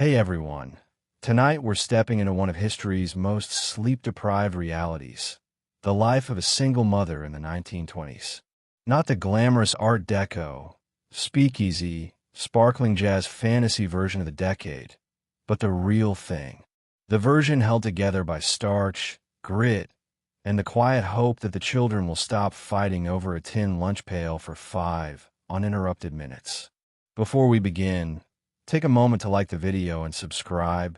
Hey everyone. Tonight we're stepping into one of history's most sleep-deprived realities, the life of a single mother in the 1920s. Not the glamorous Art Deco, speakeasy, sparkling jazz fantasy version of the decade, but the real thing. The version held together by starch, grit, and the quiet hope that the children will stop fighting over a tin lunch pail for 5 uninterrupted minutes. Before we begin, take a moment to like the video and subscribe,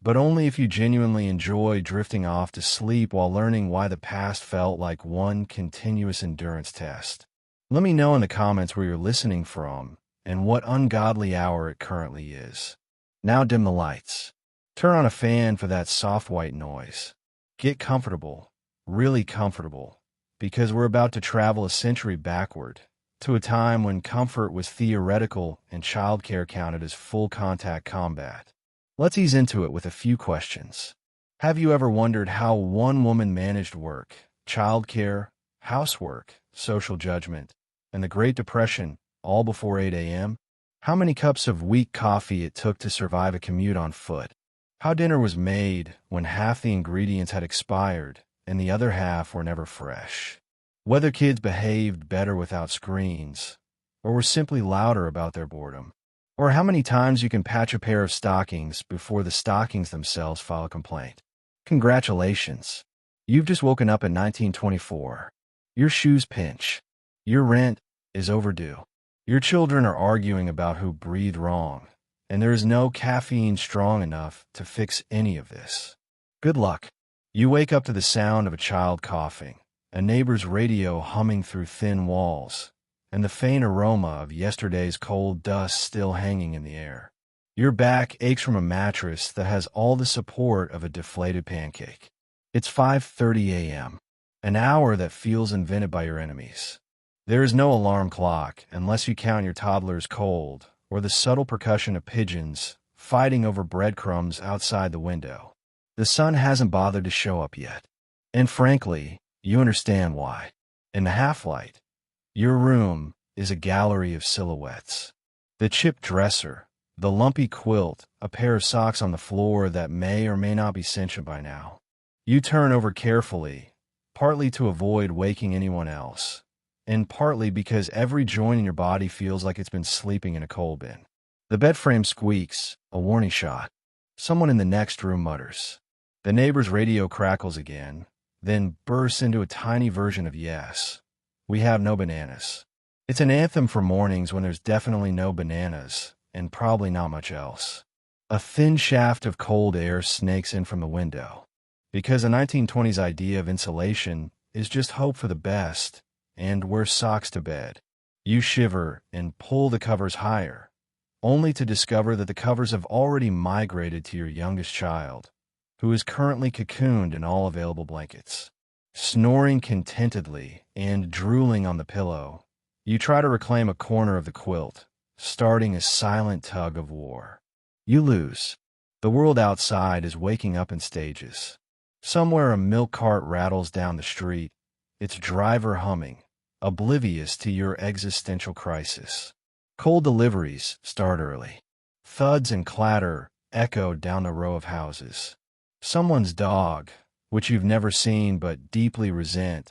but only if you genuinely enjoy drifting off to sleep while learning why the past felt like one continuous endurance test. Let me know in the comments where you're listening from and what ungodly hour it currently is. Now dim the lights. Turn on a fan for that soft white noise. Get comfortable, really comfortable, because we're about to travel a century backward, to a time when comfort was theoretical and childcare counted as full-contact combat. Let's ease into it with a few questions. Have you ever wondered how one woman managed work, childcare, housework, social judgment, and the Great Depression, all before 8 a.m.? How many cups of weak coffee it took to survive a commute on foot? How dinner was made when half the ingredients had expired and the other half were never fresh? Whether kids behaved better without screens, or were simply louder about their boredom. Or how many times you can patch a pair of stockings before the stockings themselves file a complaint. Congratulations. You've just woken up in 1924. Your shoes pinch. Your rent is overdue. Your children are arguing about who breathed wrong, and there is no caffeine strong enough to fix any of this. Good luck. You wake up to the sound of a child coughing, a neighbor's radio humming through thin walls, and the faint aroma of yesterday's cold dust still hanging in the air. Your back aches from a mattress that has all the support of a deflated pancake. It's 5:30 a.m., an hour that feels invented by your enemies. There is no alarm clock unless you count your toddler's cold or the subtle percussion of pigeons fighting over breadcrumbs outside the window. The sun hasn't bothered to show up yet. And frankly, you understand why. In the half-light, your room is a gallery of silhouettes. The chipped dresser, the lumpy quilt, a pair of socks on the floor that may or may not be sentient by now. You turn over carefully, partly to avoid waking anyone else, and partly because every joint in your body feels like it's been sleeping in a coal bin. The bed frame squeaks, a warning shot. Someone in the next room mutters. The neighbor's radio crackles again, then bursts into a tiny version of Yes, we have no bananas. It's an anthem for mornings when there's definitely no bananas, and probably not much else. A thin shaft of cold air snakes in from the window, because the 1920s idea of insulation is just hope for the best, and wear socks to bed. You shiver and pull the covers higher, only to discover that the covers have already migrated to your youngest child, who is currently cocooned in all available blankets. Snoring contentedly and drooling on the pillow, you try to reclaim a corner of the quilt, starting a silent tug of war. You lose. The world outside is waking up in stages. Somewhere a milk cart rattles down the street, its driver humming, oblivious to your existential crisis. Cold deliveries start early. Thuds and clatter echo down the row of houses. Someone's dog, which you've never seen but deeply resent,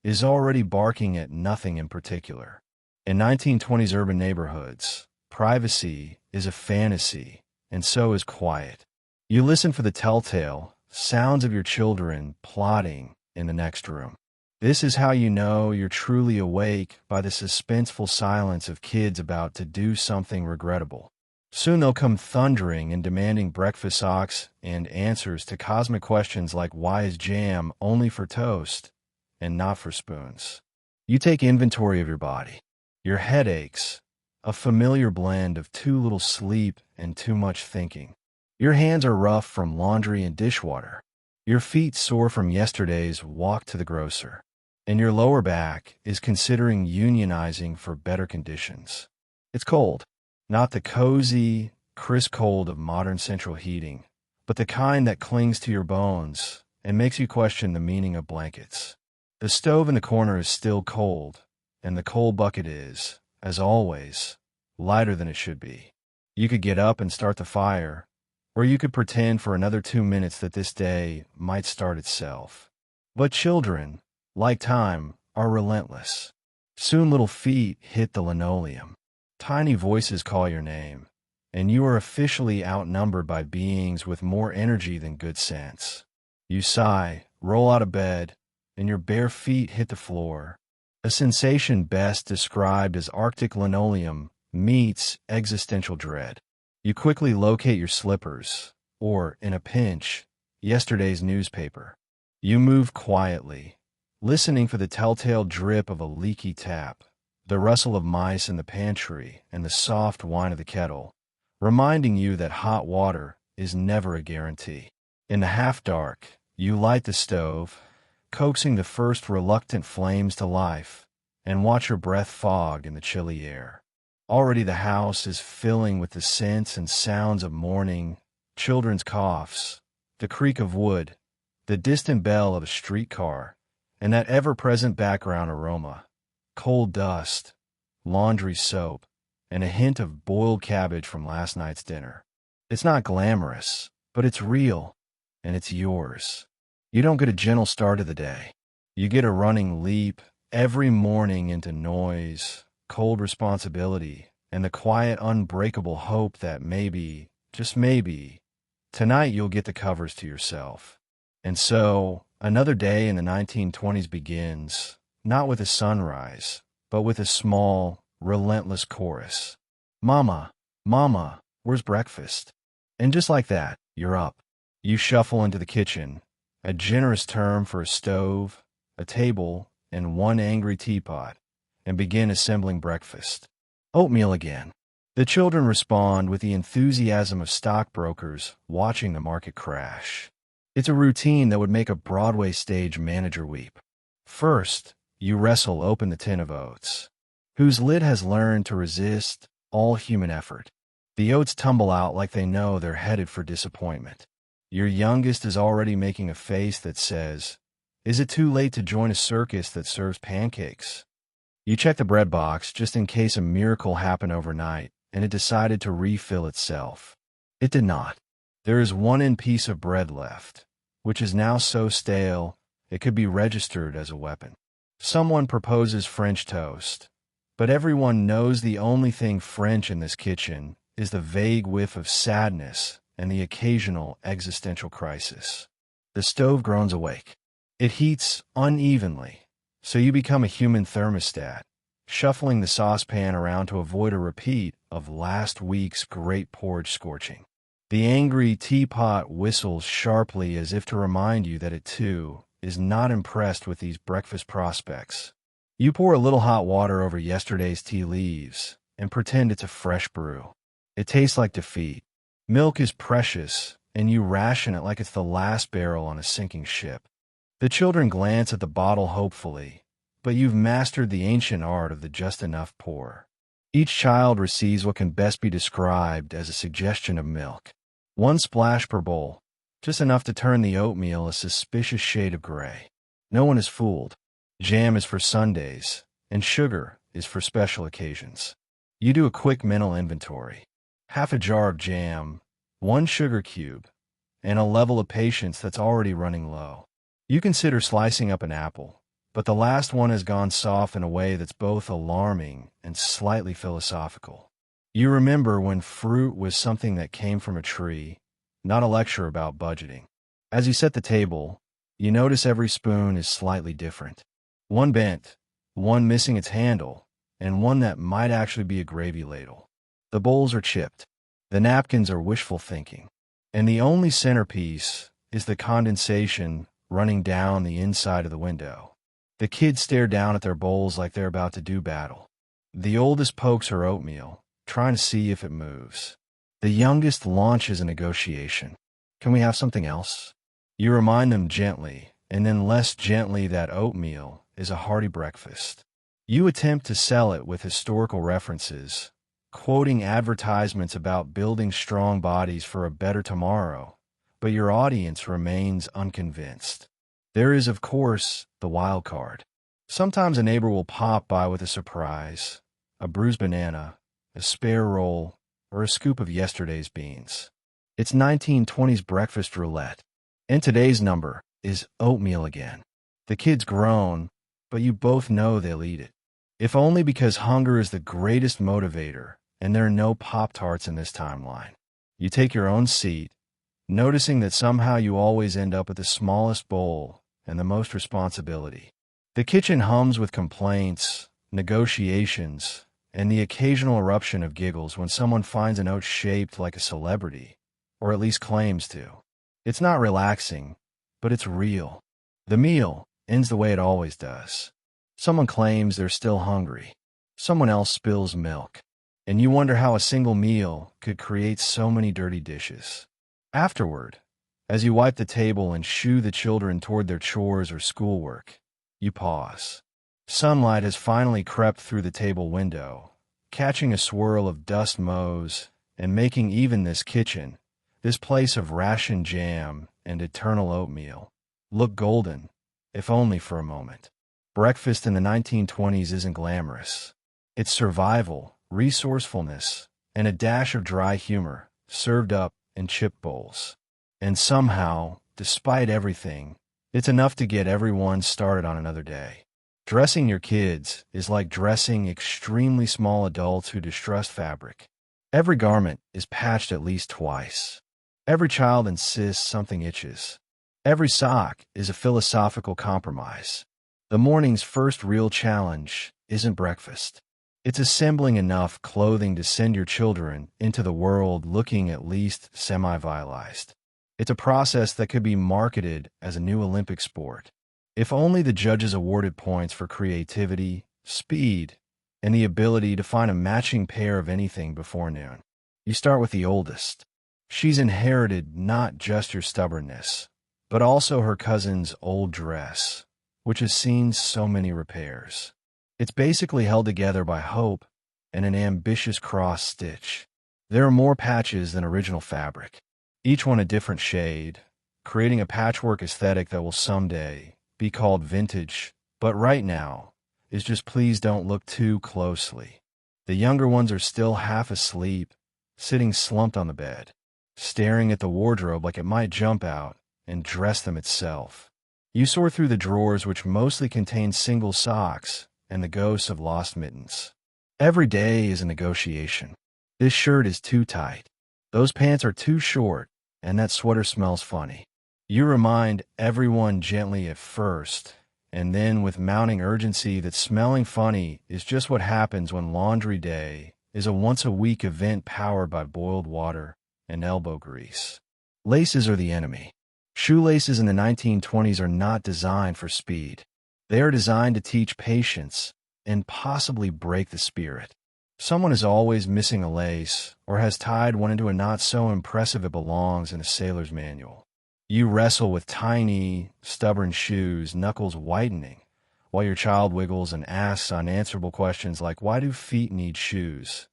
is already barking at nothing in particular. In 1920s urban neighborhoods, privacy is a fantasy, and so is quiet. You listen for the telltale sounds of your children plotting in the next room. This is how you know you're truly awake, by the suspenseful silence of kids about to do something regrettable. Soon they'll come thundering and demanding breakfast socks and answers to cosmic questions like why is jam only for toast and not for spoons. You take inventory of your body. Your head aches, a familiar blend of too little sleep and too much thinking. Your hands are rough from laundry and dishwater. Your feet sore from yesterday's walk to the grocer. And your lower back is considering unionizing for better conditions. It's cold. Not the cozy, crisp cold of modern central heating, but the kind that clings to your bones and makes you question the meaning of blankets. The stove in the corner is still cold, and the coal bucket is, as always, lighter than it should be. You could get up and start the fire, Or you could pretend for another 2 minutes that this day might start itself. But children, like time, are relentless. Soon little feet hit the linoleum. Tiny voices call your name, and you are officially outnumbered by beings with more energy than good sense. You sigh, roll out of bed, and your bare feet hit the floor. A sensation best described as Arctic linoleum meets existential dread. You quickly locate your slippers, or, in a pinch, yesterday's newspaper. You move quietly, listening for the telltale drip of a leaky tap, the rustle of mice in the pantry, and the soft whine of the kettle, reminding you that hot water is never a guarantee. In the half-dark, you light the stove, coaxing the first reluctant flames to life, and watch your breath fog in the chilly air. Already the house is filling with the scents and sounds of morning, children's coughs, the creak of wood, the distant bell of a streetcar, and that ever-present background aroma, coal dust, laundry soap, and a hint of boiled cabbage from last night's dinner. It's not glamorous, but it's real, and it's yours. You don't get a gentle start to the day. You get a running leap every morning into noise, cold responsibility, and the quiet, unbreakable hope that maybe, just maybe, tonight you'll get the covers to yourself. And so, another day in the 1920s begins, not with a sunrise, but with a small, relentless chorus. Mama, Mama, where's breakfast? And just like that, you're up. You shuffle into the kitchen, a generous term for a stove, a table, and one angry teapot, and begin assembling breakfast. Oatmeal again. The children respond with the enthusiasm of stockbrokers watching the market crash. It's a routine that would make a Broadway stage manager weep. First, you wrestle open the tin of oats, whose lid has learned to resist all human effort. The oats tumble out like they know they're headed for disappointment. Your youngest is already making a face that says, "Is it too late to join a circus that serves pancakes?" You check the bread box just in case a miracle happened overnight and it decided to refill itself. It did not. There is one piece of bread left, which is now so stale it could be registered as a weapon. Someone proposes French toast, but everyone knows the only thing French in this kitchen is the vague whiff of sadness and the occasional existential crisis. The stove groans awake. It heats unevenly, so you become a human thermostat, shuffling the saucepan around to avoid a repeat of last week's great porridge scorching. The angry teapot whistles sharply as if to remind you that it, too, is not impressed with these breakfast prospects. You pour a little hot water over yesterday's tea leaves and pretend it's a fresh brew. It tastes like defeat. Milk is precious, and you ration it like it's the last barrel on a sinking ship. The children glance at the bottle hopefully, but you've mastered the ancient art of the just enough pour. Each child receives what can best be described as a suggestion of milk. One splash per bowl, just enough to turn the oatmeal a suspicious shade of gray. No one is fooled. Jam is for Sundays, and sugar is for special occasions. You do a quick mental inventory. Half a jar of jam, one sugar cube, and a level of patience that's already running low. You consider slicing up an apple, but the last one has gone soft in a way that's both alarming and slightly philosophical. You remember when fruit was something that came from a tree, not a lecture about budgeting. As you set the table, you notice every spoon is slightly different. One bent, one missing its handle, and one that might actually be a gravy ladle. The bowls are chipped. The napkins are wishful thinking. And the only centerpiece is the condensation running down the inside of the window. The kids stare down at their bowls like they're about to do battle. The oldest pokes her oatmeal, trying to see if it moves. The youngest launches a negotiation. Can we have something else? You remind them gently, and then less gently that oatmeal is a hearty breakfast. You attempt to sell it with historical references, quoting advertisements about building strong bodies for a better tomorrow, but your audience remains unconvinced. There is, of course, the wild card. Sometimes a neighbor will pop by with a surprise, a bruised banana, a spare roll, or a scoop of yesterday's beans. It's 1920s breakfast roulette. And today's number is oatmeal again. The kid's grown, but you both know they'll eat it. If only because hunger is the greatest motivator, and there are no Pop-Tarts in this timeline. You take your own seat, noticing that somehow you always end up with the smallest bowl and the most responsibility. The kitchen hums with complaints, negotiations, and the occasional eruption of giggles when someone finds a note shaped like a celebrity, or at least claims to. It's not relaxing, but it's real. The meal ends the way it always does. Someone claims they're still hungry. Someone else spills milk. And you wonder how a single meal could create so many dirty dishes. Afterward, as you wipe the table and shoo the children toward their chores or schoolwork, you pause. Sunlight has finally crept through the table window, catching a swirl of dust motes and making even this kitchen, this place of ration jam and eternal oatmeal, look golden, if only for a moment. Breakfast in the 1920s isn't glamorous. It's survival, resourcefulness, and a dash of dry humor, served up in chip bowls. And somehow, despite everything, it's enough to get everyone started on another day. Dressing your kids is like dressing extremely small adults who distrust fabric. Every garment is patched at least twice. Every child insists something itches. Every sock is a philosophical compromise. The morning's first real challenge isn't breakfast. It's assembling enough clothing to send your children into the world looking at least semi-violized. It's a process that could be marketed as a new Olympic sport. If only the judges awarded points for creativity, speed, and the ability to find a matching pair of anything before noon. You start with the oldest. She's inherited not just your stubbornness, but also her cousin's old dress, which has seen so many repairs. It's basically held together by hope and an ambitious cross-stitch. There are more patches than original fabric, each one a different shade, creating a patchwork aesthetic that will someday be called vintage, but right now is just please don't look too closely. The younger ones are still half asleep, sitting slumped on the bed, staring at the wardrobe like it might jump out and dress them itself. You sort through the drawers, which mostly contain single socks and the ghosts of lost mittens. Every day is a negotiation. This shirt is too tight. Those pants are too short, and that sweater smells funny. You remind everyone gently at first, and then with mounting urgency that smelling funny is just what happens when laundry day is a once-a-week event powered by boiled water and elbow grease. Laces are the enemy. Shoelaces in the 1920s are not designed for speed. They are designed to teach patience and possibly break the spirit. Someone is always missing a lace or has tied one into a knot so impressive it belongs in a sailor's manual. You wrestle with tiny, stubborn shoes, knuckles whitening, while your child wiggles and asks unanswerable questions like, why do feet need shoes?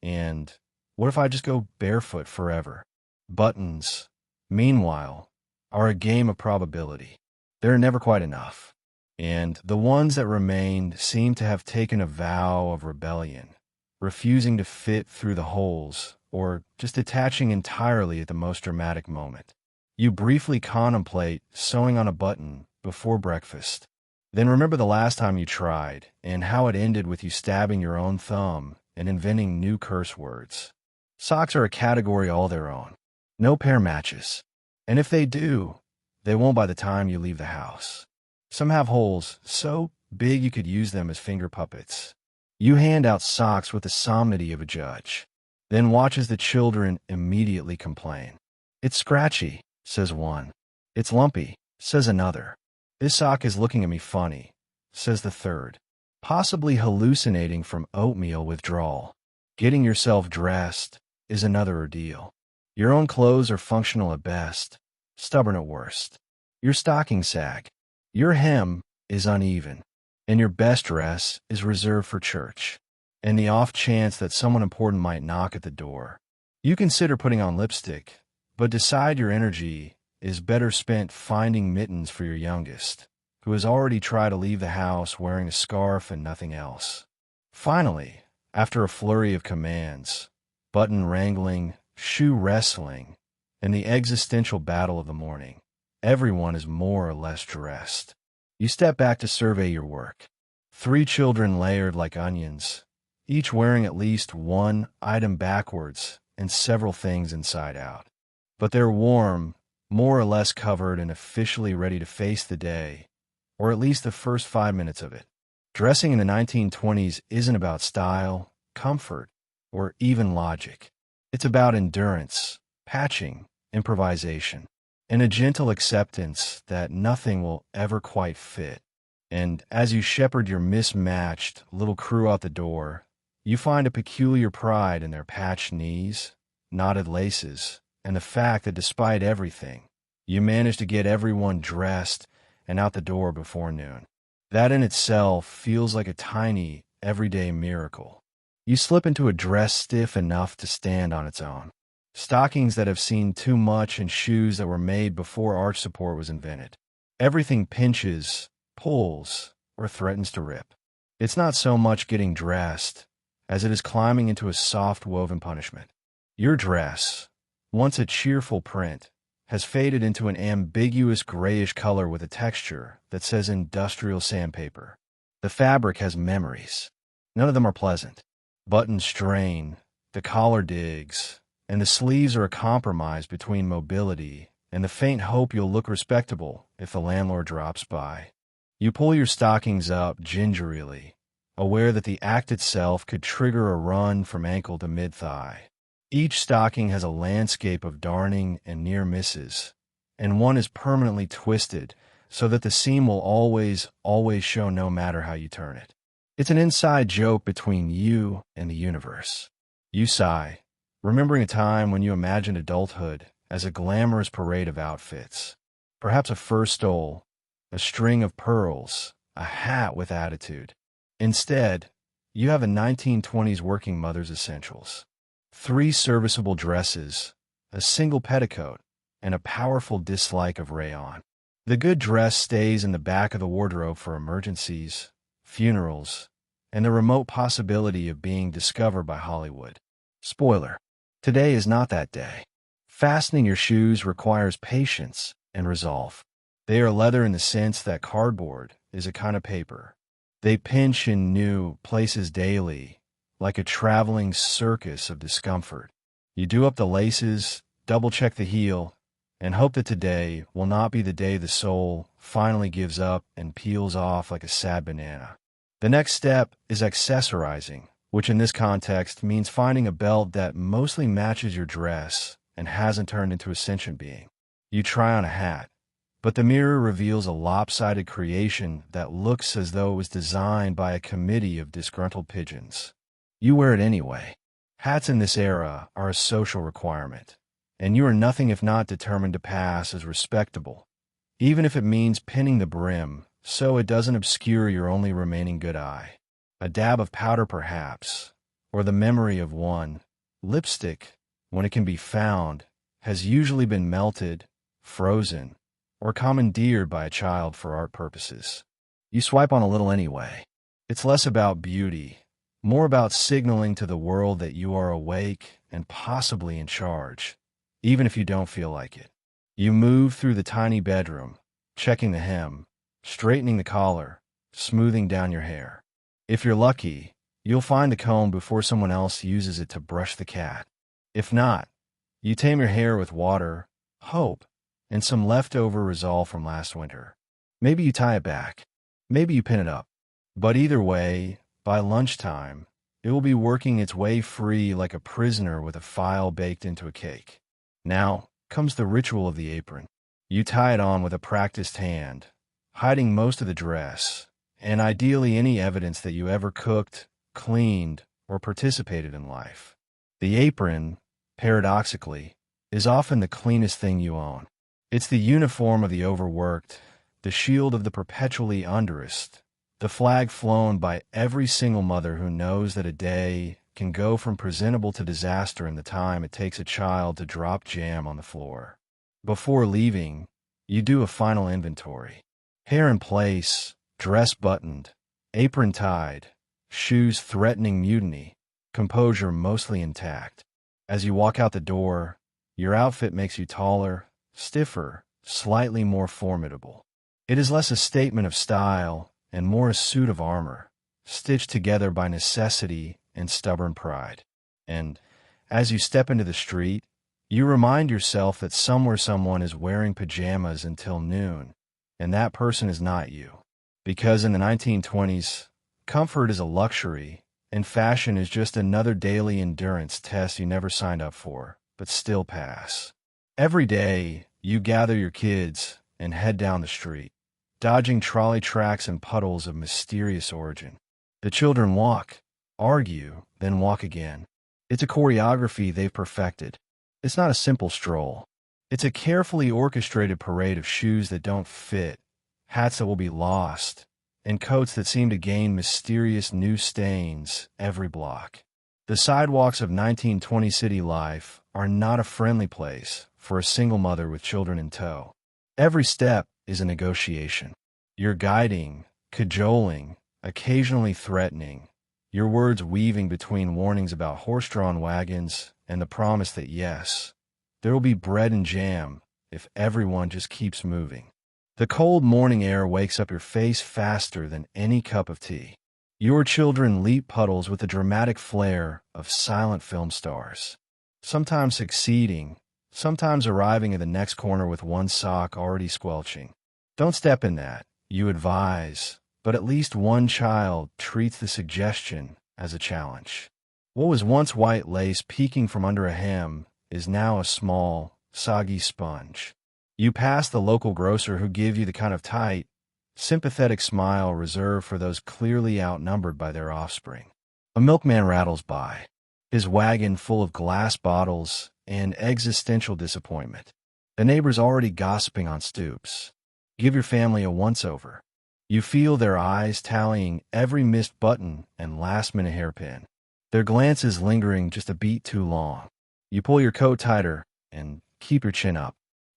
And what if I just go barefoot forever? Buttons, meanwhile, are a game of probability. They're never quite enough. And the ones that remained seem to have taken a vow of rebellion, refusing to fit through the holes or just detaching entirely at the most dramatic moment. You briefly contemplate sewing on a button before breakfast. Then remember the last time you tried and how it ended with you stabbing your own thumb and inventing new curse words. Socks are a category all their own. No pair matches. And if they do, they won't by the time you leave the house. Some have holes so big you could use them as finger puppets. You hand out socks with the solemnity of a judge, then watch as the children immediately complain. It's scratchy, says one. It's lumpy, says another. This sock is looking at me funny, says the third. Possibly hallucinating from oatmeal withdrawal. Getting yourself dressed is another ordeal. Your own clothes are functional at best, stubborn at worst. Your stockings sag. Your hem is uneven, and your best dress is reserved for church. And the off chance that someone important might knock at the door. You consider putting on lipstick, but decide your energy is better spent finding mittens for your youngest, who has already tried to leave the house wearing a scarf and nothing else. Finally, after a flurry of commands, button wrangling, shoe wrestling, In the existential battle of the morning, everyone is more or less dressed. You step back to survey your work. 3 children layered like onions, each wearing at least one item backwards and several things inside out. But they're warm, more or less covered, and officially ready to face the day, or at least the first 5 minutes of it. Dressing in the 1920s isn't about style, comfort, or even logic. It's about endurance, patching, improvisation, and a gentle acceptance that nothing will ever quite fit. And as you shepherd your mismatched little crew out the door, you find a peculiar pride in their patched knees, knotted laces, and the fact that despite everything, you manage to get everyone dressed and out the door before noon. That in itself feels like a tiny, everyday miracle. You slip into a dress stiff enough to stand on its own. Stockings that have seen too much and shoes that were made before arch support was invented. Everything pinches, pulls, or threatens to rip. It's not so much getting dressed as it is climbing into a soft woven punishment. Your dress, once a cheerful print, has faded into an ambiguous grayish color with a texture that says industrial sandpaper. The fabric has memories. None of them are pleasant. Buttons strain, the collar digs, and the sleeves are a compromise between mobility and the faint hope you'll look respectable if the landlord drops by. You pull your stockings up gingerly, aware that the act itself could trigger a run from ankle to mid-thigh. Each stocking has a landscape of darning and near misses, and one is permanently twisted so that the seam will always show no matter how you turn it. It's an inside joke between you and the universe. You sigh, remembering a time when you imagined adulthood as a glamorous parade of outfits. Perhaps a fur stole, a string of pearls, a hat with attitude. Instead, you have a 1920s working mother's essentials. 3 serviceable dresses, a single petticoat, and a powerful dislike of rayon. The good dress stays in the back of the wardrobe for emergencies, funerals, and the remote possibility of being discovered by Hollywood. Spoiler: today is not that day. Fastening your shoes requires patience and resolve. They are leather in the sense that cardboard is a kind of paper. They pinch in new places daily, like a traveling circus of discomfort. You do up the laces, double-check the heel, and hope that today will not be the day the sole finally gives up and peels off like a sad banana. The next step is accessorizing, which in this context means finding a belt that mostly matches your dress and hasn't turned into a sentient being. You try on a hat, but the mirror reveals a lopsided creation that looks as though it was designed by a committee of disgruntled pigeons. You wear it anyway. Hats in this era are a social requirement, and you are nothing if not determined to pass as respectable, even if it means pinning the brim so it doesn't obscure your only remaining good eye. A dab of powder perhaps, or the memory of one. Lipstick, when it can be found, has usually been melted, frozen, or commandeered by a child for art purposes. You swipe on a little anyway. It's less about beauty, more about signaling to the world that you are awake and possibly in charge, even if you don't feel like it. You move through the tiny bedroom, checking the hem, straightening the collar, smoothing down your hair. If you're lucky, you'll find the comb before someone else uses it to brush the cat. If not, you tame your hair with water, hope, and some leftover resolve from last winter. Maybe you tie it back. Maybe you pin it up. But either way, by lunchtime, it will be working its way free like a prisoner with a file baked into a cake. Now comes the ritual of the apron. You tie it on with a practiced hand, hiding most of the dress, and ideally any evidence that you ever cooked, cleaned, or participated in life. The apron, paradoxically, is often the cleanest thing you own. It's the uniform of the overworked, the shield of the perpetually underest, the flag flown by every single mother who knows that a day can go from presentable to disaster in the time it takes a child to drop jam on the floor. Before leaving, you do a final inventory. Hair in place, dress buttoned, apron tied, shoes threatening mutiny, composure mostly intact. As you walk out the door, Your outfit makes you taller, stiffer, slightly more formidable. It is less a statement of style and more a suit of armor, stitched together by necessity and stubborn pride. And as you step into the street, you remind yourself that somewhere someone is wearing pajamas until noon, and that person is not you. Because in the 1920s, comfort is a luxury, and fashion is just another daily endurance test you never signed up for, but still pass. Every day, you gather your kids and head down the street, dodging trolley tracks and puddles of mysterious origin. The children walk, argue, then walk again. It's a choreography they've perfected. It's not a simple stroll. It's a carefully orchestrated parade of shoes that don't fit, hats that will be lost, and coats that seem to gain mysterious new stains every block. The sidewalks of 1920 city life are not a friendly place for a single mother with children in tow. Every step is a negotiation. You're guiding, cajoling, occasionally threatening, your words weaving between warnings about horse-drawn wagons and the promise that yes, there will be bread and jam if everyone just keeps moving. The cold morning air wakes up your face faster than any cup of tea. Your children leap puddles with the dramatic flair of silent film stars, sometimes succeeding, sometimes arriving at the next corner with one sock already squelching. Don't step in that, you advise, but at least one child treats the suggestion as a challenge. What was once white lace peeking from under a hem is now a small, soggy sponge. You pass the local grocer who gives you the kind of tight, sympathetic smile reserved for those clearly outnumbered by their offspring. A milkman rattles by, his wagon full of glass bottles and existential disappointment. The neighbor's already gossiping on stoops. Give your family a once-over. You feel their eyes tallying every missed button and last-minute hairpin, their glances lingering just a beat too long. You pull your coat tighter and keep your chin up.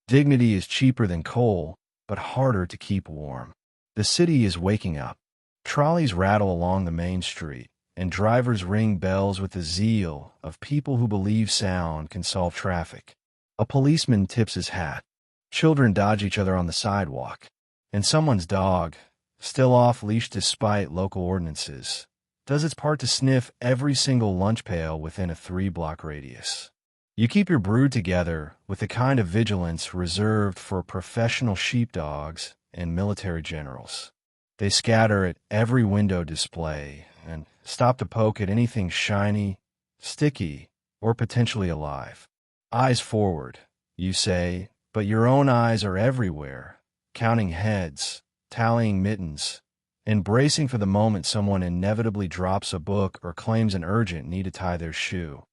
Dignity is cheaper than coal, but harder to keep warm. The city is waking up. Trolleys rattle along the main street, and drivers ring bells with the zeal of people who believe sound can solve traffic. A policeman tips his hat. Children dodge each other on the sidewalk, and someone's dog, still off-leash despite local ordinances, does its part to sniff every single lunch pail within a 3-block radius. You keep your brood together with the kind of vigilance reserved for professional sheepdogs and military generals. They scatter at every window display and stop to poke at anything shiny, sticky, or potentially alive. Eyes forward, you say, but your own eyes are everywhere, counting heads, tallying mittens, and bracing for the moment someone inevitably drops a book or claims an urgent need to tie their shoe,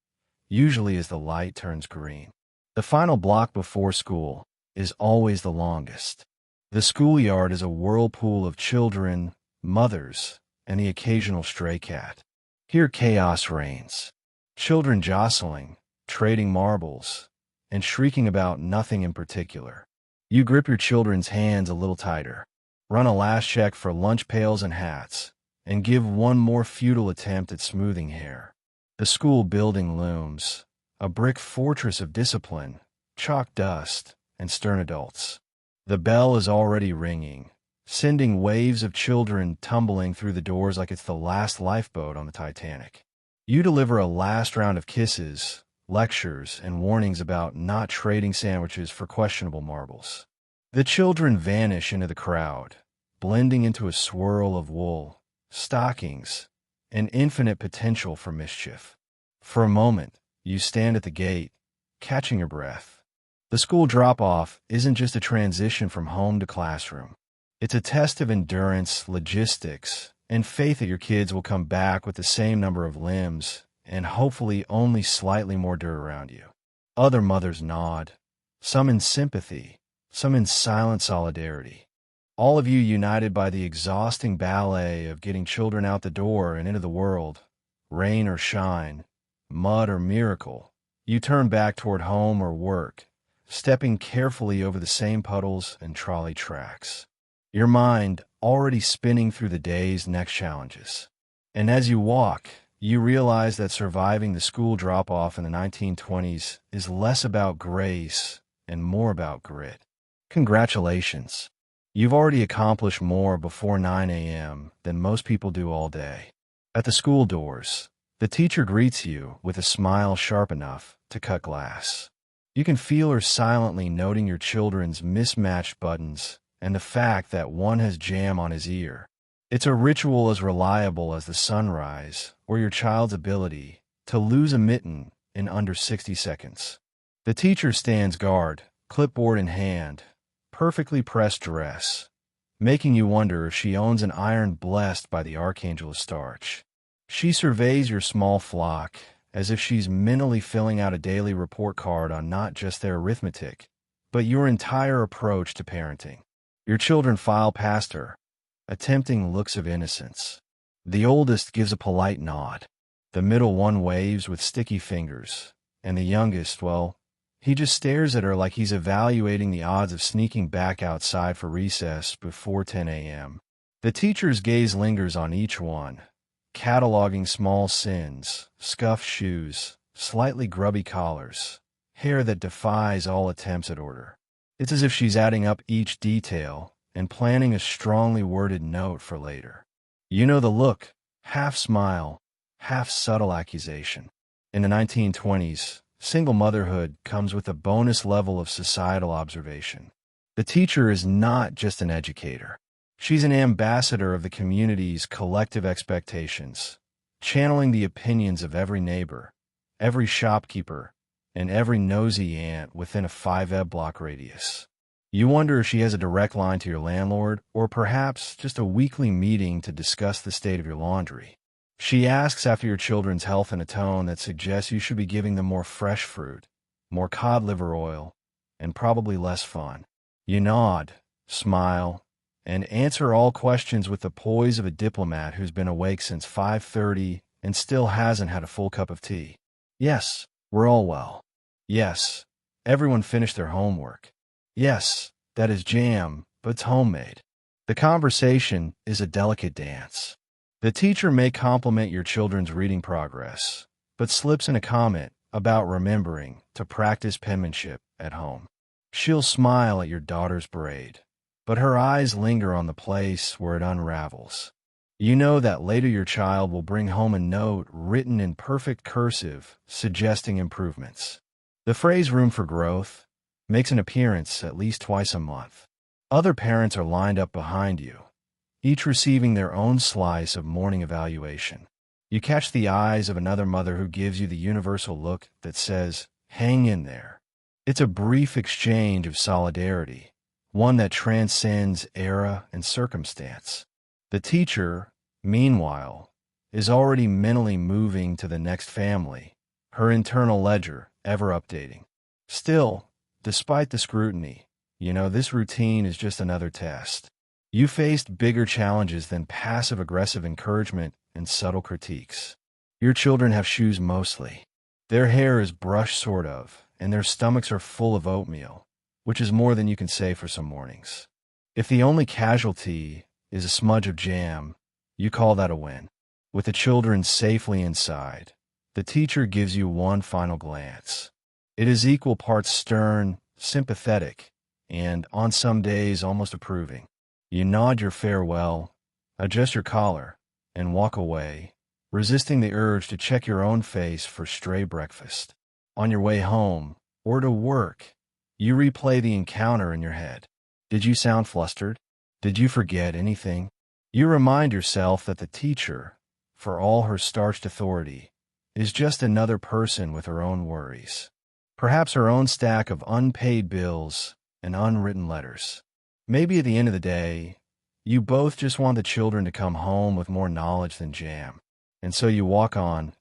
usually as the light turns green. The final block before school is always the longest. The schoolyard is a whirlpool of children, mothers, and the occasional stray cat. Here chaos reigns. Children jostling, trading marbles, and shrieking about nothing in particular. You grip your children's hands a little tighter, run a last check for lunch pails and hats, and give one more futile attempt at smoothing hair. The school building looms, a brick fortress of discipline, chalk dust, and stern adults. The bell is already ringing, sending waves of children tumbling through the doors like it's the last lifeboat on the Titanic. You deliver a last round of kisses, lectures, and warnings about not trading sandwiches for questionable marbles. The children vanish into the crowd, blending into a swirl of wool, stockings, and infinite potential for mischief. For a moment, you stand at the gate, catching your breath. The school drop-off isn't just a transition from home to classroom. It's a test of endurance, logistics, and faith that your kids will come back with the same number of limbs and hopefully only slightly more dirt around you. Other mothers nod, some in sympathy, some in silent solidarity. All of you united by the exhausting ballet of getting children out the door and into the world. Rain or shine, mud or miracle, you turn back toward home or work, stepping carefully over the same puddles and trolley tracks, your mind already spinning through the day's next challenges. And as you walk, you realize that surviving the school drop-off in the 1920s is less about grace and more about grit. Congratulations. You've already accomplished more before 9 a.m. than most people do all day. At the school doors, the teacher greets you with a smile sharp enough to cut glass. You can feel her silently noting your children's mismatched buttons and the fact that one has jam on his ear. It's a ritual as reliable as the sunrise or your child's ability to lose a mitten in under 60 seconds. The teacher stands guard, clipboard in hand, perfectly pressed dress, making you wonder if she owns an iron blessed by the archangel of starch. She surveys your small flock as if she's mentally filling out a daily report card on not just their arithmetic, but your entire approach to parenting. Your children file past her, attempting looks of innocence. The oldest gives a polite nod. The middle one waves with sticky fingers. And the youngest, well, he just stares at her like he's evaluating the odds of sneaking back outside for recess before 10 a.m. The teacher's gaze lingers on each one, cataloging small sins, scuffed shoes, slightly grubby collars, hair that defies all attempts at order. It's as if she's adding up each detail and planning a strongly worded note for later. You know the look, half smile, half subtle accusation. In the 1920s, single motherhood comes with a bonus level of societal observation. The teacher is not just an educator. She's an ambassador of the community's collective expectations, channeling the opinions of every neighbor, every shopkeeper, and every nosy aunt within a 5 block radius. You wonder if she has a direct line to your landlord, or perhaps just a weekly meeting to discuss the state of your laundry. She asks after your children's health in a tone that suggests you should be giving them more fresh fruit, more cod liver oil, and probably less fun. You nod, smile, and answer all questions with the poise of a diplomat who's been awake since 5:30 and still hasn't had a full cup of tea. Yes, we're all well. Yes, everyone finished their homework. Yes, that is jam, but it's homemade. The conversation is a delicate dance. The teacher may compliment your children's reading progress, but slips in a comment about remembering to practice penmanship at home. She'll smile at your daughter's braid, but her eyes linger on the place where it unravels. You know that later your child will bring home a note written in perfect cursive suggesting improvements. The phrase room for growth makes an appearance at least twice a month. Other parents are lined up behind you, each receiving their own slice of morning evaluation. You catch the eyes of another mother who gives you the universal look that says, "Hang in there." It's a brief exchange of solidarity, one that transcends era and circumstance. The teacher, meanwhile, is already mentally moving to the next family, her internal ledger ever updating. Still, despite the scrutiny, you know this routine is just another test. You faced bigger challenges than passive-aggressive encouragement and subtle critiques. Your children have shoes mostly. Their hair is brushed sort of, and their stomachs are full of oatmeal, which is more than you can say for some mornings. If the only casualty is a smudge of jam, you call that a win. With the children safely inside, the teacher gives you one final glance. It is equal parts stern, sympathetic, and, on some days, almost approving. You nod your farewell, adjust your collar, and walk away, resisting the urge to check your own face for stray breakfast. On your way home, or to work, you replay the encounter in your head. Did you sound flustered? Did you forget anything? You remind yourself that the teacher, for all her starched authority, is just another person with her own worries. Perhaps her own stack of unpaid bills and unwritten letters. Maybe at the end of the day, you both just want the children to come home with more knowledge than jam. And so you walk on,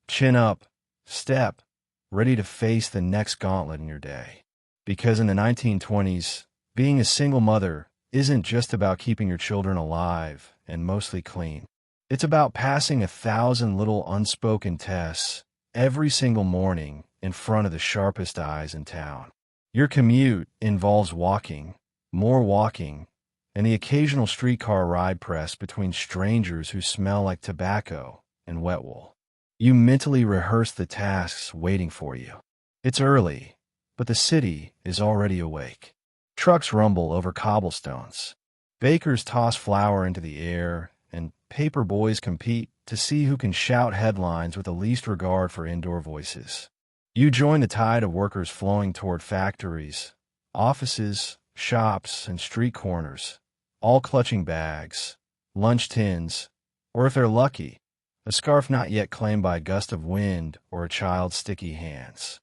chin up, step, ready to face the next gauntlet in your day. Because in the 1920s, being a single mother isn't just about keeping your children alive and mostly clean. It's about passing 1,000 little unspoken tests every single morning in front of the sharpest eyes in town. Your commute involves walking, more walking, and the occasional streetcar ride press between strangers who smell like tobacco and wet wool. You mentally rehearse the tasks waiting for you. It's early, but the city is already awake. Trucks rumble over cobblestones. Bakers toss flour into the air, and paper boys compete to see who can shout headlines with the least regard for indoor voices. You join the tide of workers flowing toward factories, offices, shops, and street corners, all clutching bags, lunch tins, or if they're lucky, a scarf not yet claimed by a gust of wind or a child's sticky hands.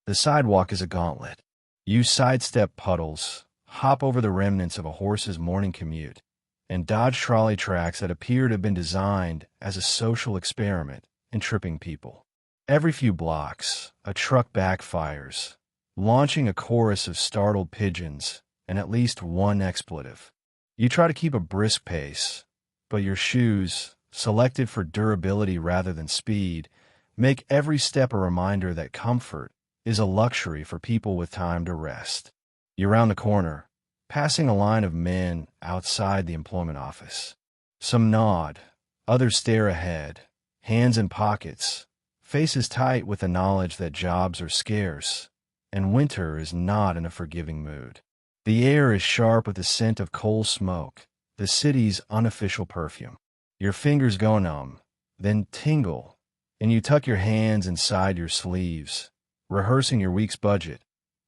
The sidewalk is a gauntlet. You sidestep puddles, hop over the remnants of a horse's morning commute, and dodge trolley tracks that appear to have been designed as a social experiment in tripping people. Every few blocks, a truck backfires, launching a chorus of startled pigeons and at least one expletive. You try to keep a brisk pace, but your shoes, selected for durability rather than speed, make every step a reminder that comfort is a luxury for people with time to rest. You round the corner, passing a line of men outside the employment office. Some nod, others stare ahead, hands in pockets, faces tight with the knowledge that jobs are scarce, and winter is not in a forgiving mood. The air is sharp with the scent of coal smoke, the city's unofficial perfume. Your fingers go numb, then tingle, and you tuck your hands inside your sleeves, rehearsing your week's budget,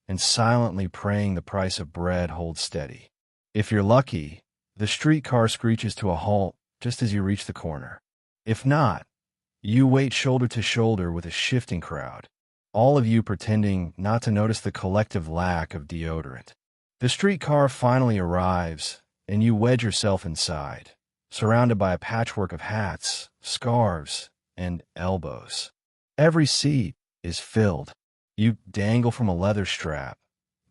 and silently praying the price of bread holds steady. If you're lucky, the streetcar screeches to a halt just as you reach the corner. If not, you wait shoulder to shoulder with a shifting crowd, all of you pretending not to notice the collective lack of deodorant. The streetcar finally arrives, and you wedge yourself inside, surrounded by a patchwork of hats, scarves, and elbows. Every seat is filled. You dangle from a leather strap,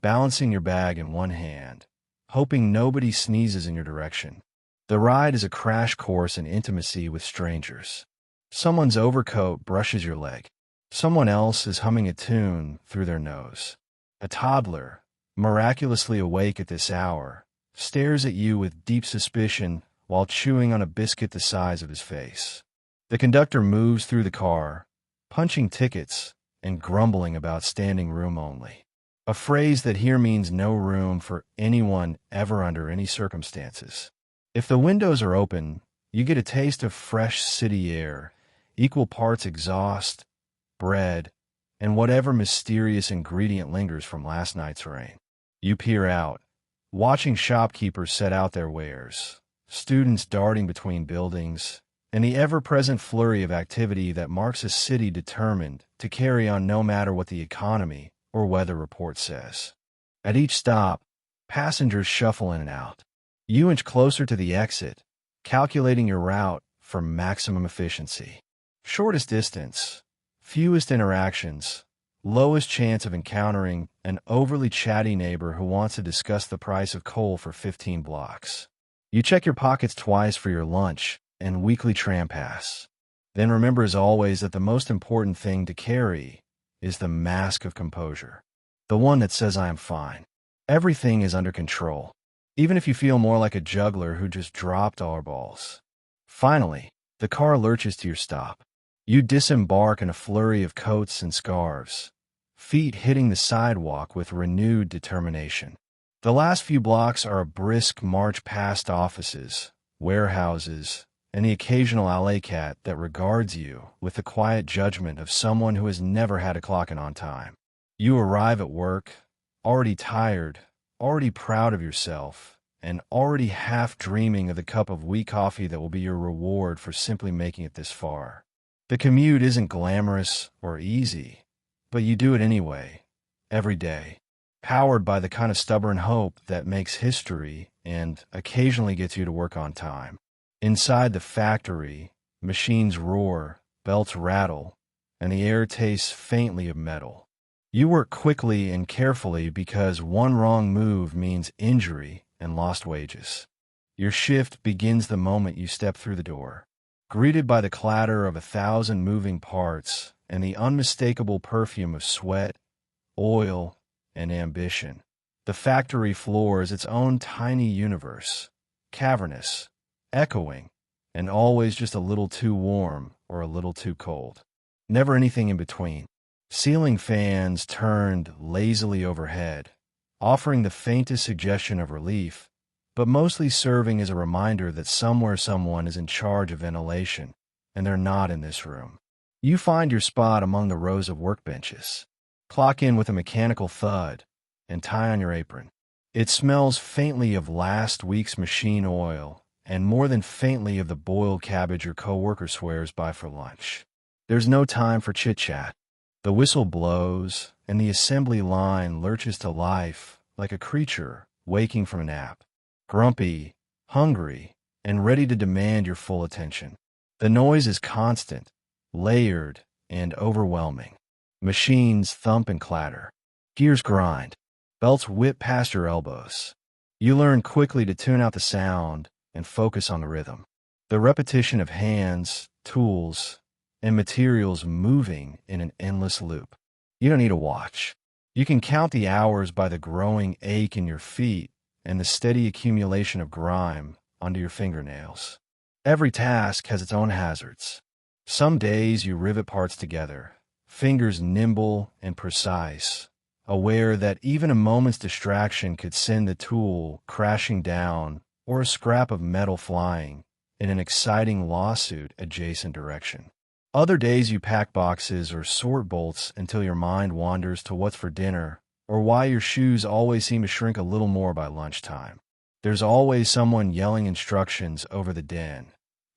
balancing your bag in one hand, hoping nobody sneezes in your direction. The ride is a crash course in intimacy with strangers. Someone's overcoat brushes your leg. Someone else is humming a tune through their nose. A toddler, miraculously awake at this hour, stares at you with deep suspicion while chewing on a biscuit the size of his face. The conductor moves through the car, punching tickets and grumbling about standing room only, a phrase that here means no room for anyone ever under any circumstances. If the windows are open, you get a taste of fresh city air, equal parts exhaust, bread, and whatever mysterious ingredient lingers from last night's rain. You peer out, watching shopkeepers set out their wares, students darting between buildings, and the ever-present flurry of activity that marks a city determined to carry on no matter what the economy or weather report says. At each stop, passengers shuffle in and out. You inch closer to the exit, calculating your route for maximum efficiency. Shortest distance, fewest interactions, lowest chance of encountering an overly chatty neighbor who wants to discuss the price of coal for 15 blocks. You check your pockets twice for your lunch and weekly tram pass. Then remember as always that the most important thing to carry is the mask of composure, the one that says I am fine. Everything is under control, even if you feel more like a juggler who just dropped all balls. Finally, the car lurches to your stop. You disembark in a flurry of coats and scarves, feet hitting the sidewalk with renewed determination. The last few blocks are a brisk march past offices, warehouses, and the occasional alley cat that regards you with the quiet judgment of someone who has never had a clock in on time. You arrive at work, already tired, already proud of yourself, and already half dreaming of the cup of weak coffee that will be your reward for simply making it this far. The commute isn't glamorous or easy, but you do it anyway, every day, powered by the kind of stubborn hope that makes history and occasionally gets you to work on time. Inside the factory, machines roar, belts rattle, and the air tastes faintly of metal. You work quickly and carefully because one wrong move means injury and lost wages. Your shift begins the moment you step through the door, greeted by the clatter of 1,000 moving parts and the unmistakable perfume of sweat, oil, and ambition. The factory floor is its own tiny universe, cavernous, echoing, and always just a little too warm or a little too cold. Never anything in between. Ceiling fans turned lazily overhead, offering the faintest suggestion of relief, but mostly serving as a reminder that somewhere someone is in charge of ventilation, and they're not in this room. You find your spot among the rows of workbenches. Clock in with a mechanical thud, and tie on your apron. It smells faintly of last week's machine oil, and more than faintly of the boiled cabbage your coworker swears by for lunch. There's no time for chit-chat. The whistle blows, and the assembly line lurches to life like a creature waking from a nap. Grumpy, hungry, and ready to demand your full attention. The noise is constant, layered, and overwhelming. Machines thump and clatter. Gears grind. Belts whip past your elbows. You learn quickly to tune out the sound and focus on the rhythm. The repetition of hands, tools, and materials moving in an endless loop. You don't need a watch. You can count the hours by the growing ache in your feet and the steady accumulation of grime under your fingernails. Every task has its own hazards. Some days you rivet parts together, fingers nimble and precise, aware that even a moment's distraction could send the tool crashing down or a scrap of metal flying in an exciting lawsuit-adjacent direction. Other days you pack boxes or sort bolts until your mind wanders to what's for dinner or why your shoes always seem to shrink a little more by lunchtime. There's always someone yelling instructions over the din,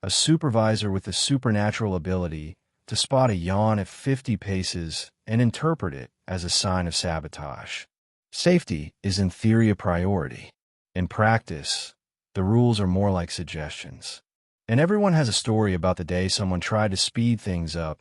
a supervisor with the supernatural ability to spot a yawn at 50 paces and interpret it as a sign of sabotage. Safety is in theory a priority. In practice, the rules are more like suggestions. And everyone has a story about the day someone tried to speed things up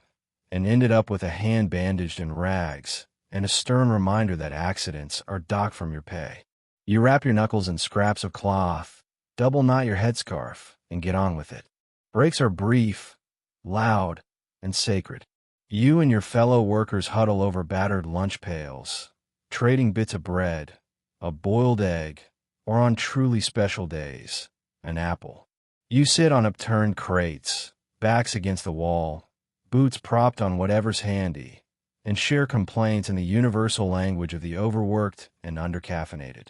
and ended up with a hand bandaged in rags and a stern reminder that accidents are docked from your pay. You wrap your knuckles in scraps of cloth, double knot your headscarf, and get on with it. Breaks are brief, loud, and sacred. You and your fellow workers huddle over battered lunch pails, trading bits of bread, a boiled egg, or on truly special days, an apple. You sit on upturned crates, backs against the wall, boots propped on whatever's handy, and share complaints in the universal language of the overworked and undercaffeinated.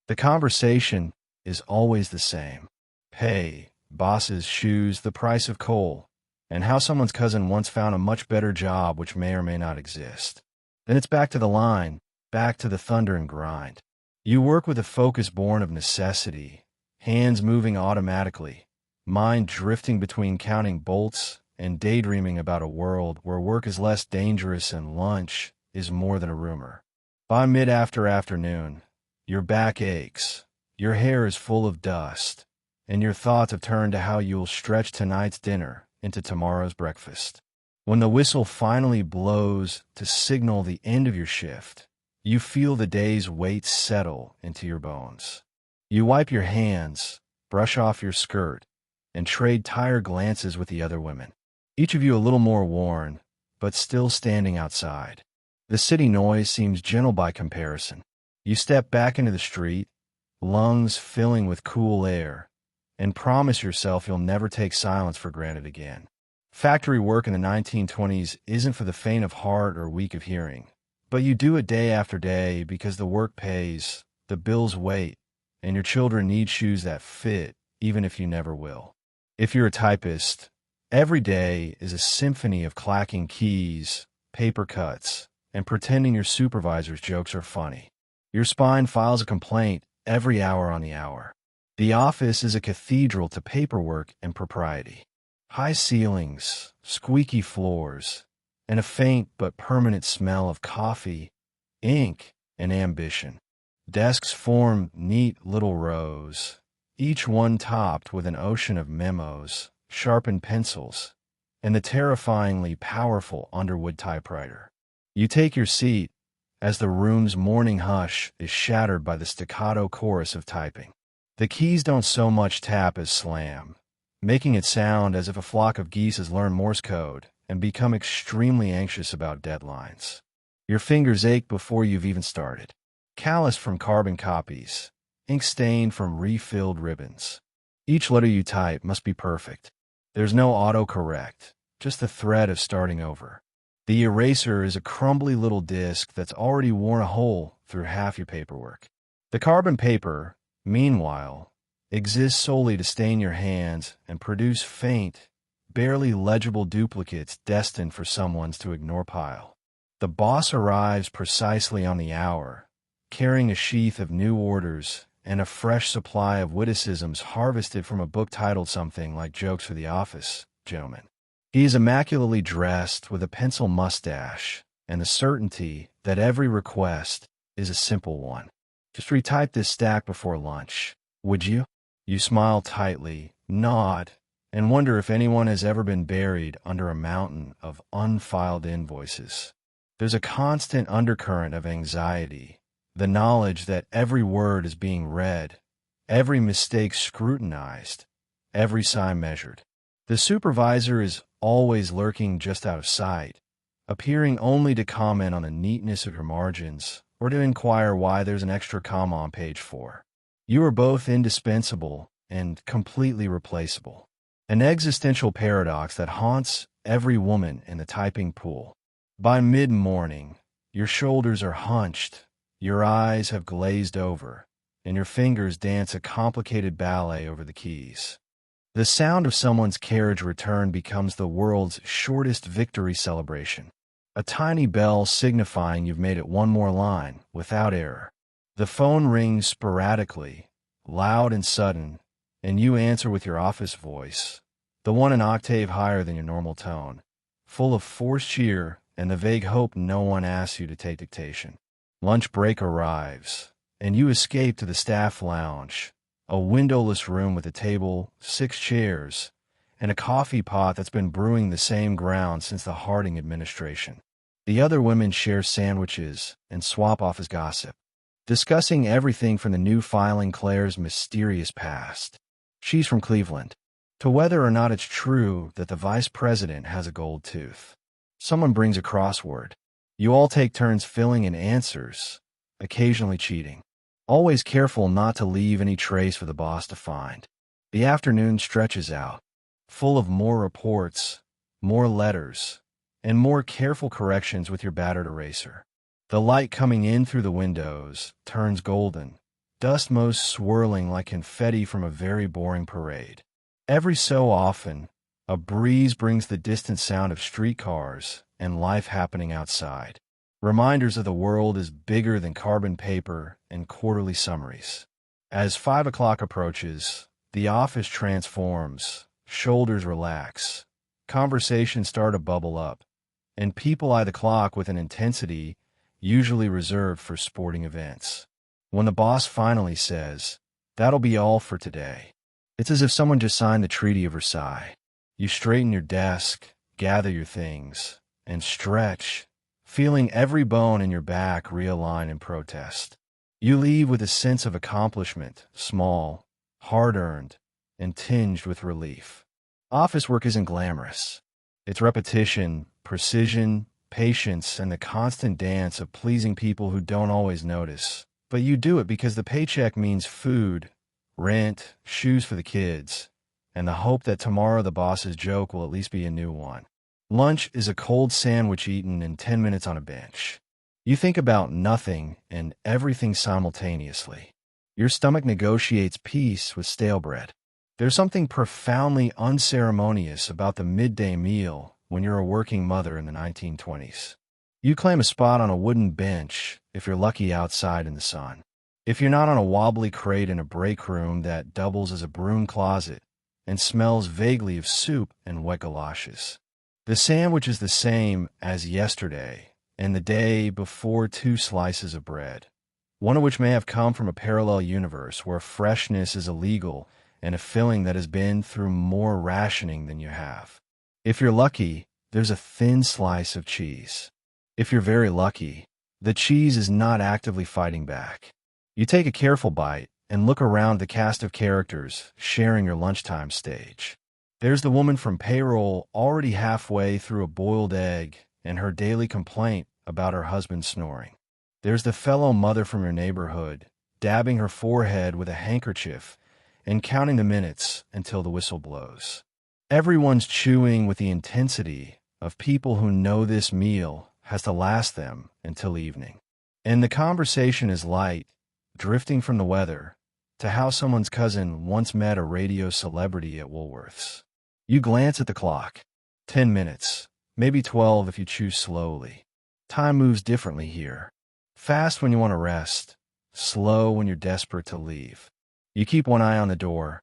The conversation is always the same. Pay, bosses' shoes, the price of coal, and how someone's cousin once found a much better job which may or may not exist. Then it's back to the line, back to the thunder and grind. You work with a focus born of necessity, hands moving automatically, mind drifting between counting bolts and daydreaming about a world where work is less dangerous and lunch is more than a rumor. By mid-afternoon, your back aches, your hair is full of dust, and your thoughts have turned to how you'll stretch tonight's dinner into tomorrow's breakfast. When the whistle finally blows to signal the end of your shift, you feel the day's weight settle into your bones. You wipe your hands, brush off your skirt, and trade tired glances with the other women. Each of you a little more worn, but still standing outside. The city noise seems gentle by comparison. You step back into the street, lungs filling with cool air, and promise yourself you'll never take silence for granted again. Factory work in the 1920s isn't for the faint of heart or weak of hearing, but you do it day after day because the work pays, the bills wait, and your children need shoes that fit, even if you never will. If you're a typist, every day is a symphony of clacking keys, paper cuts, and pretending your supervisor's jokes are funny. Your spine files a complaint every hour on the hour. The office is a cathedral to paperwork and propriety. High ceilings, squeaky floors, and a faint but permanent smell of coffee, ink, and ambition. Desks form neat little rows, each one topped with an ocean of memos, sharpened pencils, and the terrifyingly powerful Underwood typewriter. You take your seat as the room's morning hush is shattered by the staccato chorus of typing. The keys don't so much tap as slam, making it sound as if a flock of geese has learned Morse code and become extremely anxious about deadlines. Your fingers ache before you've even started. Calloused from carbon copies, ink stained from refilled ribbons. Each letter you type must be perfect. There's no autocorrect, just the threat of starting over. The eraser is a crumbly little disc that's already worn a hole through half your paperwork. The carbon paper, meanwhile, exists solely to stain your hands and produce faint, barely legible duplicates destined for someone's to ignore pile. The boss arrives precisely on the hour, carrying a sheath of new orders and a fresh supply of witticisms harvested from a book titled something like Jokes for the Office, Gentlemen. He is immaculately dressed with a pencil mustache and the certainty that every request is a simple one. Just retype this stack before lunch, would you? You smile tightly, nod, and wonder if anyone has ever been buried under a mountain of unfiled invoices. There's a constant undercurrent of anxiety, the knowledge that every word is being read, every mistake scrutinized, every sign measured. The supervisor is always lurking just out of sight, appearing only to comment on the neatness of your margins or to inquire why there's an extra comma on page 4. You are both indispensable and completely replaceable, an existential paradox that haunts every woman in the typing pool. By mid-morning, your shoulders are hunched, your eyes have glazed over, and your fingers dance a complicated ballet over the keys. The sound of someone's carriage return becomes the world's shortest victory celebration, a tiny bell signifying you've made it one more line without error. The phone rings sporadically, loud and sudden, and you answer with your office voice, the one an octave higher than your normal tone, full of forced cheer and the vague hope no one asks you to take dictation. Lunch break arrives, and you escape to the staff lounge, a windowless room with a table, 6 chairs, and a coffee pot that's been brewing the same ground since the Harding administration. The other women share sandwiches and swap office gossip, discussing everything from the new filing Claire's mysterious past, she's from Cleveland, to whether or not it's true that the vice president has a gold tooth. Someone brings a crossword. You all take turns filling in answers, occasionally cheating, always careful not to leave any trace for the boss to find. The afternoon stretches out, full of more reports, more letters, and more careful corrections with your battered eraser. The light coming in through the windows turns golden, dust motes swirling like confetti from a very boring parade. Every so often, a breeze brings the distant sound of streetcars and life happening outside. Reminders of the world is bigger than carbon paper and quarterly summaries. As 5 o'clock approaches, the office transforms, shoulders relax, conversations start to bubble up, and people eye the clock with an intensity usually reserved for sporting events. When the boss finally says, "That'll be all for today," it's as if someone just signed the Treaty of Versailles. You straighten your desk, gather your things, and stretch, feeling every bone in your back realign in protest. You leave with a sense of accomplishment, small, hard-earned, and tinged with relief. Office work isn't glamorous. It's repetition, precision, patience, and the constant dance of pleasing people who don't always notice. But you do it because the paycheck means food, rent, shoes for the kids, and the hope that tomorrow the boss's joke will at least be a new one. Lunch is a cold sandwich eaten in 10 minutes on a bench. You think about nothing and everything simultaneously. Your stomach negotiates peace with stale bread. There's something profoundly unceremonious about the midday meal when you're a working mother in the 1920s. You claim a spot on a wooden bench if you're lucky outside in the sun. If you're not on a wobbly crate in a break room that doubles as a broom closet and smells vaguely of soup and wet galoshes. The sandwich is the same as yesterday and the day before 2 slices of bread, one of which may have come from a parallel universe where freshness is illegal and a filling that has been through more rationing than you have. If you're lucky, there's a thin slice of cheese. If you're very lucky, the cheese is not actively fighting back. You take a careful bite and look around the cast of characters sharing your lunchtime stage. There's the woman from payroll already halfway through a boiled egg and her daily complaint about her husband snoring. There's the fellow mother from your neighborhood, dabbing her forehead with a handkerchief and counting the minutes until the whistle blows. Everyone's chewing with the intensity of people who know this meal has to last them until evening. And the conversation is light, drifting from the weather to how someone's cousin once met a radio celebrity at Woolworth's. You glance at the clock. 10 minutes, maybe 12 if you choose slowly. Time moves differently here. Fast when you want to rest, slow when you're desperate to leave. You keep one eye on the door,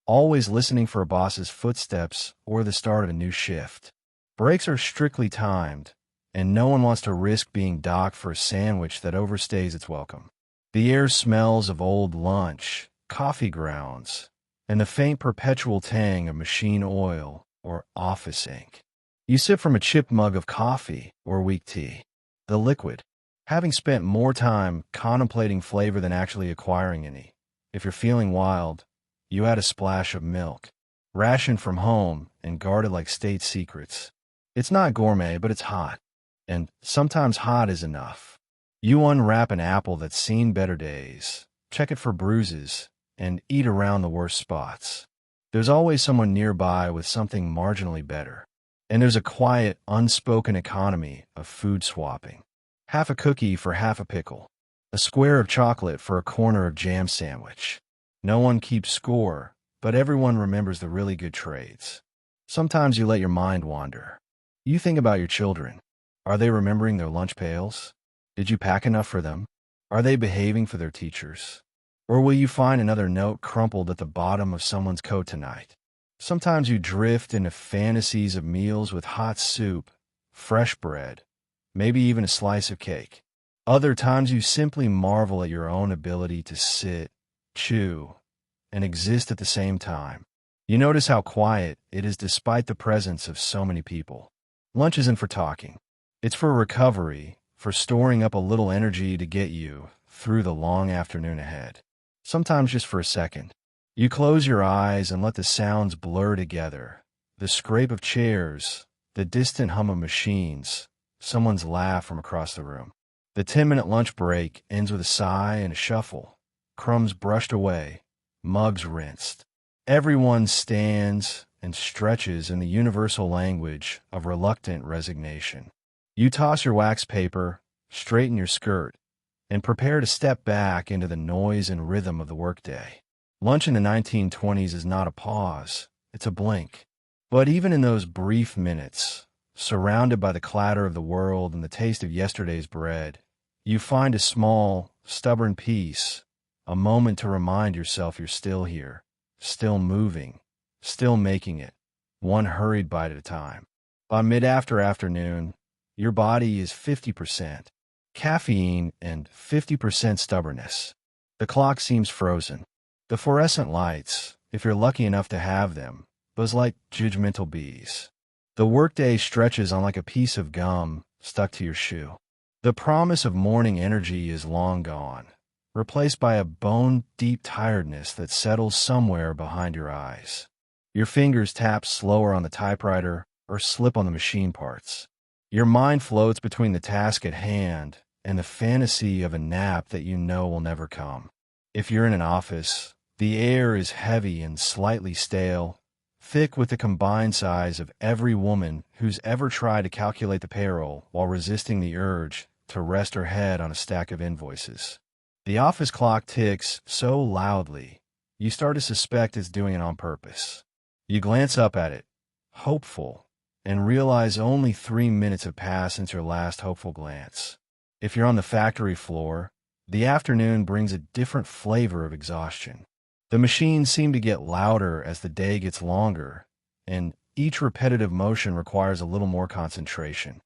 always listening for a boss's footsteps or the start of a new shift. Breaks are strictly timed, and no one wants to risk being docked for a sandwich that overstays its welcome. The air smells of old lunch, coffee grounds, and the faint perpetual tang of machine oil or office ink. You sip from a chipped mug of coffee or weak tea, the liquid, having spent more time contemplating flavor than actually acquiring any. If you're feeling wild, you add a splash of milk, rationed from home and guarded like state secrets. It's not gourmet, but it's hot, and sometimes hot is enough. You unwrap an apple that's seen better days, check it for bruises, and eat around the worst spots. There's always someone nearby with something marginally better. And there's a quiet, unspoken economy of food swapping. Half a cookie for half a pickle. A square of chocolate for a corner of jam sandwich. No one keeps score, but everyone remembers the really good trades. Sometimes you let your mind wander. You think about your children. Are they remembering their lunch pails? Did you pack enough for them? Are they behaving for their teachers? Or will you find another note crumpled at the bottom of someone's coat tonight? Sometimes you drift into fantasies of meals with hot soup, fresh bread, maybe even a slice of cake. Other times you simply marvel at your own ability to sit, chew, and exist at the same time. You notice how quiet it is despite the presence of so many people. Lunch isn't for talking. It's for recovery, for storing up a little energy to get you through the long afternoon ahead. Sometimes just for a second. You close your eyes and let the sounds blur together. The scrape of chairs, the distant hum of machines, someone's laugh from across the room. The 10-minute lunch break ends with a sigh and a shuffle. Crumbs brushed away, mugs rinsed. Everyone stands and stretches in the universal language of reluctant resignation. You toss your wax paper, straighten your skirt, and prepare to step back into the noise and rhythm of the workday. Lunch in the 1920s is not a pause, it's a blink. But even in those brief minutes, surrounded by the clatter of the world and the taste of yesterday's bread, you find a small, stubborn peace, a moment to remind yourself you're still here, still moving, still making it, one hurried bite at a time. By mid-afternoon, your body is 50% caffeine and 50% stubbornness. The clock seems frozen. The fluorescent lights, if you're lucky enough to have them, buzz like judgmental bees. The workday stretches on like a piece of gum stuck to your shoe. The promise of morning energy is long gone, replaced by a bone-deep tiredness that settles somewhere behind your eyes. Your fingers tap slower on the typewriter or slip on the machine parts. Your mind floats between the task at hand and the fantasy of a nap that you know will never come. If you're in an office, the air is heavy and slightly stale, thick with the combined sighs of every woman who's ever tried to calculate the payroll while resisting the urge to rest her head on a stack of invoices. The office clock ticks so loudly, you start to suspect it's doing it on purpose. You glance up at it, hopeful, and realize only 3 minutes have passed since your last hopeful glance. If you're on the factory floor, the afternoon brings a different flavor of exhaustion. The machines seem to get louder as the day gets longer, and each repetitive motion requires a little more concentration.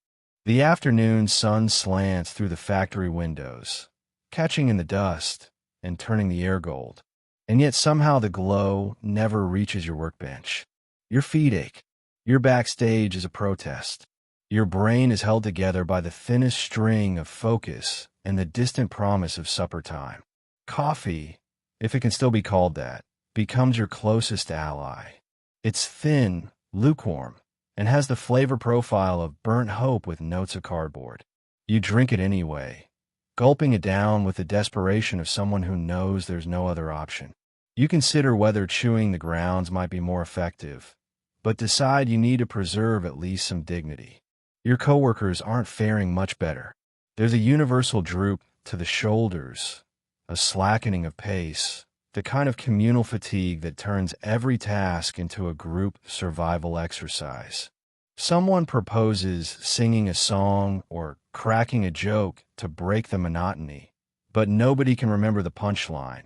The afternoon sun slants through the factory windows, catching in the dust and turning the air gold. And yet somehow the glow never reaches your workbench. Your feet ache. Your backstage is a protest. Your brain is held together by the thinnest string of focus and the distant promise of supper time. Coffee, if it can still be called that, becomes your closest ally. It's thin, lukewarm, and has the flavor profile of burnt hope with notes of cardboard. You drink it anyway, gulping it down with the desperation of someone who knows there's no other option. You consider whether chewing the grounds might be more effective, but decide you need to preserve at least some dignity. Your coworkers aren't faring much better. There's a universal droop to the shoulders, a slackening of pace, the kind of communal fatigue that turns every task into a group survival exercise. Someone proposes singing a song or cracking a joke to break the monotony, but nobody can remember the punchline,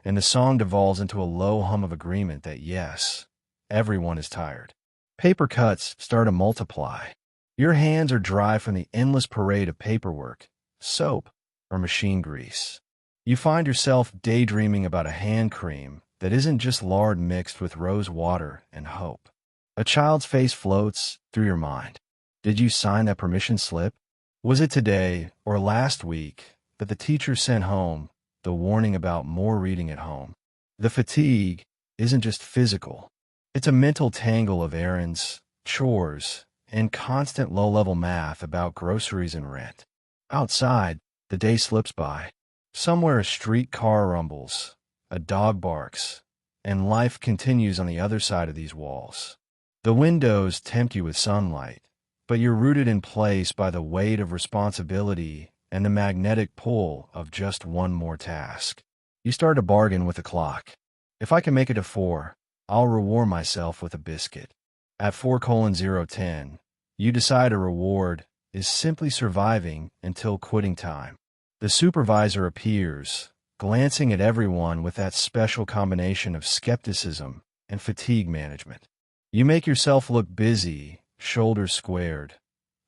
and the song devolves into a low hum of agreement that yes, everyone is tired. Paper cuts start to multiply. Your hands are dry from the endless parade of paperwork, soap, or machine grease. You find yourself daydreaming about a hand cream that isn't just lard mixed with rose water and hope. A child's face floats through your mind. Did you sign that permission slip? Was it today or last week that the teacher sent home the warning about more reading at home? The fatigue isn't just physical. It's a mental tangle of errands, chores, and constant low-level math about groceries and rent. Outside, the day slips by. Somewhere a streetcar rumbles, a dog barks, and life continues on the other side of these walls. The windows tempt you with sunlight, but you're rooted in place by the weight of responsibility and the magnetic pull of just one more task. You start to bargain with the clock. If I can make it to 4, I'll reward myself with a biscuit. At 4:010, you decide a reward is simply surviving until quitting time. The supervisor appears, glancing at everyone with that special combination of skepticism and fatigue management. You make yourself look busy, shoulders squared,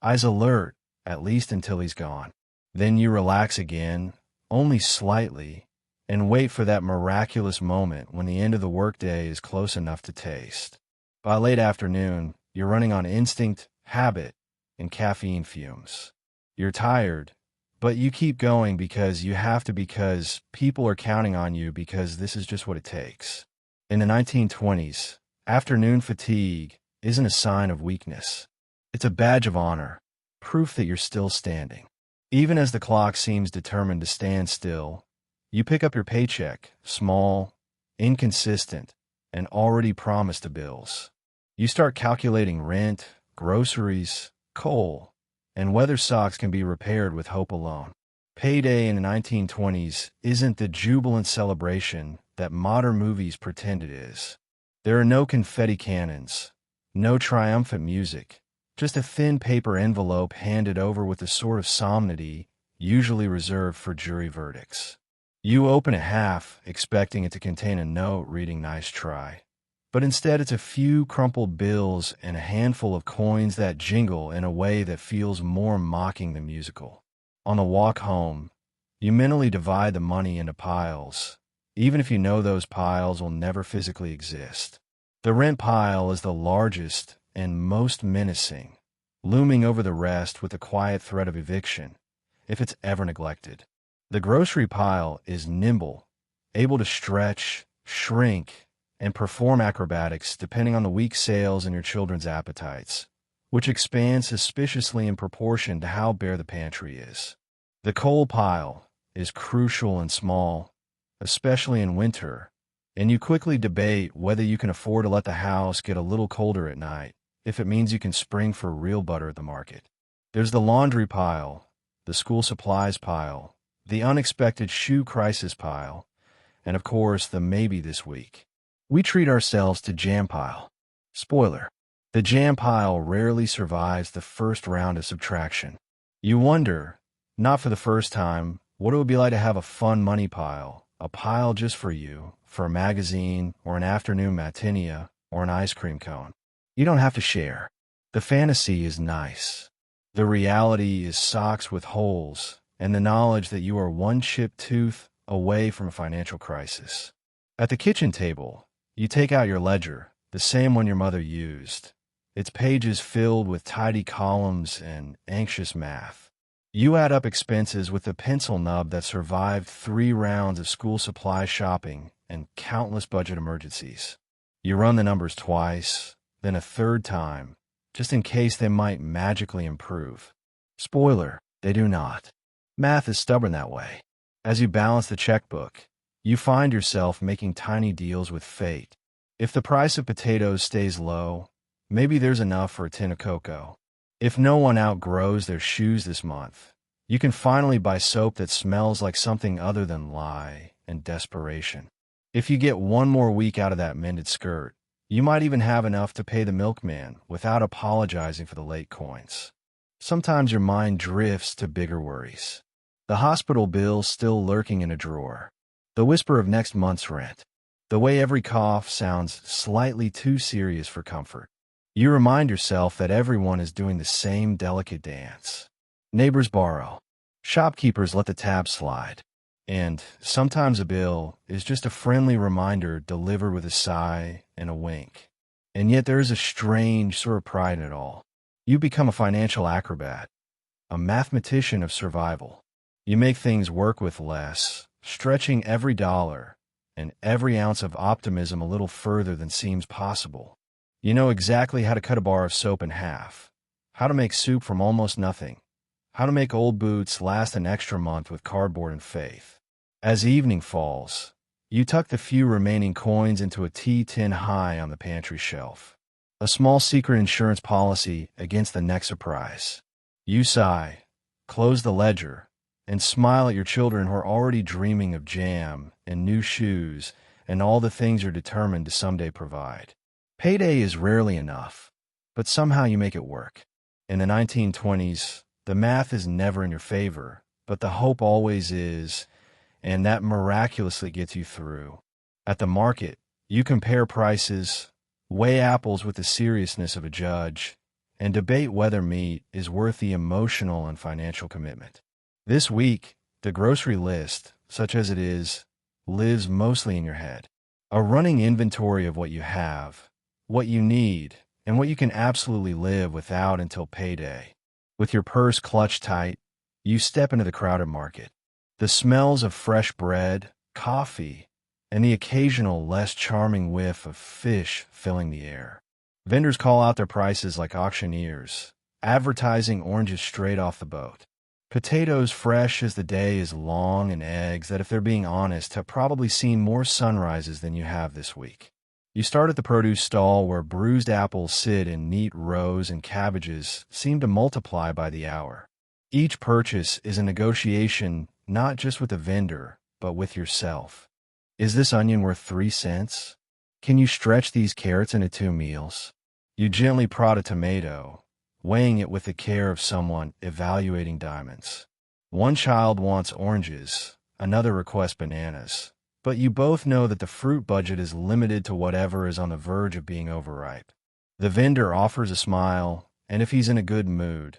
eyes alert, at least until he's gone. Then you relax again, only slightly, and wait for that miraculous moment when the end of the workday is close enough to taste. By late afternoon, you're running on instinct, habit, and caffeine fumes. You're tired, but you keep going because you have to, because people are counting on you, because this is just what it takes. In the 1920s, afternoon fatigue isn't a sign of weakness. It's a badge of honor, proof that you're still standing. Even as the clock seems determined to stand still, you pick up your paycheck, small, inconsistent, and already promised to bills. You start calculating rent, groceries, coal, and whether socks can be repaired with hope alone. Payday in the 1920s isn't the jubilant celebration that modern movies pretend it is. There are no confetti cannons, no triumphant music, just a thin paper envelope handed over with the sort of solemnity usually reserved for jury verdicts. You open it half, expecting it to contain a note reading "Nice try." But instead it's a few crumpled bills and a handful of coins that jingle in a way that feels more mocking than musical. On the walk home, you mentally divide the money into piles, even if you know those piles will never physically exist. The rent pile is the largest and most menacing, looming over the rest with the quiet threat of eviction, if it's ever neglected. The grocery pile is nimble, able to stretch, shrink, and perform acrobatics depending on the week's sales and your children's appetites, which expands suspiciously in proportion to how bare the pantry is. The coal pile is crucial and small, especially in winter, and you quickly debate whether you can afford to let the house get a little colder at night if it means you can spring for real butter at the market. There's the laundry pile, the school supplies pile, the unexpected shoe crisis pile, and of course the maybe this week. We treat ourselves to jam pile. Spoiler: the jam pile rarely survives the first round of subtraction. You wonder, not for the first time, what it would be like to have a fun money pile, a pile just for you, for a magazine or an afternoon matinee or an ice cream cone. You don't have to share. The fantasy is nice. The reality is socks with holes and the knowledge that you are one chipped tooth away from a financial crisis. At the kitchen table, you take out your ledger, the same one your mother used, its pages filled with tidy columns and anxious math. You add up expenses with the pencil nub that survived 3 rounds of school supply shopping and countless budget emergencies. You run the numbers twice, then a third time, just in case they might magically improve. Spoiler: they do not. Math is stubborn that way. As you balance the checkbook, you find yourself making tiny deals with fate. If the price of potatoes stays low, maybe there's enough for a tin of cocoa. If no one outgrows their shoes this month, you can finally buy soap that smells like something other than lie and desperation. If you get one more week out of that mended skirt, you might even have enough to pay the milkman without apologizing for the late coins. Sometimes your mind drifts to bigger worries. The hospital bill still lurking in a drawer. The whisper of next month's rent. The way every cough sounds slightly too serious for comfort. You remind yourself that everyone is doing the same delicate dance. Neighbors borrow. Shopkeepers let the tab slide. And sometimes a bill is just a friendly reminder delivered with a sigh and a wink. And yet there is a strange sort of pride in it all. You become a financial acrobat, a mathematician of survival. You make things work with less, stretching every dollar and every ounce of optimism a little further than seems possible. You know exactly how to cut a bar of soap in half, how to make soup from almost nothing, how to make old boots last an extra month with cardboard and faith. As evening falls, you tuck the few remaining coins into a tea tin high on the pantry shelf. A small secret insurance policy against the next surprise. You sigh, close the ledger, and smile at your children who are already dreaming of jam and new shoes and all the things you're determined to someday provide. Payday is rarely enough, but somehow you make it work. In the 1920s, the math is never in your favor, but the hope always is, and that miraculously gets you through. At the market, you compare prices, weigh apples with the seriousness of a judge, and debate whether meat is worth the emotional and financial commitment. This week, the grocery list, such as it is, lives mostly in your head. A running inventory of what you have, what you need, and what you can absolutely live without until payday. With your purse clutched tight, you step into the crowded market. The smells of fresh bread, coffee, and the occasional less charming whiff of fish filling the air. Vendors call out their prices like auctioneers, advertising oranges straight off the boat. Potatoes fresh as the day is long, and eggs that, if they're being honest, have probably seen more sunrises than you have this week. You start at the produce stall where bruised apples sit in neat rows and cabbages seem to multiply by the hour. Each purchase is a negotiation not just with the vendor, but with yourself. Is this onion worth 3 cents? Can you stretch these carrots into 2 meals? You gently prod a tomato, weighing it with the care of someone evaluating diamonds. One child wants oranges, another requests bananas, but you both know that the fruit budget is limited to whatever is on the verge of being overripe. The vendor offers a smile, and if he's in a good mood,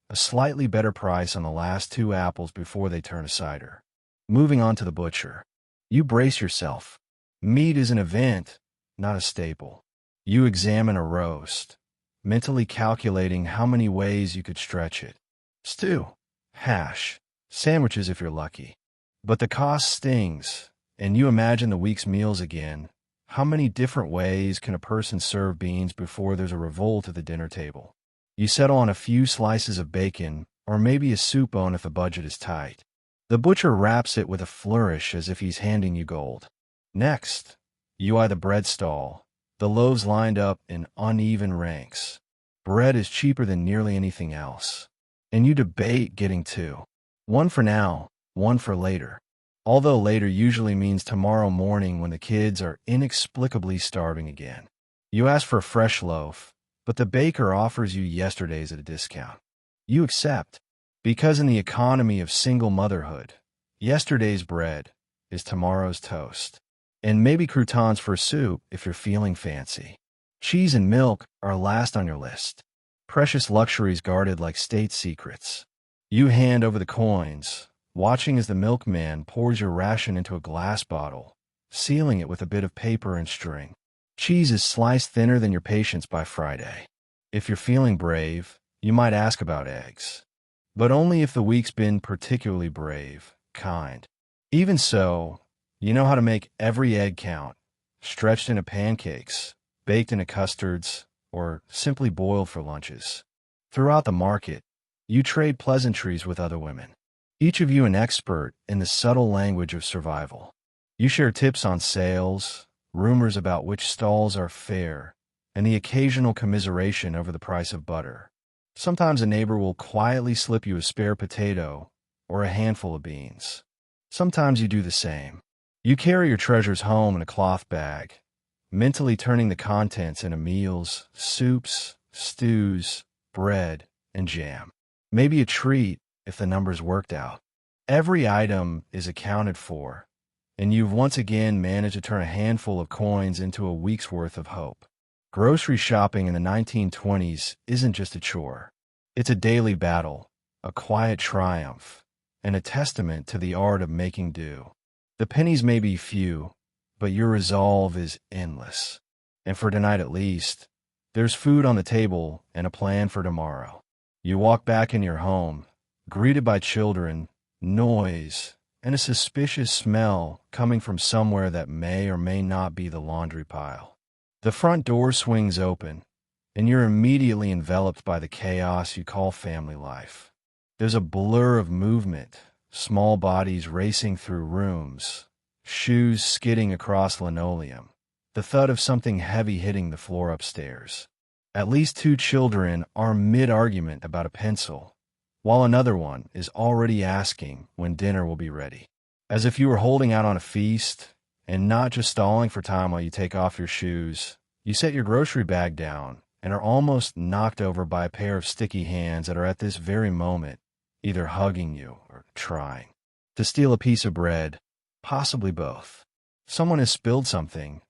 a slightly better price on the last 2 apples before they turn to cider. Moving on to the butcher. You brace yourself. Meat is an event, not a staple. You examine a roast, mentally calculating how many ways you could stretch it. Stew, hash, sandwiches if you're lucky. But the cost stings, and you imagine the week's meals again. How many different ways can a person serve beans before there's a revolt at the dinner table? You settle on a few slices of bacon, or maybe a soup bone if the budget is tight. The butcher wraps it with a flourish as if he's handing you gold. Next, you eye the bread stall, the loaves lined up in uneven ranks. Bread is cheaper than nearly anything else, and you debate getting 2. One for now, one for later. Although later usually means tomorrow morning when the kids are inexplicably starving again. You ask for a fresh loaf, but the baker offers you yesterday's at a discount. You accept, because in the economy of single motherhood, yesterday's bread is tomorrow's toast. And maybe croutons for soup if you're feeling fancy. Cheese and milk are last on your list. Precious luxuries guarded like state secrets. You hand over the coins, watching as the milkman pours your ration into a glass bottle, sealing it with a bit of paper and string. Cheese is sliced thinner than your patience by Friday. If you're feeling brave, you might ask about eggs. But only if the week's been particularly brave, kind. Even so, you know how to make every egg count, stretched into pancakes, baked into custards, or simply boiled for lunches. Throughout the market, you trade pleasantries with other women, each of you an expert in the subtle language of survival. You share tips on sales, rumors about which stalls are fair, and the occasional commiseration over the price of butter. Sometimes a neighbor will quietly slip you a spare potato or a handful of beans. Sometimes you do the same. You carry your treasures home in a cloth bag, mentally turning the contents into meals, soups, stews, bread, and jam. Maybe a treat if the numbers worked out. Every item is accounted for, and you've once again managed to turn a handful of coins into a week's worth of hope. Grocery shopping in the 1920s isn't just a chore. It's a daily battle, a quiet triumph, and a testament to the art of making do. The pennies may be few, but your resolve is endless. And for tonight at least, there's food on the table and a plan for tomorrow. You walk back in your home, greeted by children, noise, and a suspicious smell coming from somewhere that may or may not be the laundry pile. The front door swings open, and you're immediately enveloped by the chaos you call family life. There's a blur of movement, small bodies racing through rooms, shoes skidding across linoleum, the thud of something heavy hitting the floor upstairs. At least two children are mid-argument about a pencil, while another one is already asking when dinner will be ready. As if you were holding out on a feast, and not just stalling for time while you take off your shoes, you set your grocery bag down and are almost knocked over by a pair of sticky hands that are at this very moment either hugging you or trying to steal a piece of bread, possibly both. Someone has spilled something,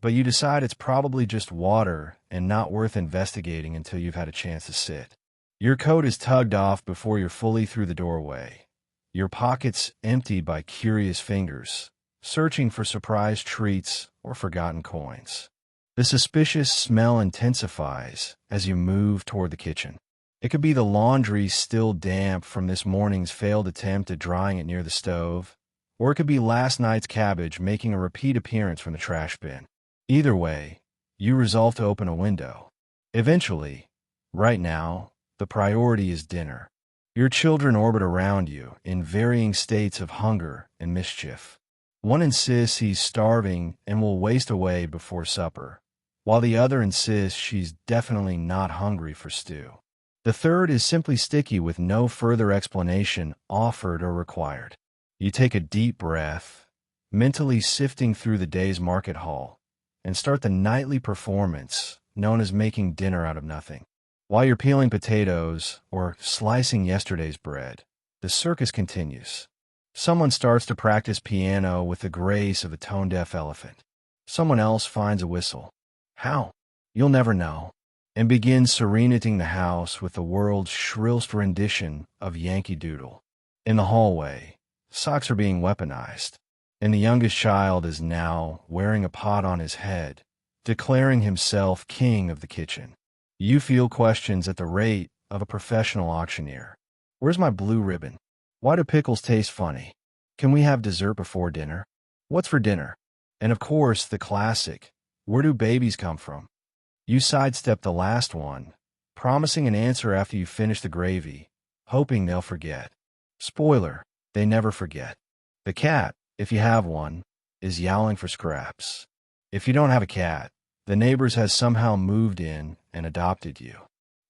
but you decide it's probably just water and not worth investigating until you've had a chance to sit. Your coat is tugged off before you're fully through the doorway, your pockets emptied by curious fingers, searching for surprise treats or forgotten coins. The suspicious smell intensifies as you move toward the kitchen. It could be the laundry still damp from this morning's failed attempt at drying it near the stove, or it could be last night's cabbage making a repeat appearance from the trash bin. Either way, you resolve to open a window. Eventually, right now, the priority is dinner. Your children orbit around you in varying states of hunger and mischief. One insists he's starving and will waste away before supper, while the other insists she's definitely not hungry for stew. The third is simply sticky with no further explanation offered or required. You take a deep breath, mentally sifting through the day's market haul, and start the nightly performance known as making dinner out of nothing. While you're peeling potatoes or slicing yesterday's bread, the circus continues. Someone starts to practice piano with the grace of a tone-deaf elephant. Someone else finds a whistle. How? You'll never know. And begins serenading the house with the world's shrillest rendition of Yankee Doodle. In the hallway, socks are being weaponized, and the youngest child is now wearing a pot on his head, declaring himself king of the kitchen. You feel questions at the rate of a professional auctioneer. Where's my blue ribbon? Why do pickles taste funny? Can we have dessert before dinner? What's for dinner? And of course, the classic, where do babies come from? You sidestep the last one, promising an answer after you finish the gravy, hoping they'll forget. Spoiler, they never forget. The cat, if you have one, is yowling for scraps. If you don't have a cat, the neighbors has somehow moved in and adopted you.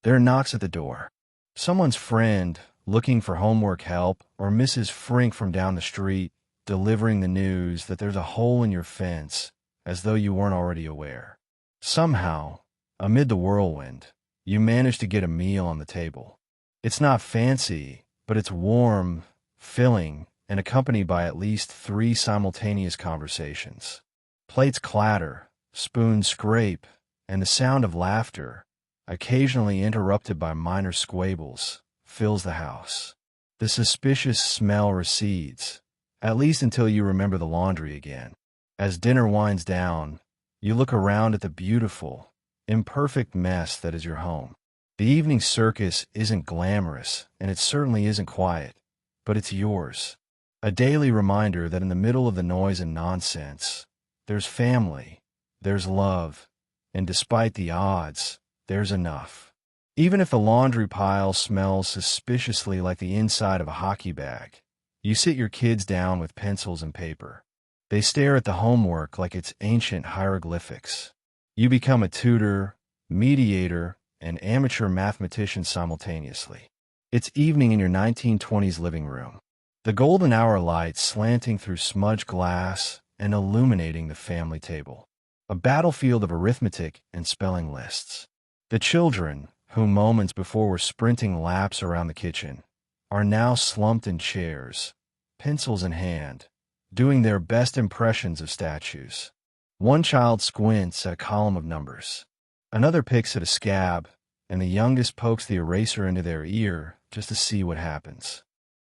There are knocks at the door. Someone's friend, looking for homework help, or Mrs. Frink from down the street, delivering the news that there's a hole in your fence, as though you weren't already aware. Somehow, amid the whirlwind, you manage to get a meal on the table. It's not fancy, but it's warm, filling, and accompanied by at least 3 simultaneous conversations. Plates clatter, spoons scrape, and the sound of laughter, occasionally interrupted by minor squabbles, fills the house. The suspicious smell recedes, at least until you remember the laundry again. As dinner winds down, you look around at the beautiful, imperfect mess that is your home. The evening circus isn't glamorous, and it certainly isn't quiet, but it's yours. A daily reminder that in the middle of the noise and nonsense, there's family, there's love, and despite the odds, there's enough. Even if the laundry pile smells suspiciously like the inside of a hockey bag, you sit your kids down with pencils and paper. They stare at the homework like it's ancient hieroglyphics. You become a tutor, mediator, and amateur mathematician simultaneously. It's evening in your 1920s living room. The golden hour light slanting through smudged glass and illuminating the family table. A battlefield of arithmetic and spelling lists. The children, who moments before were sprinting laps around the kitchen, are now slumped in chairs, pencils in hand, doing their best impressions of statues. One child squints at a column of numbers. Another picks at a scab, and the youngest pokes the eraser into their ear just to see what happens.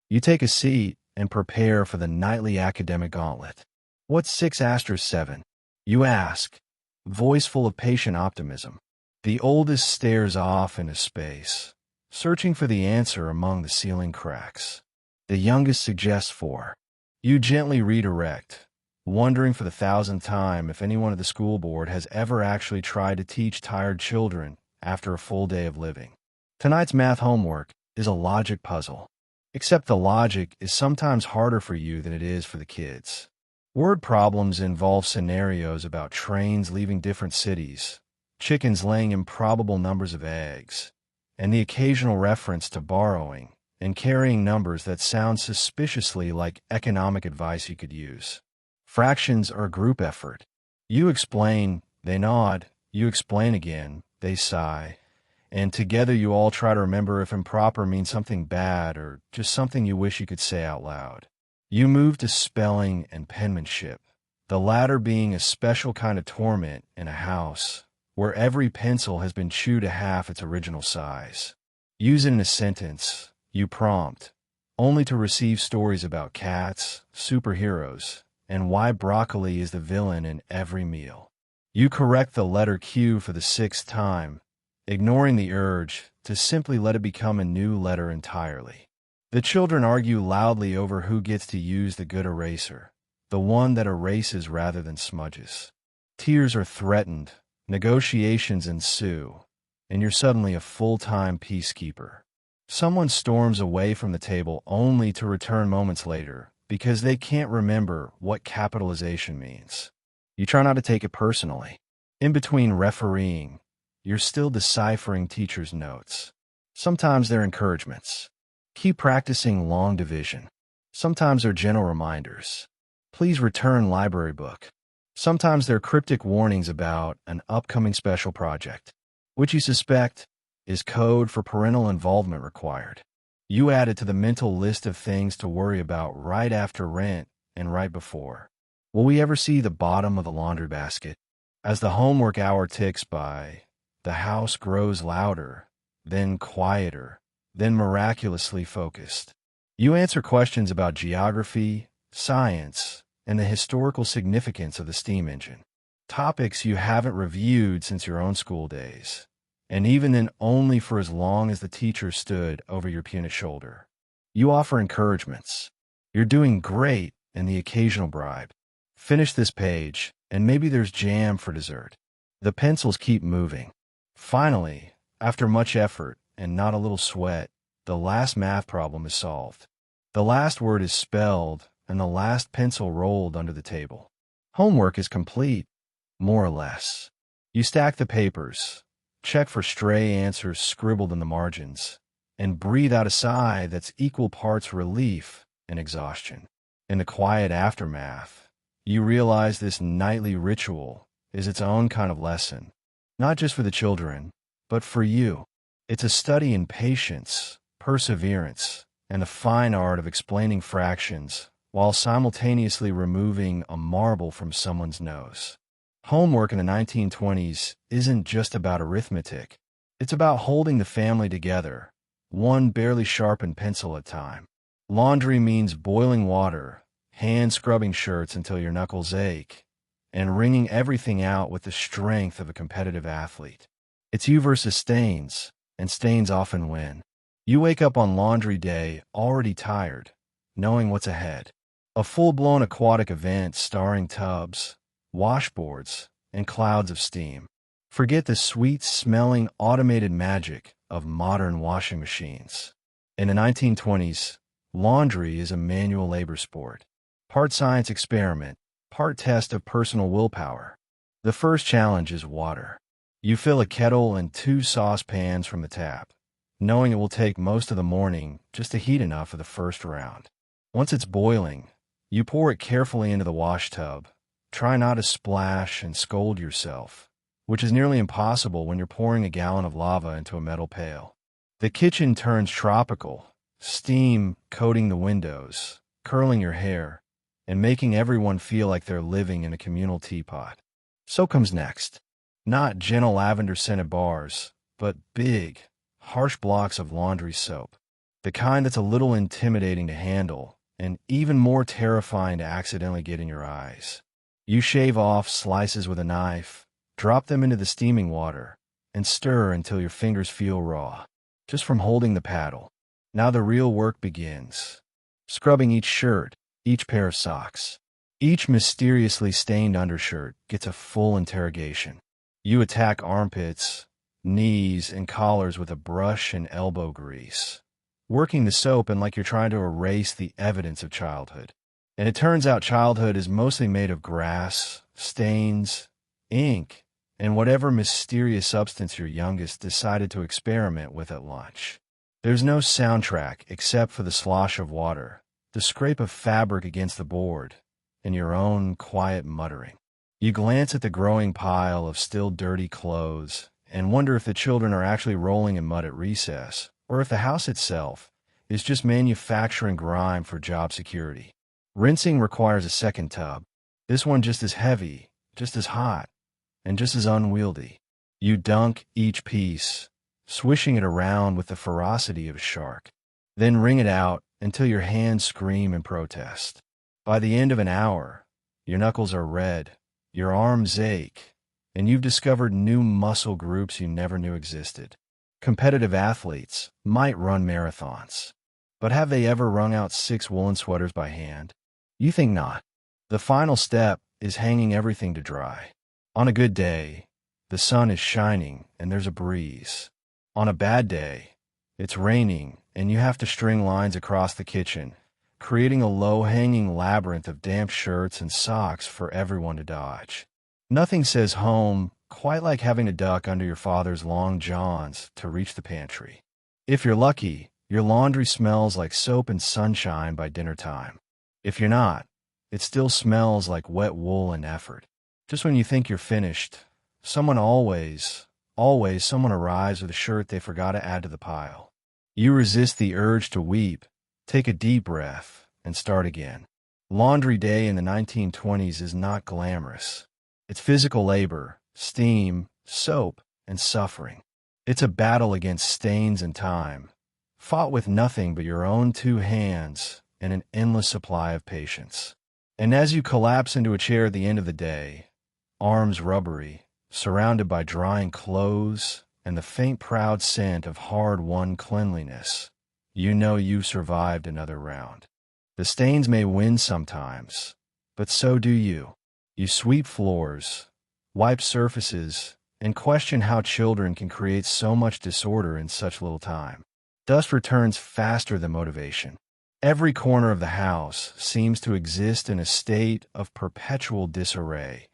You take a seat and prepare for the nightly academic gauntlet. What's 6 * 7? You ask, voice full of patient optimism. The oldest stares off into space, searching for the answer among the ceiling cracks. The youngest suggests 4. You gently redirect, wondering for the 1,000th time if anyone at the school board has ever actually tried to teach tired children after a full day of living. Tonight's math homework is a logic puzzle, except the logic is sometimes harder for you than it is for the kids. Word problems involve scenarios about trains leaving different cities, chickens laying improbable numbers of eggs, and the occasional reference to borrowing and carrying numbers that sound suspiciously like economic advice you could use. Fractions are a group effort. You explain, they nod, you explain again, they sigh, and together you all try to remember if improper means something bad or just something you wish you could say out loud. You move to spelling and penmanship, the latter being a special kind of torment in a house where every pencil has been chewed to half its original size. Use it in a sentence, you prompt, only to receive stories about cats, superheroes, and why broccoli is the villain in every meal. You correct the letter Q for the 6th time, ignoring the urge to simply let it become a new letter entirely. The children argue loudly over who gets to use the good eraser, the one that erases rather than smudges. Tears are threatened, negotiations ensue, and you're suddenly a full-time peacekeeper. Someone storms away from the table only to return moments later because they can't remember what capitalization means. You try not to take it personally. In between refereeing, you're still deciphering teachers' notes. Sometimes they're encouragements. Keep practicing long division. Sometimes they're gentle reminders. Please return library book. Sometimes they're cryptic warnings about an upcoming special project, which you suspect is code for parental involvement required. You add it to the mental list of things to worry about right after rent and right before. Will we ever see the bottom of the laundry basket? As the homework hour ticks by, the house grows louder, then quieter, then miraculously focused. You answer questions about geography, science, and the historical significance of the steam engine. Topics you haven't reviewed since your own school days, and even then only for as long as the teacher stood over your puny shoulder. You offer encouragements. You're doing great, and the occasional bribe. Finish this page, and maybe there's jam for dessert. The pencils keep moving. Finally, after much effort and not a little sweat, the last math problem is solved. The last word is spelled, and the last pencil rolled under the table. Homework is complete, more or less. You stack the papers, check for stray answers scribbled in the margins, and breathe out a sigh that's equal parts relief and exhaustion. In the quiet aftermath, you realize this nightly ritual is its own kind of lesson, not just for the children, but for you. It's a study in patience, perseverance, and the fine art of explaining fractions while simultaneously removing a marble from someone's nose. Homework in the 1920s isn't just about arithmetic. It's about holding the family together, one barely sharpened pencil at a time. Laundry means boiling water, hand-scrubbing shirts until your knuckles ache, and wringing everything out with the strength of a competitive athlete. It's you versus stains, and stains often win. You wake up on laundry day already tired, knowing what's ahead. A full-blown aquatic event starring tubs, washboards, and clouds of steam. Forget the sweet-smelling automated magic of modern washing machines. In the 1920s, laundry is a manual labor sport. Part science experiment, part test of personal willpower. The first challenge is water. You fill a kettle and 2 saucepans from the tap, knowing it will take most of the morning just to heat enough for the first round. Once it's boiling, you pour it carefully into the wash tub. Try not to splash and scold yourself, which is nearly impossible when you're pouring a gallon of lava into a metal pail. The kitchen turns tropical, steam coating the windows, curling your hair, and making everyone feel like they're living in a communal teapot. So comes next. Not gentle lavender-scented bars, but big, harsh blocks of laundry soap. The kind that's a little intimidating to handle, and even more terrifying to accidentally get in your eyes. You shave off slices with a knife, drop them into the steaming water, and stir until your fingers feel raw, just from holding the paddle. Now the real work begins. Scrubbing each shirt, each pair of socks. Each mysteriously stained undershirt gets a full interrogation. You attack armpits, knees, and collars with a brush and elbow grease, working the soap in like you're trying to erase the evidence of childhood. And it turns out childhood is mostly made of grass, stains, ink, and whatever mysterious substance your youngest decided to experiment with at lunch. There's no soundtrack except for the slosh of water, the scrape of fabric against the board, and your own quiet muttering. You glance at the growing pile of still dirty clothes and wonder if the children are actually rolling in mud at recess, or if the house itself is just manufacturing grime for job security. Rinsing requires a second tub, this one just as heavy, just as hot, and just as unwieldy. You dunk each piece, swishing it around with the ferocity of a shark. Then wring it out until your hands scream in protest. By the end of an hour, your knuckles are red, your arms ache, and you've discovered new muscle groups you never knew existed. Competitive athletes might run marathons, but have they ever wrung out 6 woolen sweaters by hand? You think not. The final step is hanging everything to dry. On a good day, the sun is shining and there's a breeze. On a bad day, it's raining and you have to string lines across the kitchen, creating a low-hanging labyrinth of damp shirts and socks for everyone to dodge. Nothing says home quite like having to duck under your father's long johns to reach the pantry. If you're lucky, your laundry smells like soap and sunshine by dinner time. If you're not, it still smells like wet wool and effort. Just when you think you're finished, someone always someone arrives with a shirt they forgot to add to the pile. You resist the urge to weep, take a deep breath, and start again. Laundry day in the 1920s is not glamorous. It's physical labor, steam, soap, and suffering. It's a battle against stains and time, fought with nothing but your own 2 hands and an endless supply of patience. And as you collapse into a chair at the end of the day, arms rubbery, surrounded by drying clothes and the faint proud scent of hard-won cleanliness, you know you've survived another round. The stains may win sometimes, but so do you. You sweep floors, wipe surfaces, and question how children can create so much disorder in such little time. Dust returns faster than motivation. Every corner of the house seems to exist in a state of perpetual disarray,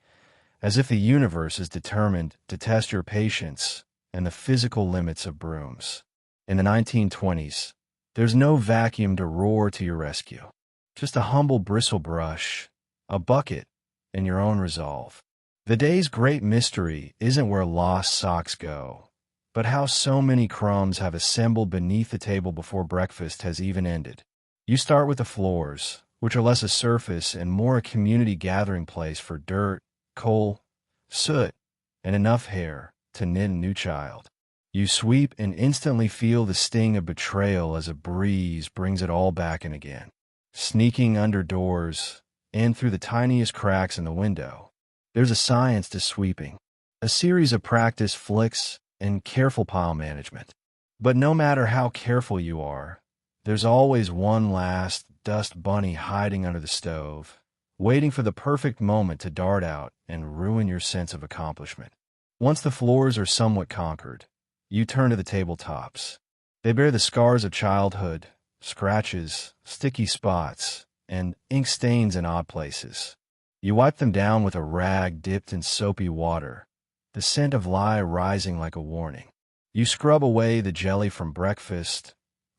as if the universe is determined to test your patience and the physical limits of brooms. In the 1920s, there's no vacuum to roar to your rescue. Just a humble bristle brush, a bucket, and your own resolve. The day's great mystery isn't where lost socks go, but how so many crumbs have assembled beneath the table before breakfast has even ended. You start with the floors, which are less a surface and more a community gathering place for dirt, coal, soot, and enough hair to knit a new child. You sweep and instantly feel the sting of betrayal as a breeze brings it all back in again. Sneaking under doors and through the tiniest cracks in the window, there's a science to sweeping, a series of practice flicks and careful pile management. But no matter how careful you are, there's always one last dust bunny hiding under the stove, waiting for the perfect moment to dart out and ruin your sense of accomplishment. Once the floors are somewhat conquered, you turn to the tabletops. They bear the scars of childhood, scratches, sticky spots, and ink stains in odd places. You wipe them down with a rag dipped in soapy water, the scent of lye rising like a warning. You scrub away the jelly from breakfast,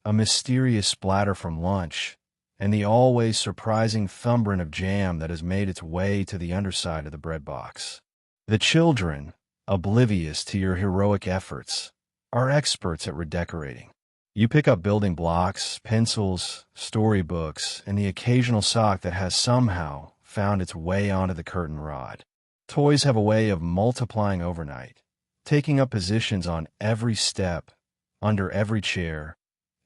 a mysterious splatter from lunch, and the always surprising thumbprint of jam that has made its way to the underside of the bread box. The children, oblivious to your heroic efforts, are experts at redecorating. You pick up building blocks, pencils, storybooks, and the occasional sock that has somehow found its way onto the curtain rod. Toys have a way of multiplying overnight, taking up positions on every step, under every chair,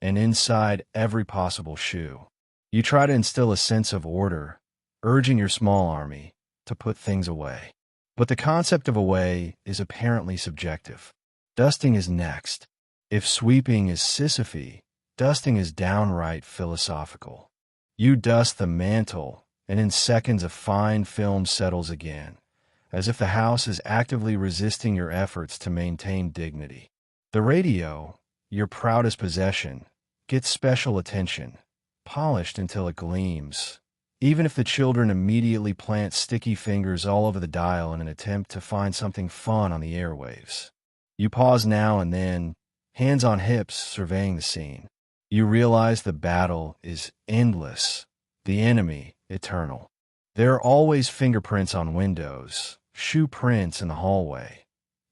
and inside every possible shoe. You try to instill a sense of order, urging your small army to put things away. But the concept of away is apparently subjective. Dusting is next. If sweeping is Sisyphe, dusting is downright philosophical. You dust the mantle, and in seconds a fine film settles again, as if the house is actively resisting your efforts to maintain dignity. The radio, your proudest possession, gets special attention, polished until it gleams, even if the children immediately plant sticky fingers all over the dial in an attempt to find something fun on the airwaves. You pause now and then, hands on hips, surveying the scene. You realize the battle is endless, the enemy eternal. There are always fingerprints on windows, shoe prints in the hallway,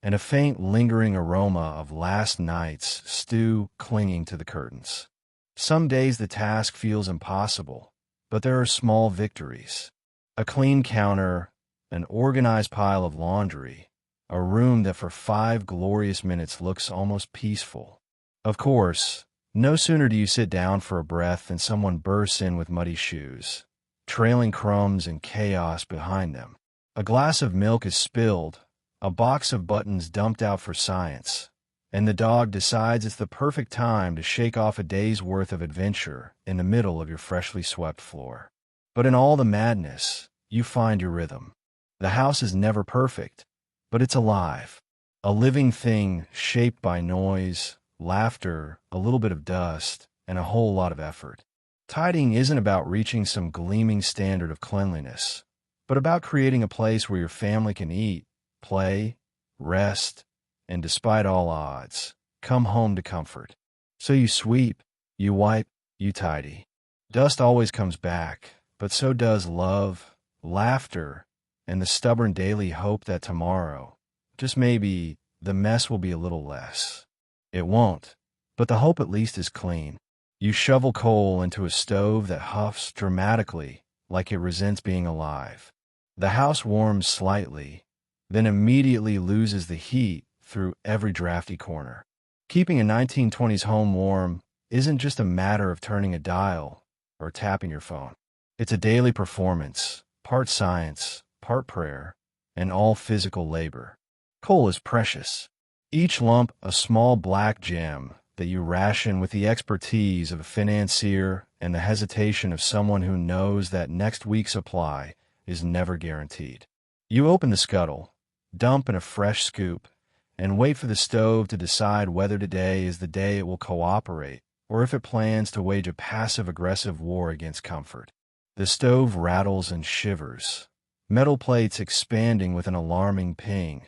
and a faint lingering aroma of last night's stew clinging to the curtains. Some days the task feels impossible, but there are small victories. A clean counter, an organized pile of laundry, a room that for 5 glorious minutes looks almost peaceful. Of course, no sooner do you sit down for a breath than someone bursts in with muddy shoes, trailing crumbs and chaos behind them. A glass of milk is spilled, a box of buttons dumped out for science, and the dog decides it's the perfect time to shake off a day's worth of adventure in the middle of your freshly swept floor. But in all the madness, you find your rhythm. The house is never perfect, but it's alive, a living thing shaped by noise, laughter, a little bit of dust, and a whole lot of effort. Tidying isn't about reaching some gleaming standard of cleanliness, but about creating a place where your family can eat, play, rest, and despite all odds, come home to comfort. So you sweep, you wipe, you tidy. Dust always comes back, but so does love, laughter, and the stubborn daily hope that tomorrow, just maybe, the mess will be a little less. It won't, but the hope at least is clean. You shovel coal into a stove that huffs dramatically like it resents being alive. The house warms slightly, then immediately loses the heat through every drafty corner. Keeping a 1920s home warm isn't just a matter of turning a dial or tapping your phone. It's a daily performance, part science, part prayer, and all physical labor. Coal is precious. Each lump a small black gem that you ration with the expertise of a financier and the hesitation of someone who knows that next week's supply is never guaranteed. You open the scuttle, dump in a fresh scoop, and wait for the stove to decide whether today is the day it will cooperate or if it plans to wage a passive-aggressive war against comfort. The stove rattles and shivers, metal plates expanding with an alarming ping,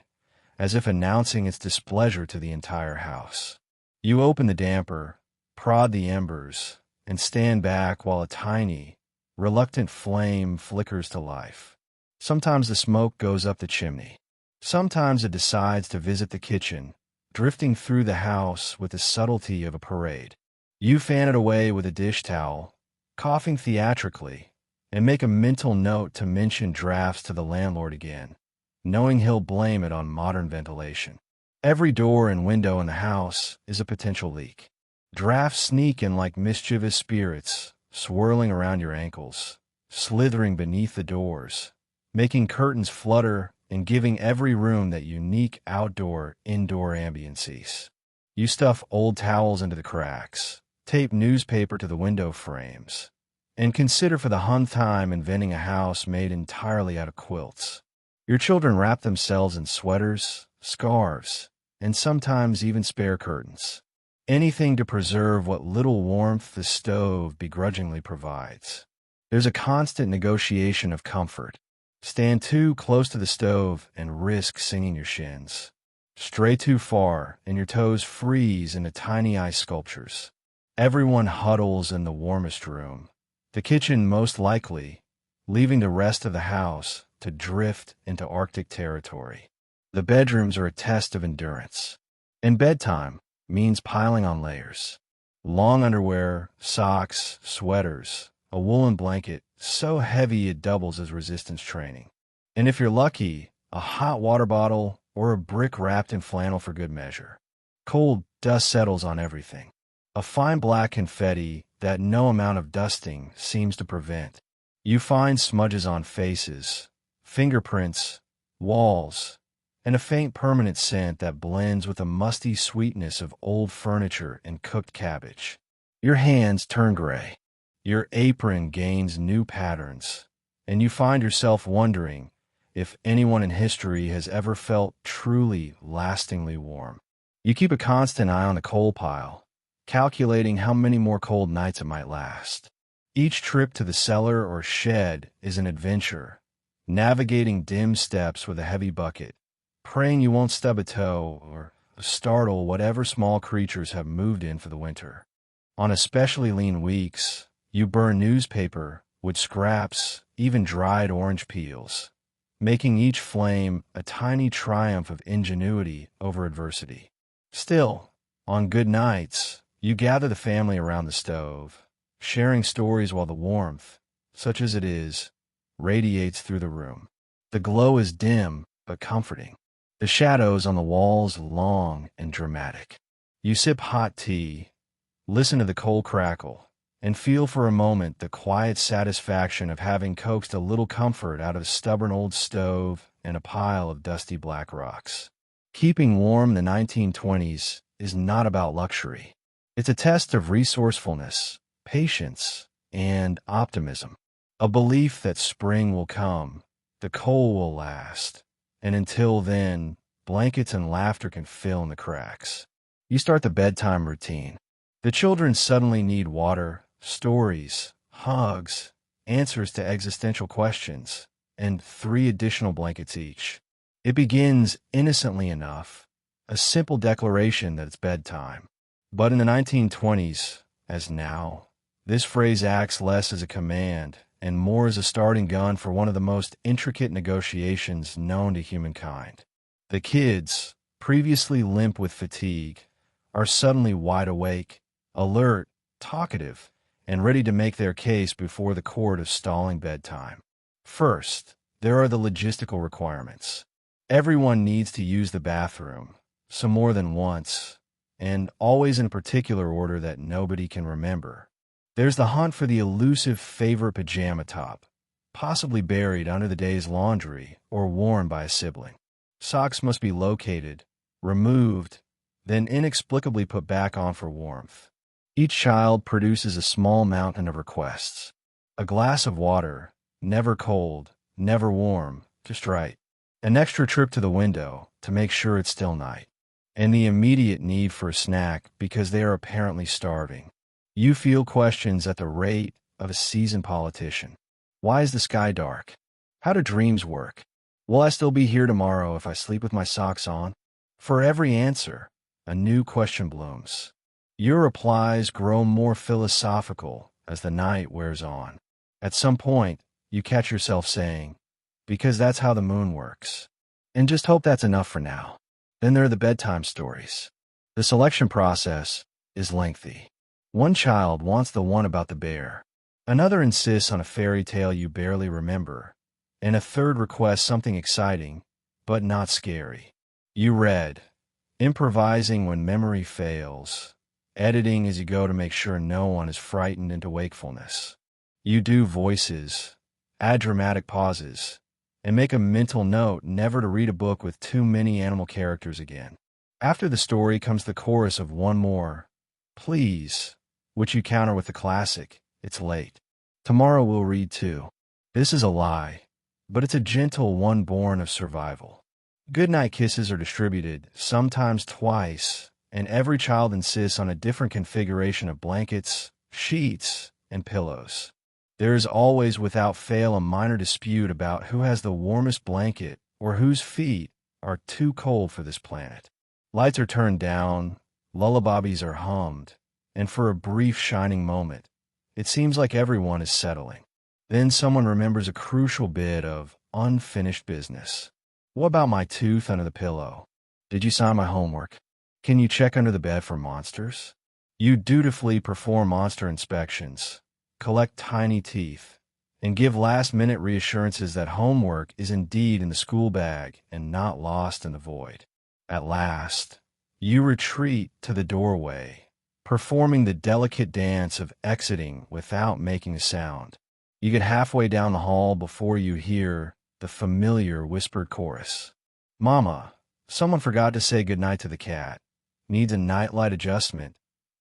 as if announcing its displeasure to the entire house. You open the damper, prod the embers, and stand back while a tiny, reluctant flame flickers to life. Sometimes the smoke goes up the chimney. Sometimes it decides to visit the kitchen, drifting through the house with the subtlety of a parade. You fan it away with a dish towel, coughing theatrically, and make a mental note to mention drafts to the landlord again, knowing he'll blame it on modern ventilation. Every door and window in the house is a potential leak. Drafts sneak in like mischievous spirits, swirling around your ankles, slithering beneath the doors, making curtains flutter and giving every room that unique outdoor-indoor ambiances. You stuff old towels into the cracks, tape newspaper to the window frames, and consider for the 100th time inventing a house made entirely out of quilts. Your children wrap themselves in sweaters, scarves, and sometimes even spare curtains. Anything to preserve what little warmth the stove begrudgingly provides. There's a constant negotiation of comfort, Stand too close to the stove and risk singing your shins. Stray too far and your toes freeze into tiny ice sculptures. Everyone huddles in the warmest room, the kitchen most likely, leaving the rest of the house to drift into Arctic territory. The bedrooms are a test of endurance. And bedtime means piling on layers. Long underwear, socks, sweaters, a woolen blanket so heavy it doubles as resistance training. And if you're lucky, a hot water bottle or a brick wrapped in flannel for good measure. Cold dust settles on everything. A fine black confetti that no amount of dusting seems to prevent. You find smudges on faces, fingerprints, walls, and a faint permanent scent that blends with the musty sweetness of old furniture and cooked cabbage. Your hands turn gray. Your apron gains new patterns, and you find yourself wondering if anyone in history has ever felt truly, lastingly warm. You keep a constant eye on the coal pile, calculating how many more cold nights it might last. Each trip to the cellar or shed is an adventure, navigating dim steps with a heavy bucket, praying you won't stub a toe or startle whatever small creatures have moved in for the winter. On especially lean weeks, you burn newspaper, wood scraps, even dried orange peels, making each flame a tiny triumph of ingenuity over adversity. Still, on good nights, you gather the family around the stove, sharing stories while the warmth, such as it is, radiates through the room. The glow is dim but comforting. The shadows on the walls long and dramatic. You sip hot tea, listen to the coal crackle, and feel for a moment the quiet satisfaction of having coaxed a little comfort out of a stubborn old stove and a pile of dusty black rocks. Keeping warm in the 1920s is not about luxury. It's a test of resourcefulness, patience, and optimism. A belief that spring will come, the coal will last, and until then, blankets and laughter can fill in the cracks. You start the bedtime routine. The children suddenly need water, stories, hugs, answers to existential questions, and 3 additional blankets each. It begins innocently enough, a simple declaration that it's bedtime. But in the 1920s, as now, this phrase acts less as a command and more as a starting gun for one of the most intricate negotiations known to humankind. The kids, previously limp with fatigue, are suddenly wide awake, alert, talkative, and ready to make their case before the court of stalling bedtime. First, there are the logistical requirements. Everyone needs to use the bathroom, some more than once, and always in a particular order that nobody can remember. There's the hunt for the elusive favorite pajama top, possibly buried under the day's laundry or worn by a sibling. Socks must be located, removed, then inexplicably put back on for warmth. Each child produces a small mountain of requests. A glass of water, never cold, never warm, just right. An extra trip to the window to make sure it's still night. And the immediate need for a snack because they are apparently starving. You feel questions at the rate of a seasoned politician. Why is the sky dark? How do dreams work? Will I still be here tomorrow if I sleep with my socks on? For every answer, a new question blooms. Your replies grow more philosophical as the night wears on. At some point, you catch yourself saying, because that's how the moon works. And just hope that's enough for now. Then there are the bedtime stories. The selection process is lengthy. One child wants the one about the bear. Another insists on a fairy tale you barely remember. And a third requests something exciting, but not scary. You read, improvising when memory fails, editing as you go to make sure no one is frightened into wakefulness. You do voices, add dramatic pauses, and make a mental note never to read a book with too many animal characters again. After the story comes the chorus of one more, please, which you counter with the classic, it's late. Tomorrow we'll read too. This is a lie, but it's a gentle one born of survival. Goodnight kisses are distributed, sometimes twice, and every child insists on a different configuration of blankets, sheets, and pillows. There is always, without fail, a minor dispute about who has the warmest blanket or whose feet are too cold for this planet. Lights are turned down, lullabies are hummed, and for a brief shining moment, it seems like everyone is settling. Then someone remembers a crucial bit of unfinished business. What about my tooth under the pillow? Did you sign my homework? Can you check under the bed for monsters? You dutifully perform monster inspections, collect tiny teeth, and give last-minute reassurances that homework is indeed in the school bag and not lost in the void. At last, you retreat to the doorway, performing the delicate dance of exiting without making a sound. You get halfway down the hall before you hear the familiar whispered chorus. Mama, someone forgot to say goodnight to the cat, needs a nightlight adjustment,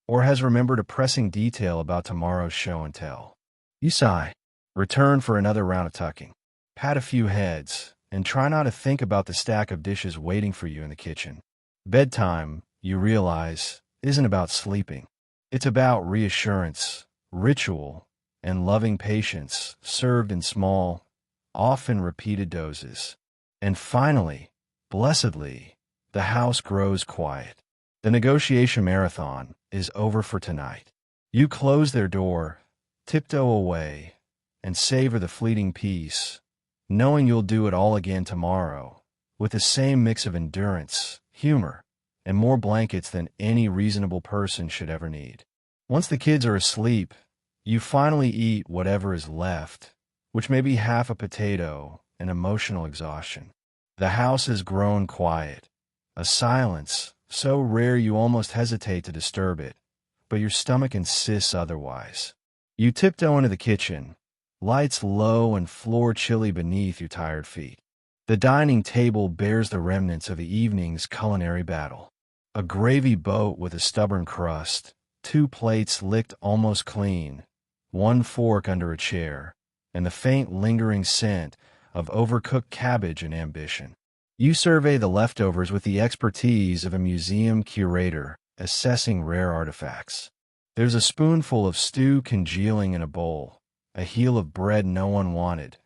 or has remembered a pressing detail about tomorrow's show and tell. You sigh, return for another round of tucking, pat a few heads, and try not to think about the stack of dishes waiting for you in the kitchen. Bedtime, you realize, isn't about sleeping. It's about reassurance, ritual, and loving patience served in small, often repeated doses. And finally, blessedly, the house grows quiet. The negotiation marathon is over for tonight. You close their door, tiptoe away, and savor the fleeting peace, knowing you'll do it all again tomorrow, with the same mix of endurance, humor, and more blankets than any reasonable person should ever need. Once the kids are asleep, you finally eat whatever is left, which may be half a potato and emotional exhaustion. The house has grown quiet, a silence so rare you almost hesitate to disturb it, but your stomach insists otherwise. You tiptoe into the kitchen, lights low and floor chilly beneath your tired feet. The dining table bears the remnants of the evening's culinary battle. A gravy boat with a stubborn crust, 2 plates licked almost clean, 1 fork under a chair, and the faint lingering scent of overcooked cabbage and ambition. You survey the leftovers with the expertise of a museum curator assessing rare artifacts. There's a spoonful of stew congealing in a bowl, a heel of bread no one wanted,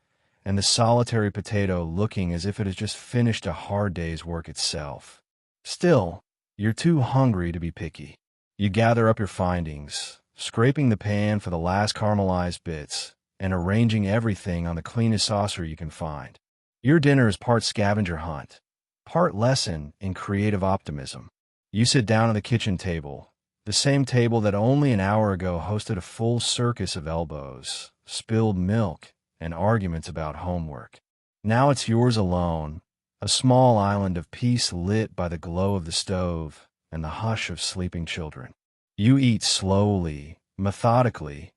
and the solitary potato looking as if it has just finished a hard day's work itself. Still, you're too hungry to be picky. You gather up your findings, scraping the pan for the last caramelized bits, and arranging everything on the cleanest saucer you can find. Your dinner is part scavenger hunt, part lesson in creative optimism. You sit down at the kitchen table, the same table that only an hour ago hosted a full circus of elbows, spilled milk, and arguments about homework. Now it's yours alone, a small island of peace lit by the glow of the stove and the hush of sleeping children. You eat slowly, methodically,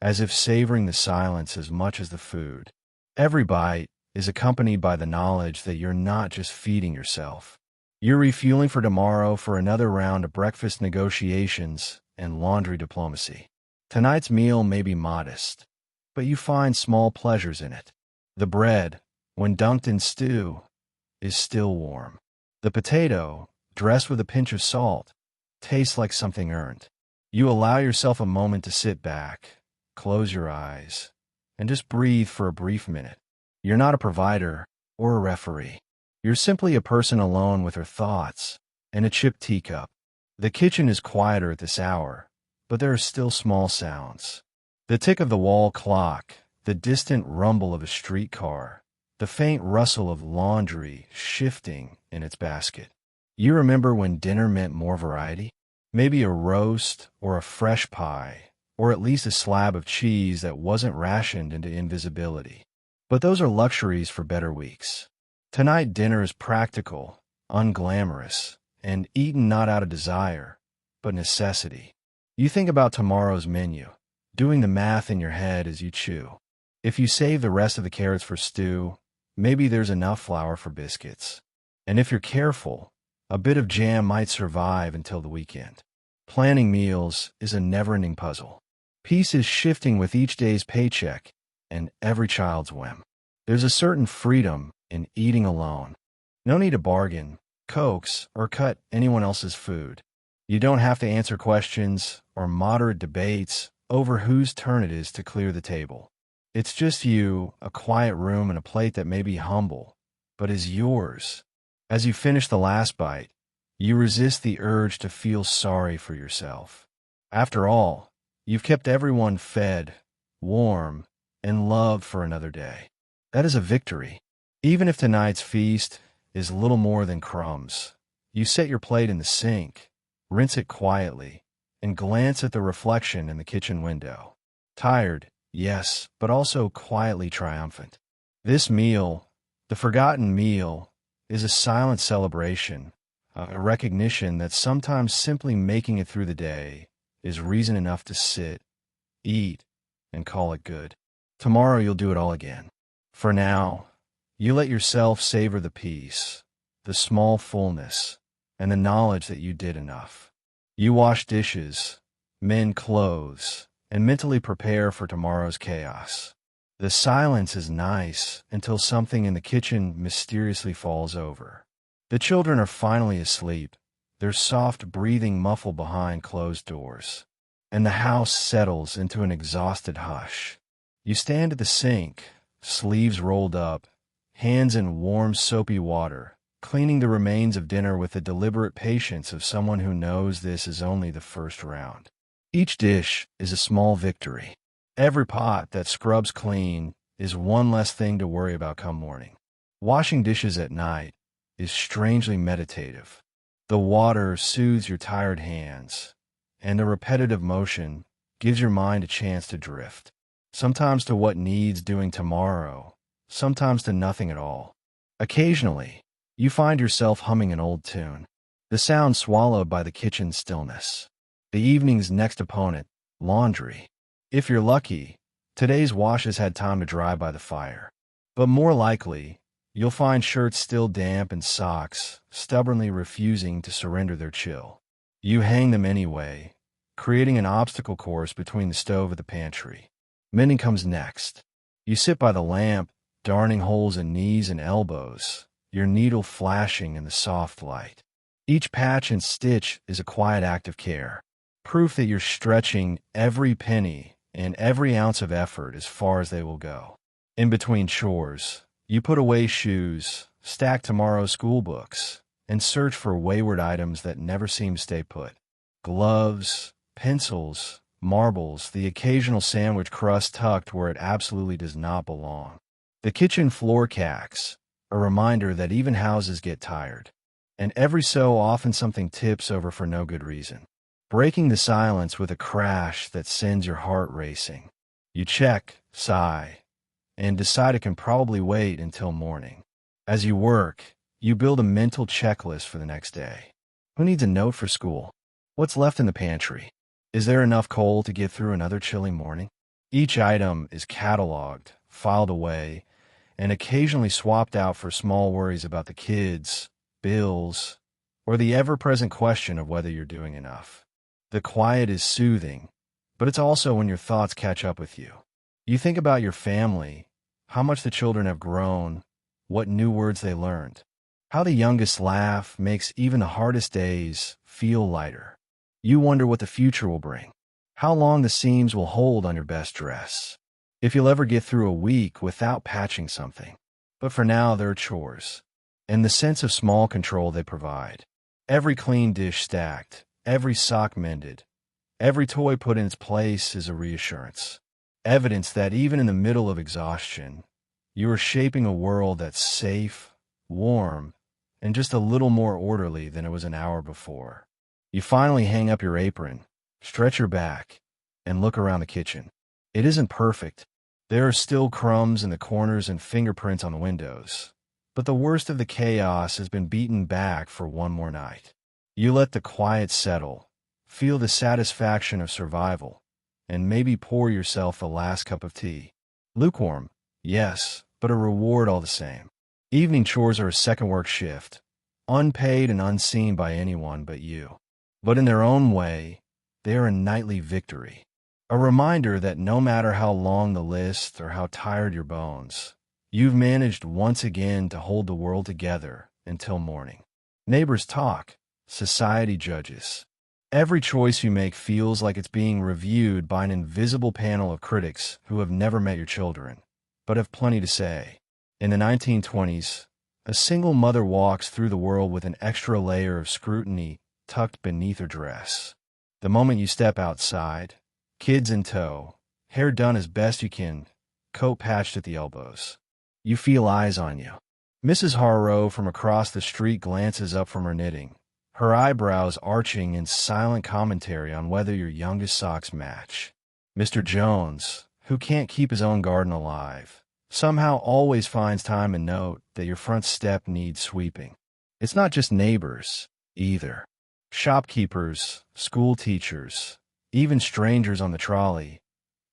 as if savoring the silence as much as the food. Every bite is accompanied by the knowledge that you're not just feeding yourself. You're refueling for tomorrow for another round of breakfast negotiations and laundry diplomacy. Tonight's meal may be modest, but you find small pleasures in it. The bread, when dunked in stew, is still warm. The potato, dressed with a pinch of salt, tastes like something earned. You allow yourself a moment to sit back, close your eyes, and just breathe for a brief minute. You're not a provider or a referee. You're simply a person alone with her thoughts and a chipped teacup. The kitchen is quieter at this hour, but there are still small sounds. The tick of the wall clock, the distant rumble of a streetcar, the faint rustle of laundry shifting in its basket. You remember when dinner meant more variety? Maybe a roast or a fresh pie, or at least a slab of cheese that wasn't rationed into invisibility. But those are luxuries for better weeks. Tonight dinner is practical, unglamorous, and eaten not out of desire, but necessity. You think about tomorrow's menu, doing the math in your head as you chew. If you save the rest of the carrots for stew, maybe there's enough flour for biscuits. And if you're careful, a bit of jam might survive until the weekend. Planning meals is a never-ending puzzle. Pieces shifting with each day's paycheck and every child's whim. There's a certain freedom in eating alone. No need to bargain, coax, or cut anyone else's food. You don't have to answer questions or moderate debates over whose turn it is to clear the table. It's just you, a quiet room, and a plate that may be humble, but is yours. As you finish the last bite, you resist the urge to feel sorry for yourself. After all, you've kept everyone fed, warm, and loved for another day. That is a victory. Even if tonight's feast is little more than crumbs, you set your plate in the sink, rinse it quietly, and glance at the reflection in the kitchen window. Tired, yes, but also quietly triumphant. This meal, the forgotten meal, is a silent celebration, a recognition that sometimes simply making it through the day is reason enough to sit, eat, and call it good. Tomorrow you'll do it all again. For now, you let yourself savor the peace, the small fullness, and the knowledge that you did enough. You wash dishes, mend clothes, and mentally prepare for tomorrow's chaos. The silence is nice until something in the kitchen mysteriously falls over. The children are finally asleep, their soft breathing muffled behind closed doors, and the house settles into an exhausted hush. You stand at the sink, sleeves rolled up, hands in warm soapy water, cleaning the remains of dinner with the deliberate patience of someone who knows this is only the first round. Each dish is a small victory. Every pot that scrubs clean is one less thing to worry about come morning. Washing dishes at night is strangely meditative. The water soothes your tired hands, and the repetitive motion gives your mind a chance to drift. Sometimes to what needs doing tomorrow, sometimes to nothing at all. Occasionally, you find yourself humming an old tune, the sound swallowed by the kitchen stillness. The evening's next opponent, laundry. If you're lucky, today's wash has had time to dry by the fire. But more likely, you'll find shirts still damp and socks stubbornly refusing to surrender their chill. You hang them anyway, creating an obstacle course between the stove and the pantry. Mending comes next. You sit by the lamp, darning holes in knees and elbows, your needle flashing in the soft light. Each patch and stitch is a quiet act of care, proof that you're stretching every penny and every ounce of effort as far as they will go. In between chores, you put away shoes, stack tomorrow's school books, and search for wayward items that never seem to stay put. Gloves, pencils, marbles, the occasional sandwich crust tucked where it absolutely does not belong. The kitchen floor cracks, a reminder that even houses get tired, and every so often something tips over for no good reason, breaking the silence with a crash that sends your heart racing. You check, sigh, and decide it can probably wait until morning. As you work, you build a mental checklist for the next day. Who needs a note for school? What's left in the pantry? Is there enough coal to get through another chilly morning? Each item is cataloged, filed away, and occasionally swapped out for small worries about the kids, bills, or the ever-present question of whether you're doing enough. The quiet is soothing, but it's also when your thoughts catch up with you. You think about your family, how much the children have grown, what new words they learned, how the youngest laugh makes even the hardest days feel lighter. You wonder what the future will bring, how long the seams will hold on your best dress, if you'll ever get through a week without patching something. But for now, there are chores, and the sense of small control they provide. Every clean dish stacked, every sock mended, every toy put in its place is a reassurance. Evidence that even in the middle of exhaustion, you are shaping a world that's safe, warm, and just a little more orderly than it was an hour before. You finally hang up your apron, stretch your back, and look around the kitchen. It isn't perfect. There are still crumbs in the corners and fingerprints on the windows, but the worst of the chaos has been beaten back for one more night. You let the quiet settle, feel the satisfaction of survival, and maybe pour yourself the last cup of tea. Lukewarm, yes, but a reward all the same. Evening chores are a second work shift, unpaid and unseen by anyone but you. But in their own way, they are a nightly victory. A reminder that no matter how long the list or how tired your bones, you've managed once again to hold the world together until morning. Neighbors talk, society judges, Every choice you make feels like it's being reviewed by an invisible panel of critics who have never met your children, but have plenty to say. In the 1920s, a single mother walks through the world with an extra layer of scrutiny tucked beneath her dress. The moment you step outside, kids in tow, hair done as best you can, coat patched at the elbows, you feel eyes on you. Mrs. Harrow from across the street glances up from her knitting, her eyebrows arching in silent commentary on whether your youngest socks match. Mr. Jones, who can't keep his own garden alive, somehow always finds time to note that your front step needs sweeping. It's not just neighbors, either. Shopkeepers, school teachers, even strangers on the trolley,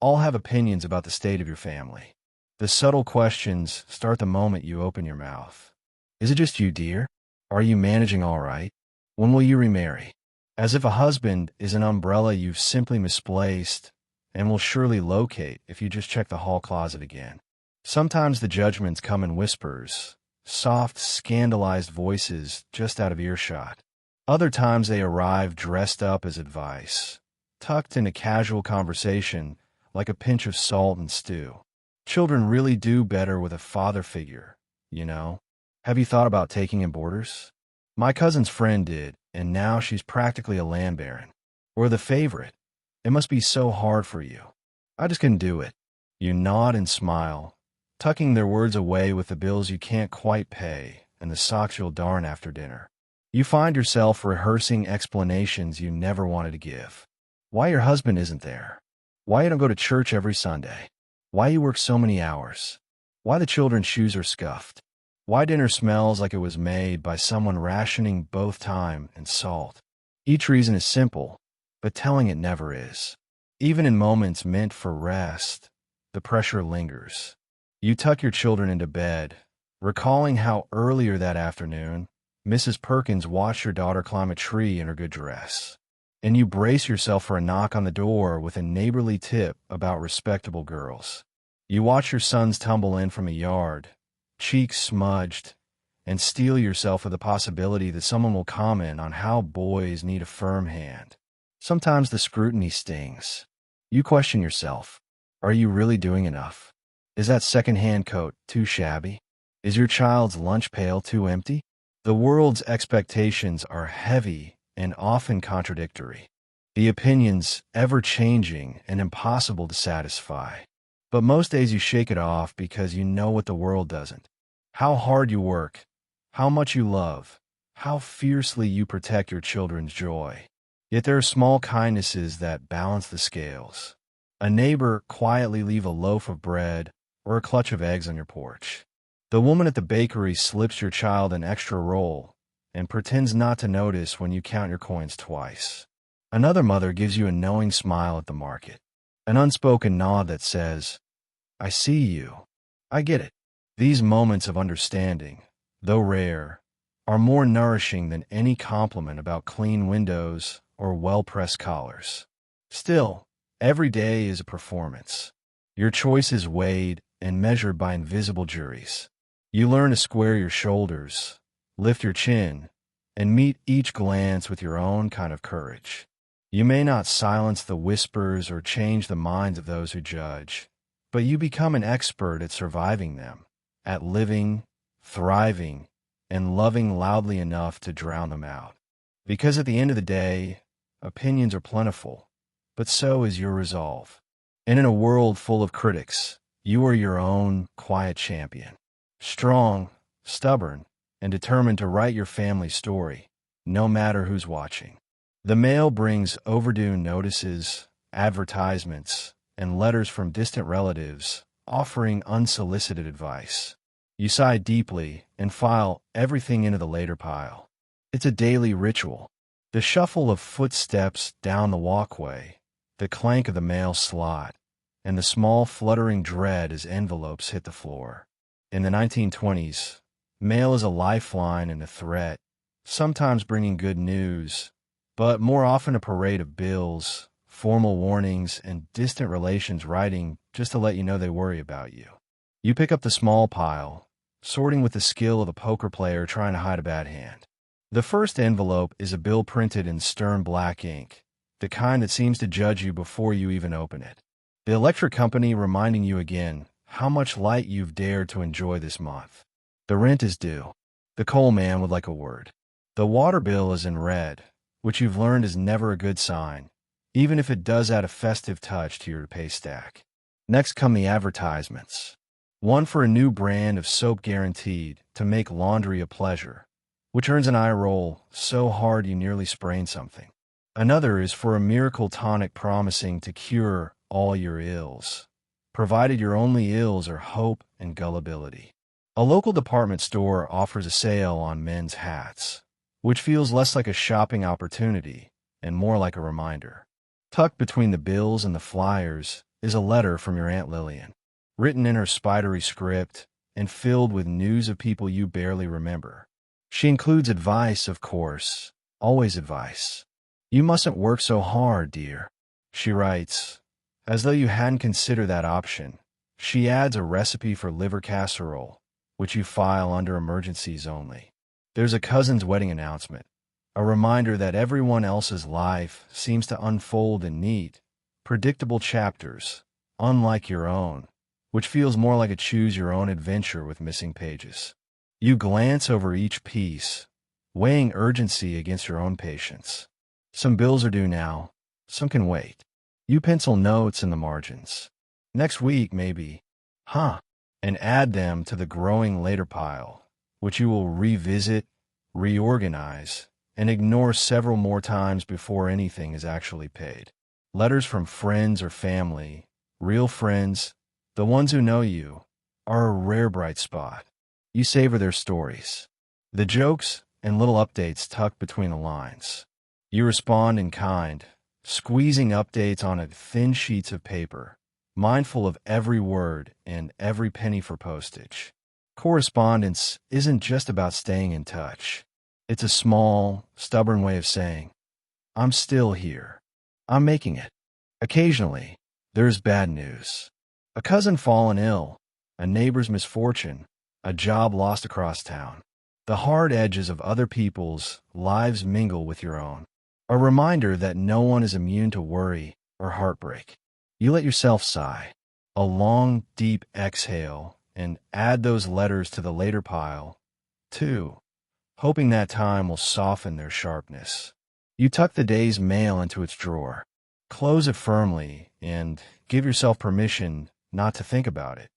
all have opinions about the state of your family. The subtle questions start the moment you open your mouth. Is it just you, dear? Are you managing all right? When will you remarry? As if a husband is an umbrella you've simply misplaced and will surely locate if you just check the hall closet again. Sometimes the judgments come in whispers, soft, scandalized voices just out of earshot. Other times they arrive dressed up as advice, tucked in a casual conversation like a pinch of salt and stew. Children really do better with a father figure, you know. Have you thought about taking in boarders? My cousin's friend did, and now she's practically a land baron. Or the favorite. It must be so hard for you. I just couldn't do it. You nod and smile, tucking their words away with the bills you can't quite pay and the socks you'll darn after dinner. You find yourself rehearsing explanations you never wanted to give. Why your husband isn't there. Why you don't go to church every Sunday. Why you work so many hours. Why the children's shoes are scuffed. Why dinner smells like it was made by someone rationing both time and salt. Each reason is simple, but telling it never is. Even in moments meant for rest, the pressure lingers. You tuck your children into bed, recalling how earlier that afternoon, Mrs. Perkins watched your daughter climb a tree in her good dress. And you brace yourself for a knock on the door with a neighborly tip about respectable girls. You watch your sons tumble in from a yard, cheeks smudged, and steel yourself with the possibility that someone will comment on how boys need a firm hand. Sometimes the scrutiny stings. You question yourself. Are you really doing enough? Is that second-hand coat too shabby? Is your child's lunch pail too empty? The world's expectations are heavy and often contradictory. The opinions ever-changing and impossible to satisfy. But most days you shake it off because you know what the world doesn't. How hard you work, how much you love, how fiercely you protect your children's joy. Yet there are small kindnesses that balance the scales. A neighbor quietly leave a loaf of bread or a clutch of eggs on your porch. The woman at the bakery slips your child an extra roll and pretends not to notice when you count your coins twice. Another mother gives you a knowing smile at the market, an unspoken nod that says, I see you. I get it. These moments of understanding, though rare, are more nourishing than any compliment about clean windows or well-pressed collars. Still, every day is a performance. Your choice is weighed and measured by invisible juries. You learn to square your shoulders, lift your chin, and meet each glance with your own kind of courage. You may not silence the whispers or change the minds of those who judge, but you become an expert at surviving them, at living, thriving, and loving loudly enough to drown them out. Because at the end of the day, opinions are plentiful, but so is your resolve. And in a world full of critics, you are your own quiet champion. Strong, stubborn, and determined to write your family's story, no matter who's watching. The mail brings overdue notices, advertisements, and letters from distant relatives offering unsolicited advice. You sigh deeply and file everything into the later pile. It's a daily ritual. The shuffle of footsteps down the walkway, the clank of the mail slot, and the small fluttering dread as envelopes hit the floor. In the 1920s, mail is a lifeline and a threat, sometimes bringing good news, but more often a parade of bills, formal warnings, and distant relations writing just to let you know they worry about you. You pick up the small pile, sorting with the skill of a poker player trying to hide a bad hand. The first envelope is a bill printed in stern black ink, the kind that seems to judge you before you even open it. The electric company reminding you again how much light you've dared to enjoy this month. The rent is due. The coal man would like a word. The water bill is in red, which you've learned is never a good sign, even if it does add a festive touch to your pay stack. Next come the advertisements. One for a new brand of soap guaranteed to make laundry a pleasure, which earns an eye roll so hard you nearly sprain something. Another is for a miracle tonic promising to cure all your ills, provided your only ills are hope and gullibility. A local department store offers a sale on men's hats, which feels less like a shopping opportunity and more like a reminder. Tucked between the bills and the flyers is a letter from your Aunt Lillian, written in her spidery script and filled with news of people you barely remember. She includes advice, of course, always advice. You mustn't work so hard, dear, she writes. As though you hadn't considered that option, she adds a recipe for liver casserole, which you file under emergencies only. There's a cousin's wedding announcement, a reminder that everyone else's life seems to unfold in neat, predictable chapters, unlike your own, which feels more like a choose-your-own adventure with missing pages. You glance over each piece, weighing urgency against your own patience. Some bills are due now, some can wait. You pencil notes in the margins. Next week, maybe. And add them to the growing later pile, which you will revisit, reorganize, and ignore several more times before anything is actually paid. Letters from friends or family, real friends, the ones who know you, are a rare bright spot. You savor their stories, the jokes and little updates tucked between the lines. You respond in kind, squeezing updates onto thin sheets of paper, mindful of every word and every penny for postage. Correspondence isn't just about staying in touch. It's a small, stubborn way of saying, I'm still here. I'm making it. Occasionally, there's bad news. A cousin fallen ill, a neighbor's misfortune, a job lost across town. The hard edges of other people's lives mingle with your own. A reminder that no one is immune to worry or heartbreak. You let yourself sigh, a long, deep exhale, and add those letters to the later pile, too, hoping that time will soften their sharpness. You tuck the day's mail into its drawer, close it firmly, and give yourself permission not to think about it,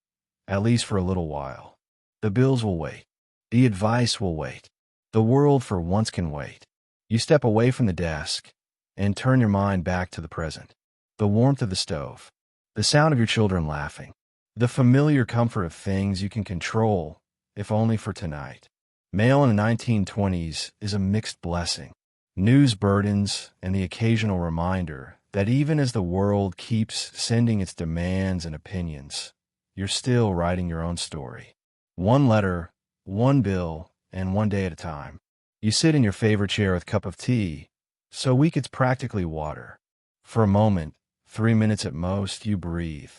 at least for a little while. The bills will wait. The advice will wait. The world for once can wait. You step away from the desk and turn your mind back to the present. The warmth of the stove, the sound of your children laughing, the familiar comfort of things you can control, if only for tonight. Mail in the 1920s is a mixed blessing. News burdens and the occasional reminder that even as the world keeps sending its demands and opinions, you're still writing your own story. One letter, one bill, and one day at a time. You sit in your favorite chair with a cup of tea, so weak it's practically water. For a moment, 3 minutes at most, you breathe.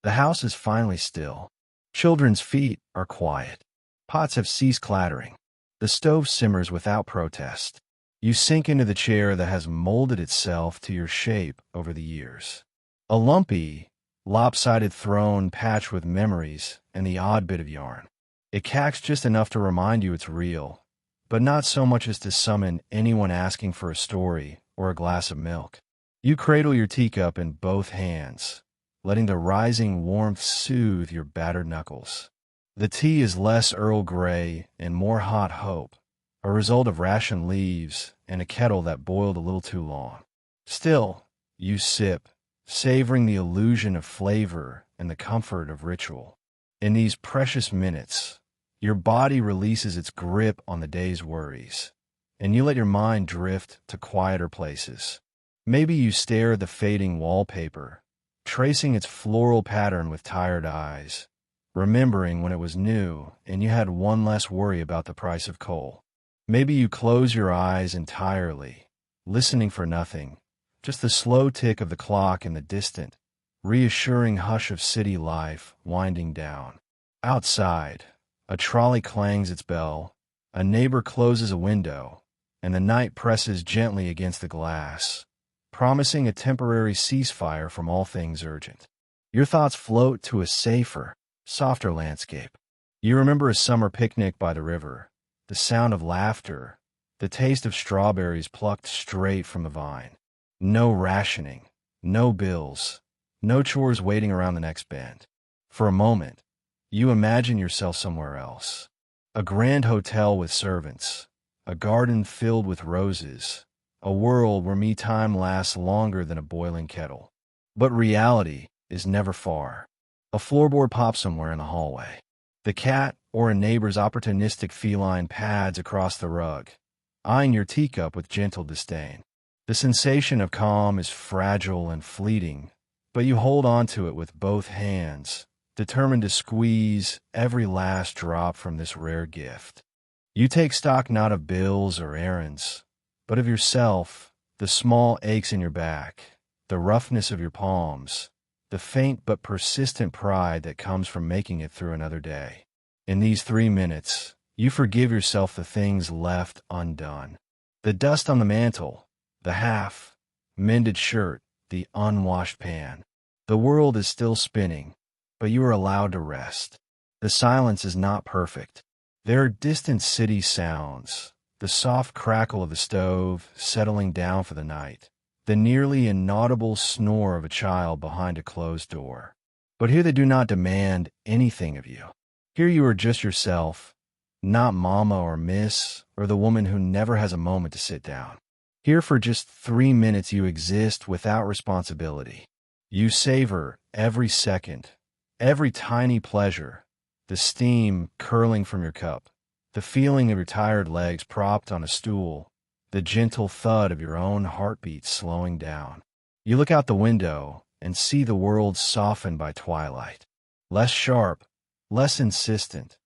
The house is finally still. Children's feet are quiet. Pots have ceased clattering. The stove simmers without protest. You sink into the chair that has molded itself to your shape over the years. A lumpy, lopsided throne patched with memories and the odd bit of yarn. It cacks just enough to remind you it's real, but not so much as to summon anyone asking for a story or a glass of milk. You cradle your teacup in both hands, letting the rising warmth soothe your battered knuckles. The tea is less Earl Grey and more hot hope, a result of rationed leaves and a kettle that boiled a little too long. Still, you sip, savoring the illusion of flavor and the comfort of ritual. In these precious minutes, your body releases its grip on the day's worries, and you let your mind drift to quieter places. Maybe you stare at the fading wallpaper, tracing its floral pattern with tired eyes, remembering when it was new and you had one less worry about the price of coal. Maybe you close your eyes entirely, listening for nothing, just the slow tick of the clock in the distant, reassuring hush of city life winding down. Outside, a trolley clangs its bell, a neighbor closes a window, and the night presses gently against the glass, promising a temporary ceasefire from all things urgent. Your thoughts float to a safer, softer landscape. You remember a summer picnic by the river, the sound of laughter, the taste of strawberries plucked straight from the vine. No rationing, no bills, no chores waiting around the next bend. For a moment, you imagine yourself somewhere else. A grand hotel with servants, a garden filled with roses, a world where me time lasts longer than a boiling kettle. But reality is never far. A floorboard pops somewhere in the hallway. The cat or a neighbor's opportunistic feline pads across the rug, eyeing your teacup with gentle disdain. The sensation of calm is fragile and fleeting, but you hold on to it with both hands, determined to squeeze every last drop from this rare gift. You take stock not of bills or errands, but of yourself, the small aches in your back, the roughness of your palms, the faint but persistent pride that comes from making it through another day. In these 3 minutes, you forgive yourself the things left undone. The dust on the mantel, the half-mended shirt, the unwashed pan. The world is still spinning, but you are allowed to rest. The silence is not perfect. There are distant city sounds, the soft crackle of the stove settling down for the night, the nearly inaudible snore of a child behind a closed door. But here they do not demand anything of you. Here you are just yourself, not mama or miss or the woman who never has a moment to sit down. Here for just 3 minutes you exist without responsibility. You savor every second, every tiny pleasure, the steam curling from your cup, the feeling of your tired legs propped on a stool, the gentle thud of your own heartbeat slowing down. You look out the window and see the world softened by twilight, less sharp, less insistent,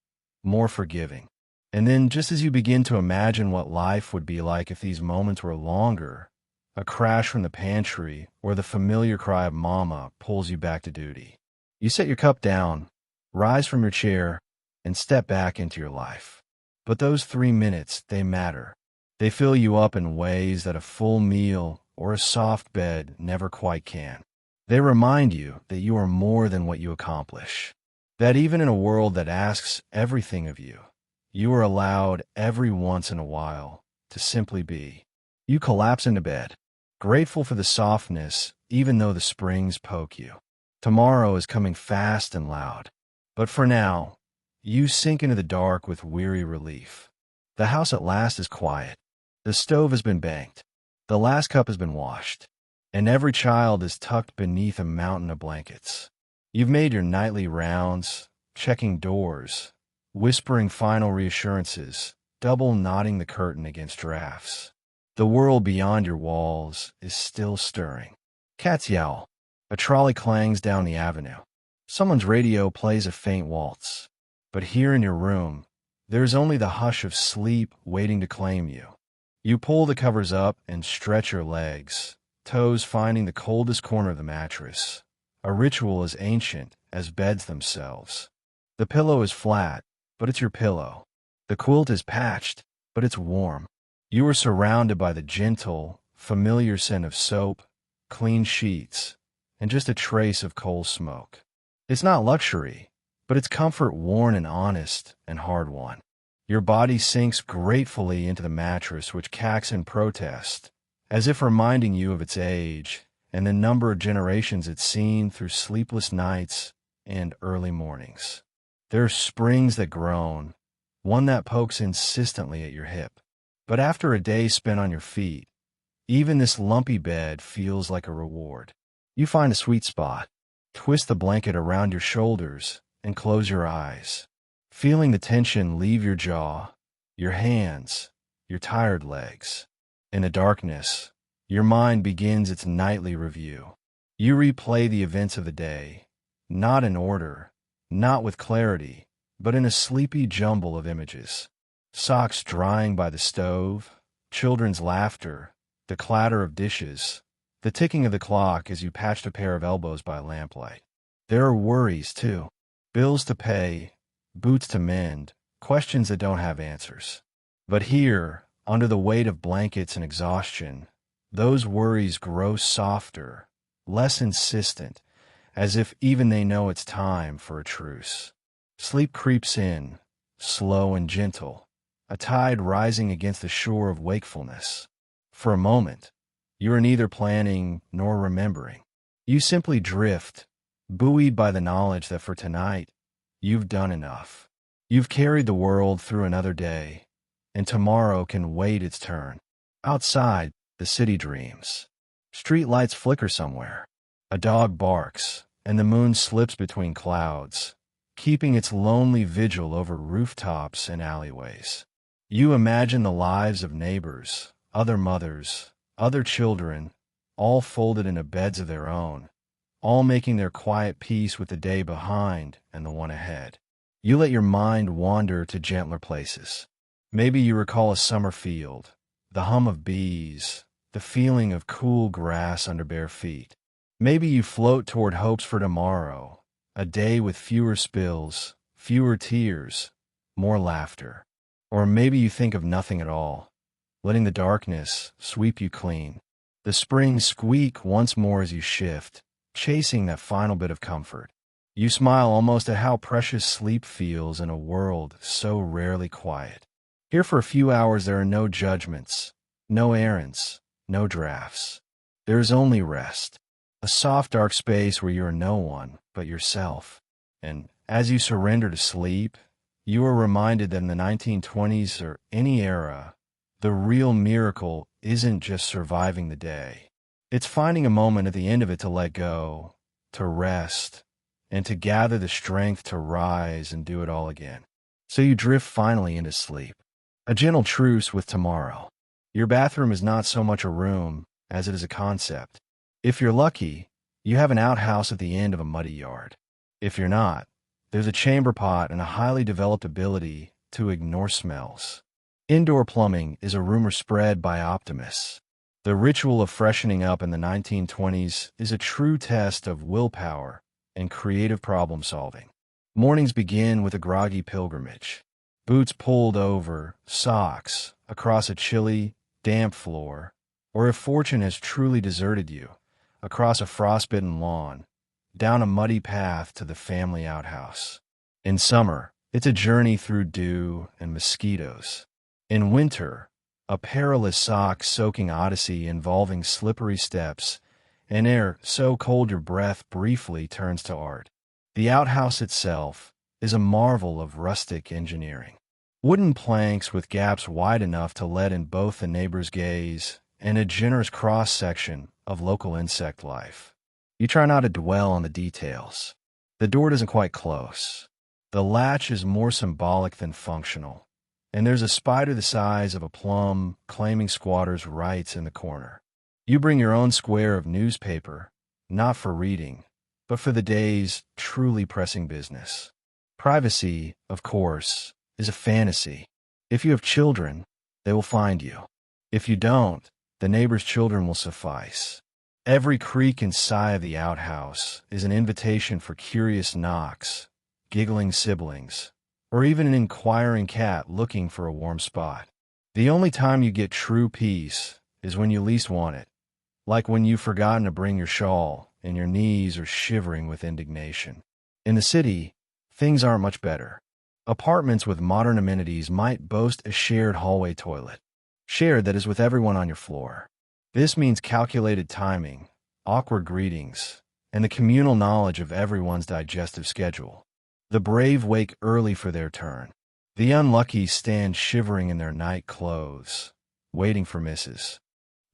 more forgiving. And then, just as you begin to imagine what life would be like if these moments were longer, a crash from the pantry or the familiar cry of mama pulls you back to duty. You set your cup down, rise from your chair, and step back into your life. But those 3 minutes, they matter. They fill you up in ways that a full meal or a soft bed never quite can. They remind you that you are more than what you accomplish. That even in a world that asks everything of you, you are allowed every once in a while to simply be. You collapse into bed, grateful for the softness even though the springs poke you. Tomorrow is coming fast and loud. But for now, you sink into the dark with weary relief. The house at last is quiet. The stove has been banked. The last cup has been washed. And every child is tucked beneath a mountain of blankets. You've made your nightly rounds, checking doors, whispering final reassurances, double knotting the curtain against drafts. The world beyond your walls is still stirring. Cats yowl. A trolley clangs down the avenue. Someone's radio plays a faint waltz. But here in your room, there is only the hush of sleep waiting to claim you. You pull the covers up and stretch your legs, toes finding the coldest corner of the mattress. A ritual as ancient as beds themselves. The pillow is flat, but it's your pillow. The quilt is patched, but it's warm. You are surrounded by the gentle, familiar scent of soap, clean sheets, and just a trace of coal smoke. It's not luxury, but it's comfort worn and honest and hard-won. Your body sinks gratefully into the mattress, which cacks in protest, as if reminding you of its age and the number of generations it's seen through sleepless nights and early mornings. There are springs that groan, one that pokes insistently at your hip. But after a day spent on your feet, even this lumpy bed feels like a reward. You find a sweet spot, twist the blanket around your shoulders, and close your eyes, feeling the tension leave your jaw, your hands, your tired legs. In the darkness, your mind begins its nightly review. You replay the events of the day, not in order, not with clarity, but in a sleepy jumble of images. Socks drying by the stove, children's laughter, the clatter of dishes, the ticking of the clock as you patched a pair of elbows by lamplight. There are worries, too. Bills to pay, boots to mend, questions that don't have answers. But here, Under the weight of blankets and exhaustion, those worries grow softer, less insistent, as if even they know it's time for a truce. Sleep creeps in, slow and gentle, a tide rising against the shore of wakefulness. For a moment, you are neither planning nor remembering. You simply drift, buoyed by the knowledge that for tonight, you've done enough. You've carried the world through another day, and tomorrow can wait its turn. Outside, the city dreams. Street lights flicker somewhere. A dog barks, and the moon slips between clouds, keeping its lonely vigil over rooftops and alleyways. You imagine the lives of neighbors, other mothers, other children, all folded into beds of their own, all making their quiet peace with the day behind and the one ahead. You let your mind wander to gentler places. Maybe you recall a summer field, the hum of bees, the feeling of cool grass under bare feet. Maybe you float toward hopes for tomorrow, a day with fewer spills, fewer tears, more laughter. Or maybe you think of nothing at all, letting the darkness sweep you clean. The springs squeak once more as you shift, chasing that final bit of comfort. You smile almost at how precious sleep feels in a world so rarely quiet. Here for a few hours there are no judgments, no errands, no drafts. There is only rest, a soft dark space where you are no one but yourself. And as you surrender to sleep, you are reminded that in the 1920s or any era, the real miracle isn't just surviving the day. It's finding a moment at the end of it to let go, to rest, and to gather the strength to rise and do it all again. So you drift finally into sleep, a gentle truce with tomorrow. Your bathroom is not so much a room as it is a concept. If you're lucky, you have an outhouse at the end of a muddy yard. If you're not, there's a chamber pot and a highly developed ability to ignore smells. Indoor plumbing is a rumor spread by optimists. The ritual of freshening up in the 1920s is a true test of willpower and creative problem solving. Mornings begin with a groggy pilgrimage. Boots pulled over, socks, across a chilly, damp floor, or if fortune has truly deserted you, across a frostbitten lawn, down a muddy path to the family outhouse. In summer, it's a journey through dew and mosquitoes. In winter, a perilous sock-soaking odyssey involving slippery steps and air so cold your breath briefly turns to art. The outhouse itself is a marvel of rustic engineering. Wooden planks with gaps wide enough to let in both the neighbor's gaze and a generous cross-section of local insect life. You try not to dwell on the details. The door doesn't quite close. The latch is more symbolic than functional, and there's a spider the size of a plum claiming squatters' rights in the corner. You bring your own square of newspaper, not for reading, but for the day's truly pressing business. Privacy, of course, is a fantasy. If you have children, they will find you. If you don't, the neighbor's children will suffice. Every creak and sigh of the outhouse is an invitation for curious knocks, giggling siblings, or even an inquiring cat looking for a warm spot. The only time you get true peace is when you least want it, like when you've forgotten to bring your shawl and your knees are shivering with indignation. In the city, things aren't much better. Apartments with modern amenities might boast a shared hallway toilet, shared that is with everyone on your floor. This means calculated timing, awkward greetings, and the communal knowledge of everyone's digestive schedule. The brave wake early for their turn. The unlucky stand shivering in their night clothes, waiting for Mrs.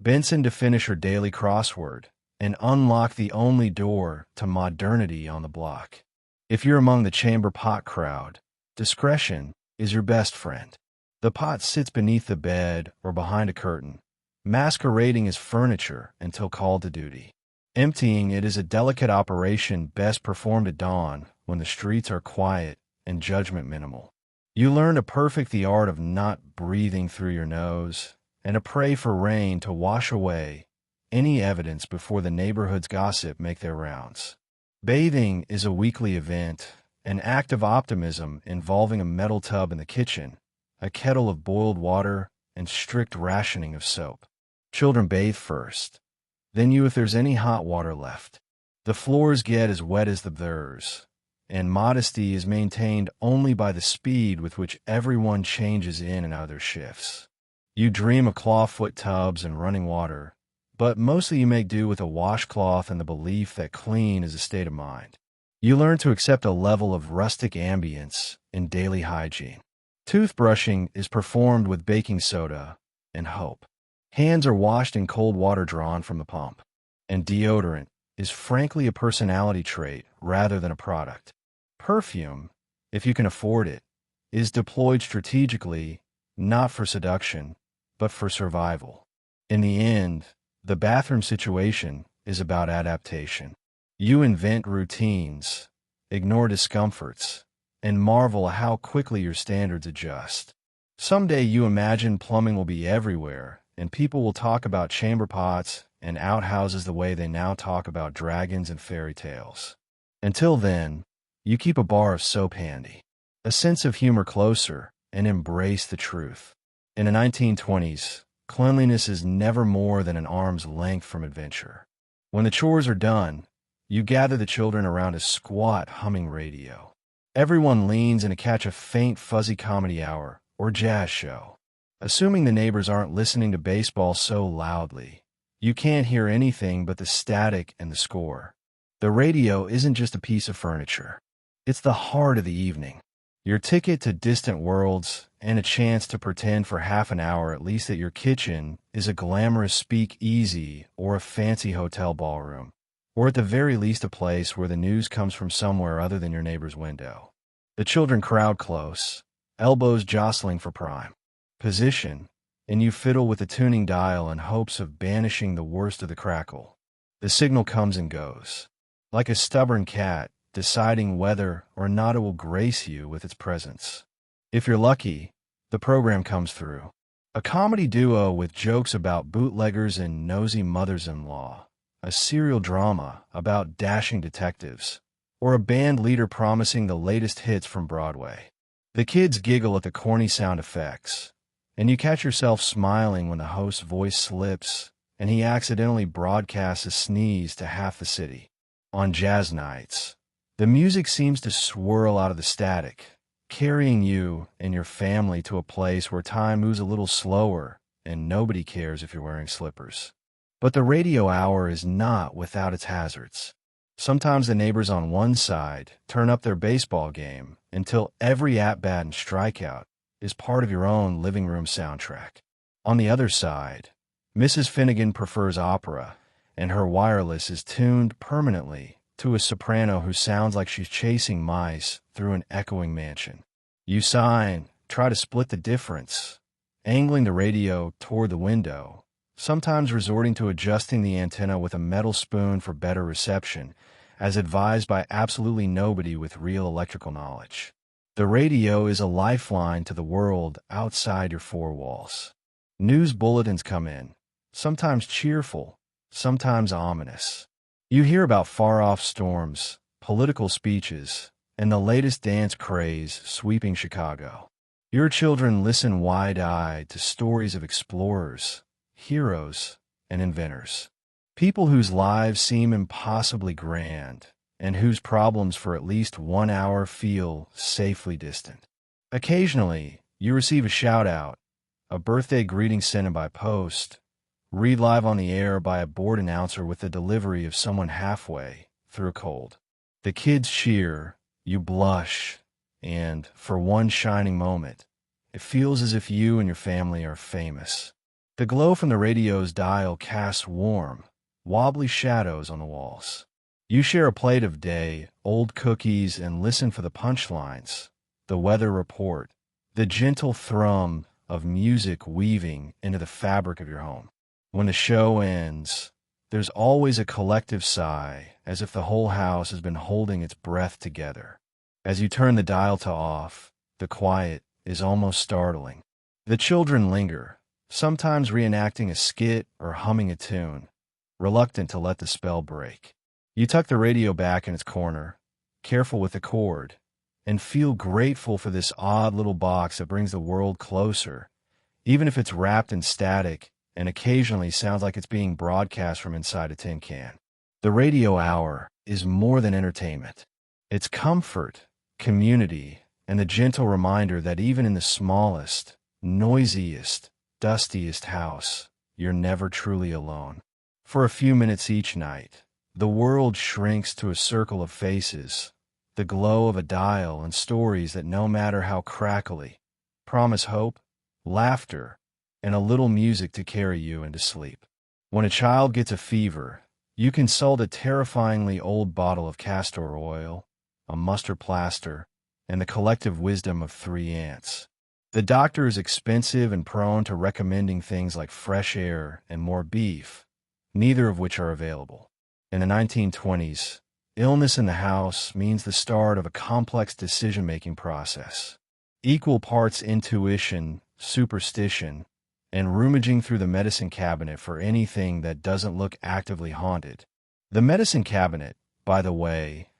Benson to finish her daily crossword and unlock the only door to modernity on the block. If you're among the chamber pot crowd, discretion is your best friend. The pot sits beneath the bed or behind a curtain, masquerading as furniture until called to duty. Emptying it is a delicate operation best performed at dawn when the streets are quiet and judgment minimal. You learn to perfect the art of not breathing through your nose and to pray for rain to wash away any evidence before the neighborhood's gossip make their rounds. Bathing is a weekly event, an act of optimism involving a metal tub in the kitchen, a kettle of boiled water, and strict rationing of soap. Children bathe first, then you if there's any hot water left. The floors get as wet as theirs, and modesty is maintained only by the speed with which everyone changes in and out of their shifts. You dream of clawfoot tubs and running water, but mostly you make do with a washcloth and the belief that clean is a state of mind. You learn to accept a level of rustic ambience in daily hygiene. Toothbrushing is performed with baking soda and hope. Hands are washed in cold water drawn from the pump. And deodorant is frankly a personality trait rather than a product. Perfume, if you can afford it, is deployed strategically, not for seduction, but for survival. In the end, the bathroom situation is about adaptation. You invent routines, ignore discomforts, and marvel at how quickly your standards adjust. Someday you imagine plumbing will be everywhere, and people will talk about chamber pots and outhouses the way they now talk about dragons and fairy tales. Until then, you keep a bar of soap handy, a sense of humor closer, and embrace the truth. In the 1920s, cleanliness is never more than an arm's length from adventure. When the chores are done, you gather the children around a squat, humming radio. Everyone leans in to catch a faint, fuzzy comedy hour or jazz show. Assuming the neighbors aren't listening to baseball so loudly, you can't hear anything but the static and the score. The radio isn't just a piece of furniture. It's the heart of the evening. Your ticket to distant worlds and a chance to pretend for half an hour at least that your kitchen is a glamorous speakeasy or a fancy hotel ballroom, or at the very least a place where the news comes from somewhere other than your neighbor's window. The children crowd close, elbows jostling for prime position, and you fiddle with the tuning dial in hopes of banishing the worst of the crackle. The signal comes and goes, like a stubborn cat deciding whether or not it will grace you with its presence. If you're lucky, the program comes through. A comedy duo with jokes about bootleggers and nosy mothers-in-law, a serial drama about dashing detectives, or a band leader promising the latest hits from Broadway. The kids giggle at the corny sound effects, and you catch yourself smiling when the host's voice slips and he accidentally broadcasts a sneeze to half the city. On jazz nights, the music seems to swirl out of the static, carrying you and your family to a place where time moves a little slower and nobody cares if you're wearing slippers. But the radio hour is not without its hazards. Sometimes the neighbors on one side turn up their baseball game until every at-bat and strikeout is part of your own living room soundtrack. On the other side, Mrs. Finnegan prefers opera, and her wireless is tuned permanently to a soprano who sounds like she's chasing mice through an echoing mansion. You sigh, try to split the difference, angling the radio toward the window, sometimes resorting to adjusting the antenna with a metal spoon for better reception, as advised by absolutely nobody with real electrical knowledge. The radio is a lifeline to the world outside your four walls. News bulletins come in, sometimes cheerful, sometimes ominous. You hear about far-off storms, political speeches, and the latest dance craze sweeping Chicago. Your children listen wide-eyed to stories of explorers, heroes, and inventors. People whose lives seem impossibly grand, and whose problems for at least 1 hour feel safely distant. Occasionally, you receive a shout-out, a birthday greeting sent in by post, read live on the air by a bored announcer with the delivery of someone halfway through a cold. The kids cheer, you blush, and, for one shining moment, it feels as if you and your family are famous. The glow from the radio's dial casts warm, wobbly shadows on the walls. You share a plate of day-old cookies and listen for the punchlines, the weather report, the gentle thrum of music weaving into the fabric of your home. When the show ends, there's always a collective sigh, as if the whole house has been holding its breath together. As you turn the dial to off, the quiet is almost startling. The children linger, sometimes reenacting a skit or humming a tune, reluctant to let the spell break. You tuck the radio back in its corner, careful with the cord, and feel grateful for this odd little box that brings the world closer, even if it's wrapped in static and occasionally sounds like it's being broadcast from inside a tin can. The radio hour is more than entertainment. It's comfort, community, and the gentle reminder that even in the smallest, noisiest, dustiest house, you're never truly alone. For a few minutes each night, the world shrinks to a circle of faces, the glow of a dial, and stories that, no matter how crackly, promise hope, laughter, and a little music to carry you into sleep. When a child gets a fever, you consult a terrifyingly old bottle of castor oil, a mustard plaster, and the collective wisdom of 3 ants. The doctor is expensive and prone to recommending things like fresh air and more beef, neither of which are available. In the 1920s, illness in the house means the start of a complex decision-making process. Equal parts intuition, superstition, and rummaging through the medicine cabinet for anything that doesn't look actively haunted. The medicine cabinet, by the way,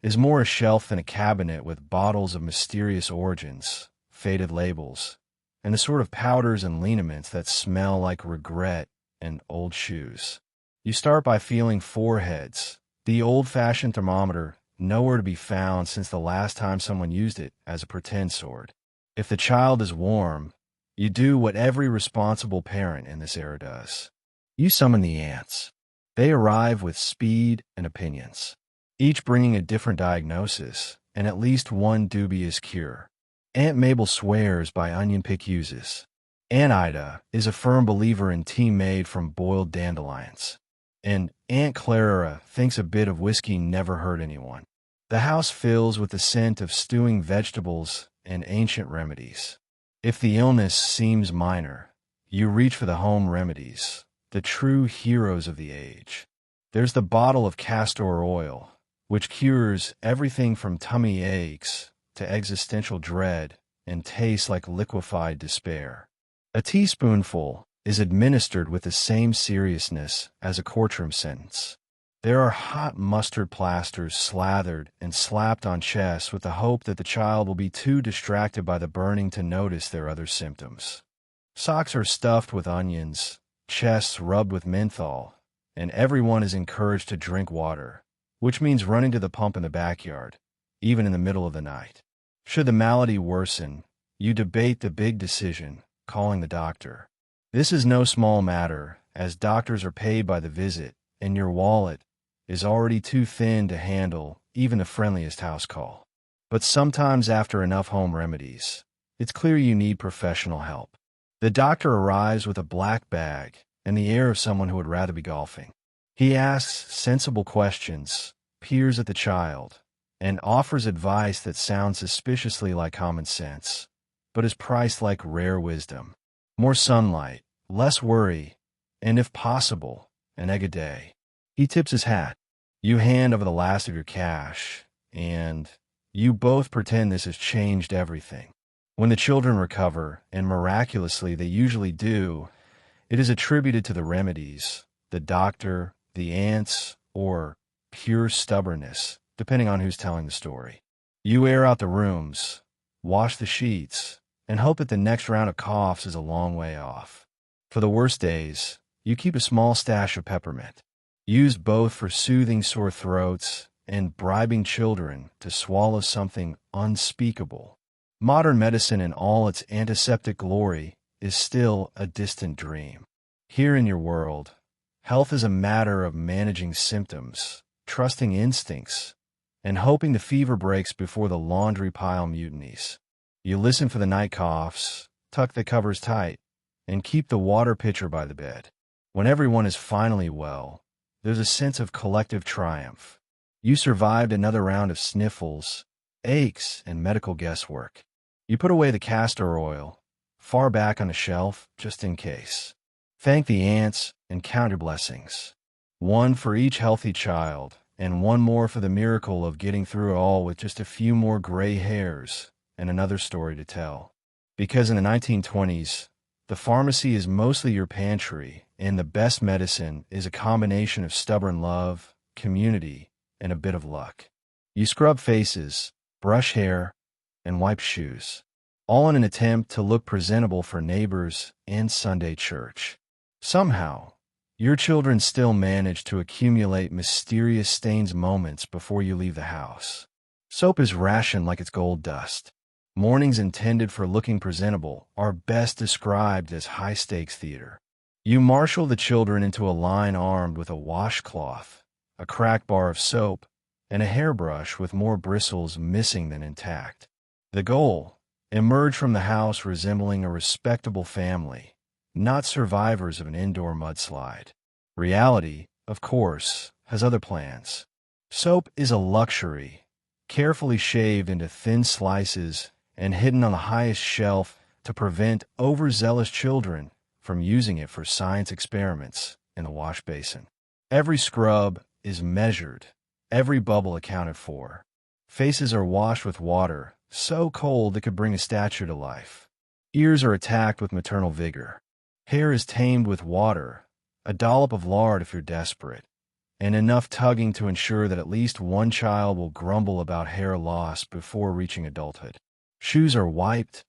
is more a shelf than a cabinet, with bottles of mysterious origins, faded labels, and the sort of powders and liniments that smell like regret and old shoes. You start by feeling foreheads, the old-fashioned thermometer, nowhere to be found since the last time someone used it as a pretend sword. If the child is warm, you do what every responsible parent in this era does. You summon the ants. They arrive with speed and opinions, each bringing a different diagnosis and at least one dubious cure. Aunt Mabel swears by onion pick uses. Aunt Ida is a firm believer in tea made from boiled dandelions. And Aunt Clara thinks a bit of whiskey never hurt anyone. The house fills with the scent of stewing vegetables and ancient remedies. If the illness seems minor, you reach for the home remedies, the true heroes of the age. There's the bottle of castor oil, which cures everything from tummy aches to existential dread and tastes like liquefied despair. A teaspoonful is administered with the same seriousness as a courtroom sentence. There are hot mustard plasters slathered and slapped on chests with the hope that the child will be too distracted by the burning to notice their other symptoms. Socks are stuffed with onions, chests rubbed with menthol, and everyone is encouraged to drink water, which means running to the pump in the backyard, even in the middle of the night. Should the malady worsen, you debate the big decision, calling the doctor. This is no small matter, as doctors are paid by the visit, and your wallet is already too thin to handle even the friendliest house call. But sometimes after enough home remedies, it's clear you need professional help. The doctor arrives with a black bag and the air of someone who would rather be golfing. He asks sensible questions, peers at the child, and offers advice that sounds suspiciously like common sense, but is priced like rare wisdom. More sunlight, less worry, and if possible, an egg a day. He tips his hat. You hand over the last of your cash, and you both pretend this has changed everything. When the children recover, and miraculously they usually do, it is attributed to the remedies, the doctor, the ants, or pure stubbornness, depending on who's telling the story. You air out the rooms, wash the sheets, and hope that the next round of coughs is a long way off. For the worst days, you keep a small stash of peppermint, used both for soothing sore throats and bribing children to swallow something unspeakable. Modern medicine in all its antiseptic glory is still a distant dream. Here in your world, health is a matter of managing symptoms, trusting instincts, and hoping the fever breaks before the laundry pile mutinies. You listen for the night coughs, tuck the covers tight, and keep the water pitcher by the bed. When everyone is finally well, there's a sense of collective triumph. You survived another round of sniffles, aches, and medical guesswork. You put away the castor oil, far back on the shelf, just in case. Thank the ants and count your blessings. One for each healthy child, and one more for the miracle of getting through it all with just a few more gray hairs and another story to tell. Because in the 1920s, the pharmacy is mostly your pantry, and the best medicine is a combination of stubborn love, community, and a bit of luck. You scrub faces, brush hair, and wipe shoes. all in an attempt to look presentable for neighbors and Sunday church. Somehow, your children still manage to accumulate mysterious stains moments before you leave the house. Soap is rationed like it's gold dust. Mornings intended for looking presentable are best described as high-stakes theater. You marshal the children into a line armed with a washcloth, a cracked bar of soap, and a hairbrush with more bristles missing than intact. The goal: emerge from the house resembling a respectable family, not survivors of an indoor mudslide. Reality, of course, has other plans. Soap is a luxury, carefully shaved into thin slices and hidden on the highest shelf to prevent overzealous children from using it for science experiments in the wash basin. Every scrub is measured, every bubble accounted for. Faces are washed with water so cold it could bring a statue to life. Ears are attacked with maternal vigor. Hair is tamed with water, a dollop of lard if you're desperate, and enough tugging to ensure that at least one child will grumble about hair loss before reaching adulthood. Shoes are wiped,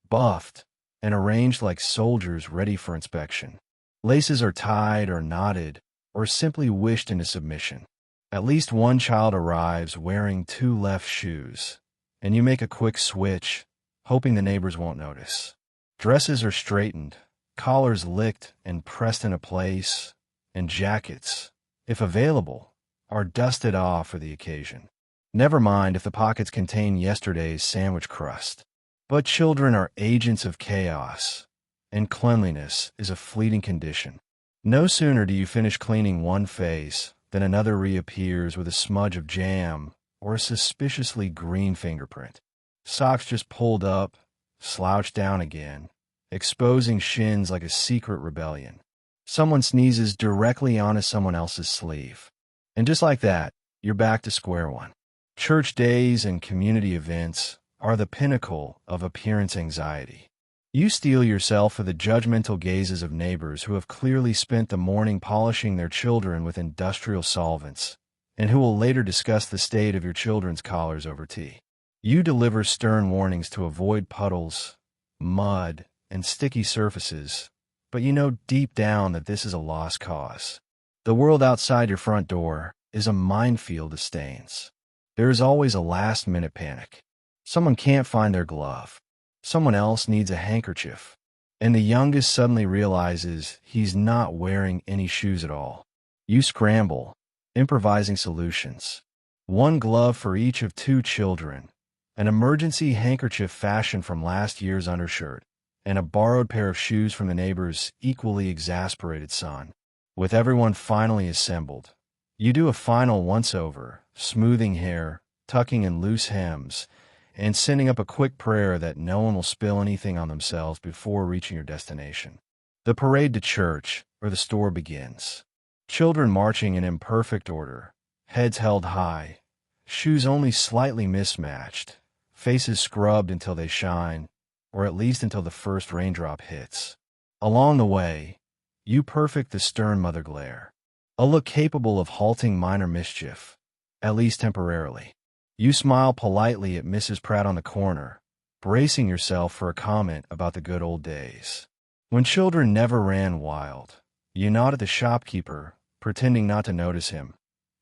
buffed, and arranged like soldiers ready for inspection. Laces are tied or knotted, or simply wished into submission. At least one child arrives wearing 2 left shoes, and you make a quick switch, hoping the neighbors won't notice. Dresses are straightened, collars licked and pressed into place, and jackets, if available, are dusted off for the occasion. Never mind if the pockets contain yesterday's sandwich crust. But children are agents of chaos, and cleanliness is a fleeting condition. No sooner do you finish cleaning one face than another reappears with a smudge of jam or a suspiciously green fingerprint. Socks just pulled up, slouched down again, exposing shins like a secret rebellion. Someone sneezes directly onto someone else's sleeve. And just like that, you're back to square one. Church days and community events are the pinnacle of appearance anxiety. You steel yourself for the judgmental gazes of neighbors who have clearly spent the morning polishing their children with industrial solvents, and who will later discuss the state of your children's collars over tea. You deliver stern warnings to avoid puddles, mud, and sticky surfaces, but you know deep down that this is a lost cause. The world outside your front door is a minefield of stains. There is always a last-minute panic. Someone can't find their glove. Someone else needs a handkerchief. And the youngest suddenly realizes he's not wearing any shoes at all. You scramble, improvising solutions. One glove for each of 2 children, an emergency handkerchief fashioned from last year's undershirt, and a borrowed pair of shoes from the neighbor's equally exasperated son. With everyone finally assembled, you do a final once-over, smoothing hair, tucking in loose hems, and sending up a quick prayer that no one will spill anything on themselves before reaching your destination. The parade to church or the store begins. Children marching in imperfect order, heads held high, shoes only slightly mismatched, faces scrubbed until they shine, or at least until the first raindrop hits. Along the way, you perfect the stern mother glare, a look capable of halting minor mischief, at least temporarily. You smile politely at Mrs. Pratt on the corner, bracing yourself for a comment about the good old days, when children never ran wild. You nod at the shopkeeper, pretending not to notice him,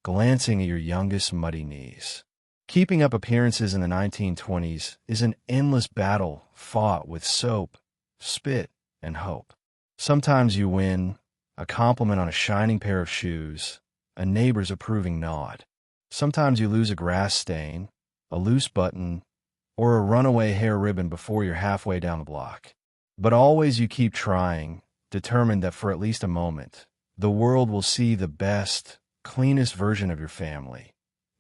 glancing at your youngest muddy knees. Keeping up appearances in the 1920s is an endless battle fought with soap, spit, and hope. Sometimes you win, a compliment on a shining pair of shoes, a neighbor's approving nod. Sometimes you lose a grass stain, a loose button, or a runaway hair ribbon before you're halfway down the block. But always you keep trying, determined that for at least a moment, the world will see the best, cleanest version of your family,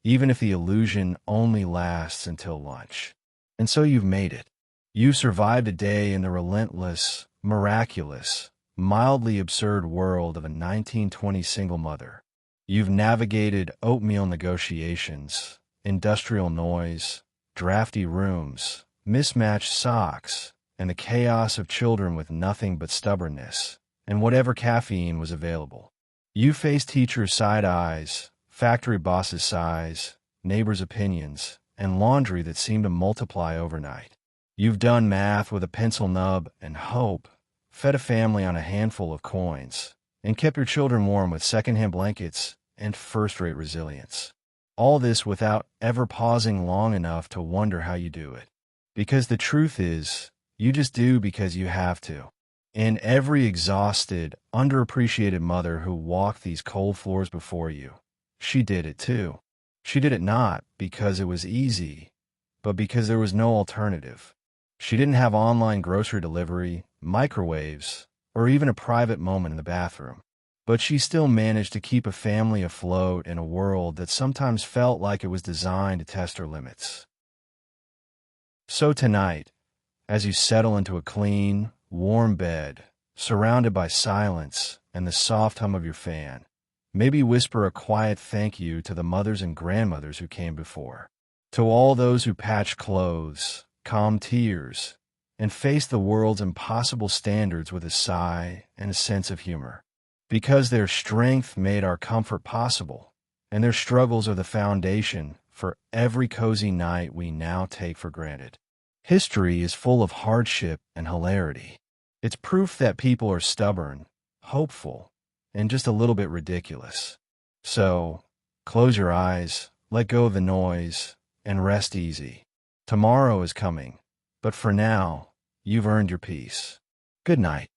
even if the illusion only lasts until lunch. And so you've made it. You've survived a day in the relentless, miraculous, mildly absurd world of a 1920 single mother. You've navigated oatmeal negotiations, industrial noise, drafty rooms, mismatched socks, and the chaos of children with nothing but stubbornness, and whatever caffeine was available. You faced teachers' side eyes, factory bosses' sighs, neighbors' opinions, and laundry that seemed to multiply overnight. You've done math with a pencil nub and hope, fed a family on a handful of coins, and kept your children warm with secondhand blankets and first-rate resilience. All this without ever pausing long enough to wonder how you do it. Because the truth is, you just do because you have to. And every exhausted, underappreciated mother who walked these cold floors before you, she did it too. She did it not because it was easy, but because there was no alternative. She didn't have online grocery delivery, microwaves, or even a private moment in the bathroom. But she still managed to keep a family afloat in a world that sometimes felt like it was designed to test her limits. So tonight, as you settle into a clean, warm bed, surrounded by silence and the soft hum of your fan, maybe whisper a quiet thank you to the mothers and grandmothers who came before. To all those who patched clothes, calmed tears, and faced the world's impossible standards with a sigh and a sense of humor. Because their strength made our comfort possible, and their struggles are the foundation for every cozy night we now take for granted. History is full of hardship and hilarity. It's proof that people are stubborn, hopeful, and just a little bit ridiculous. So, close your eyes, let go of the noise, and rest easy. Tomorrow is coming, but for now, you've earned your peace. Good night.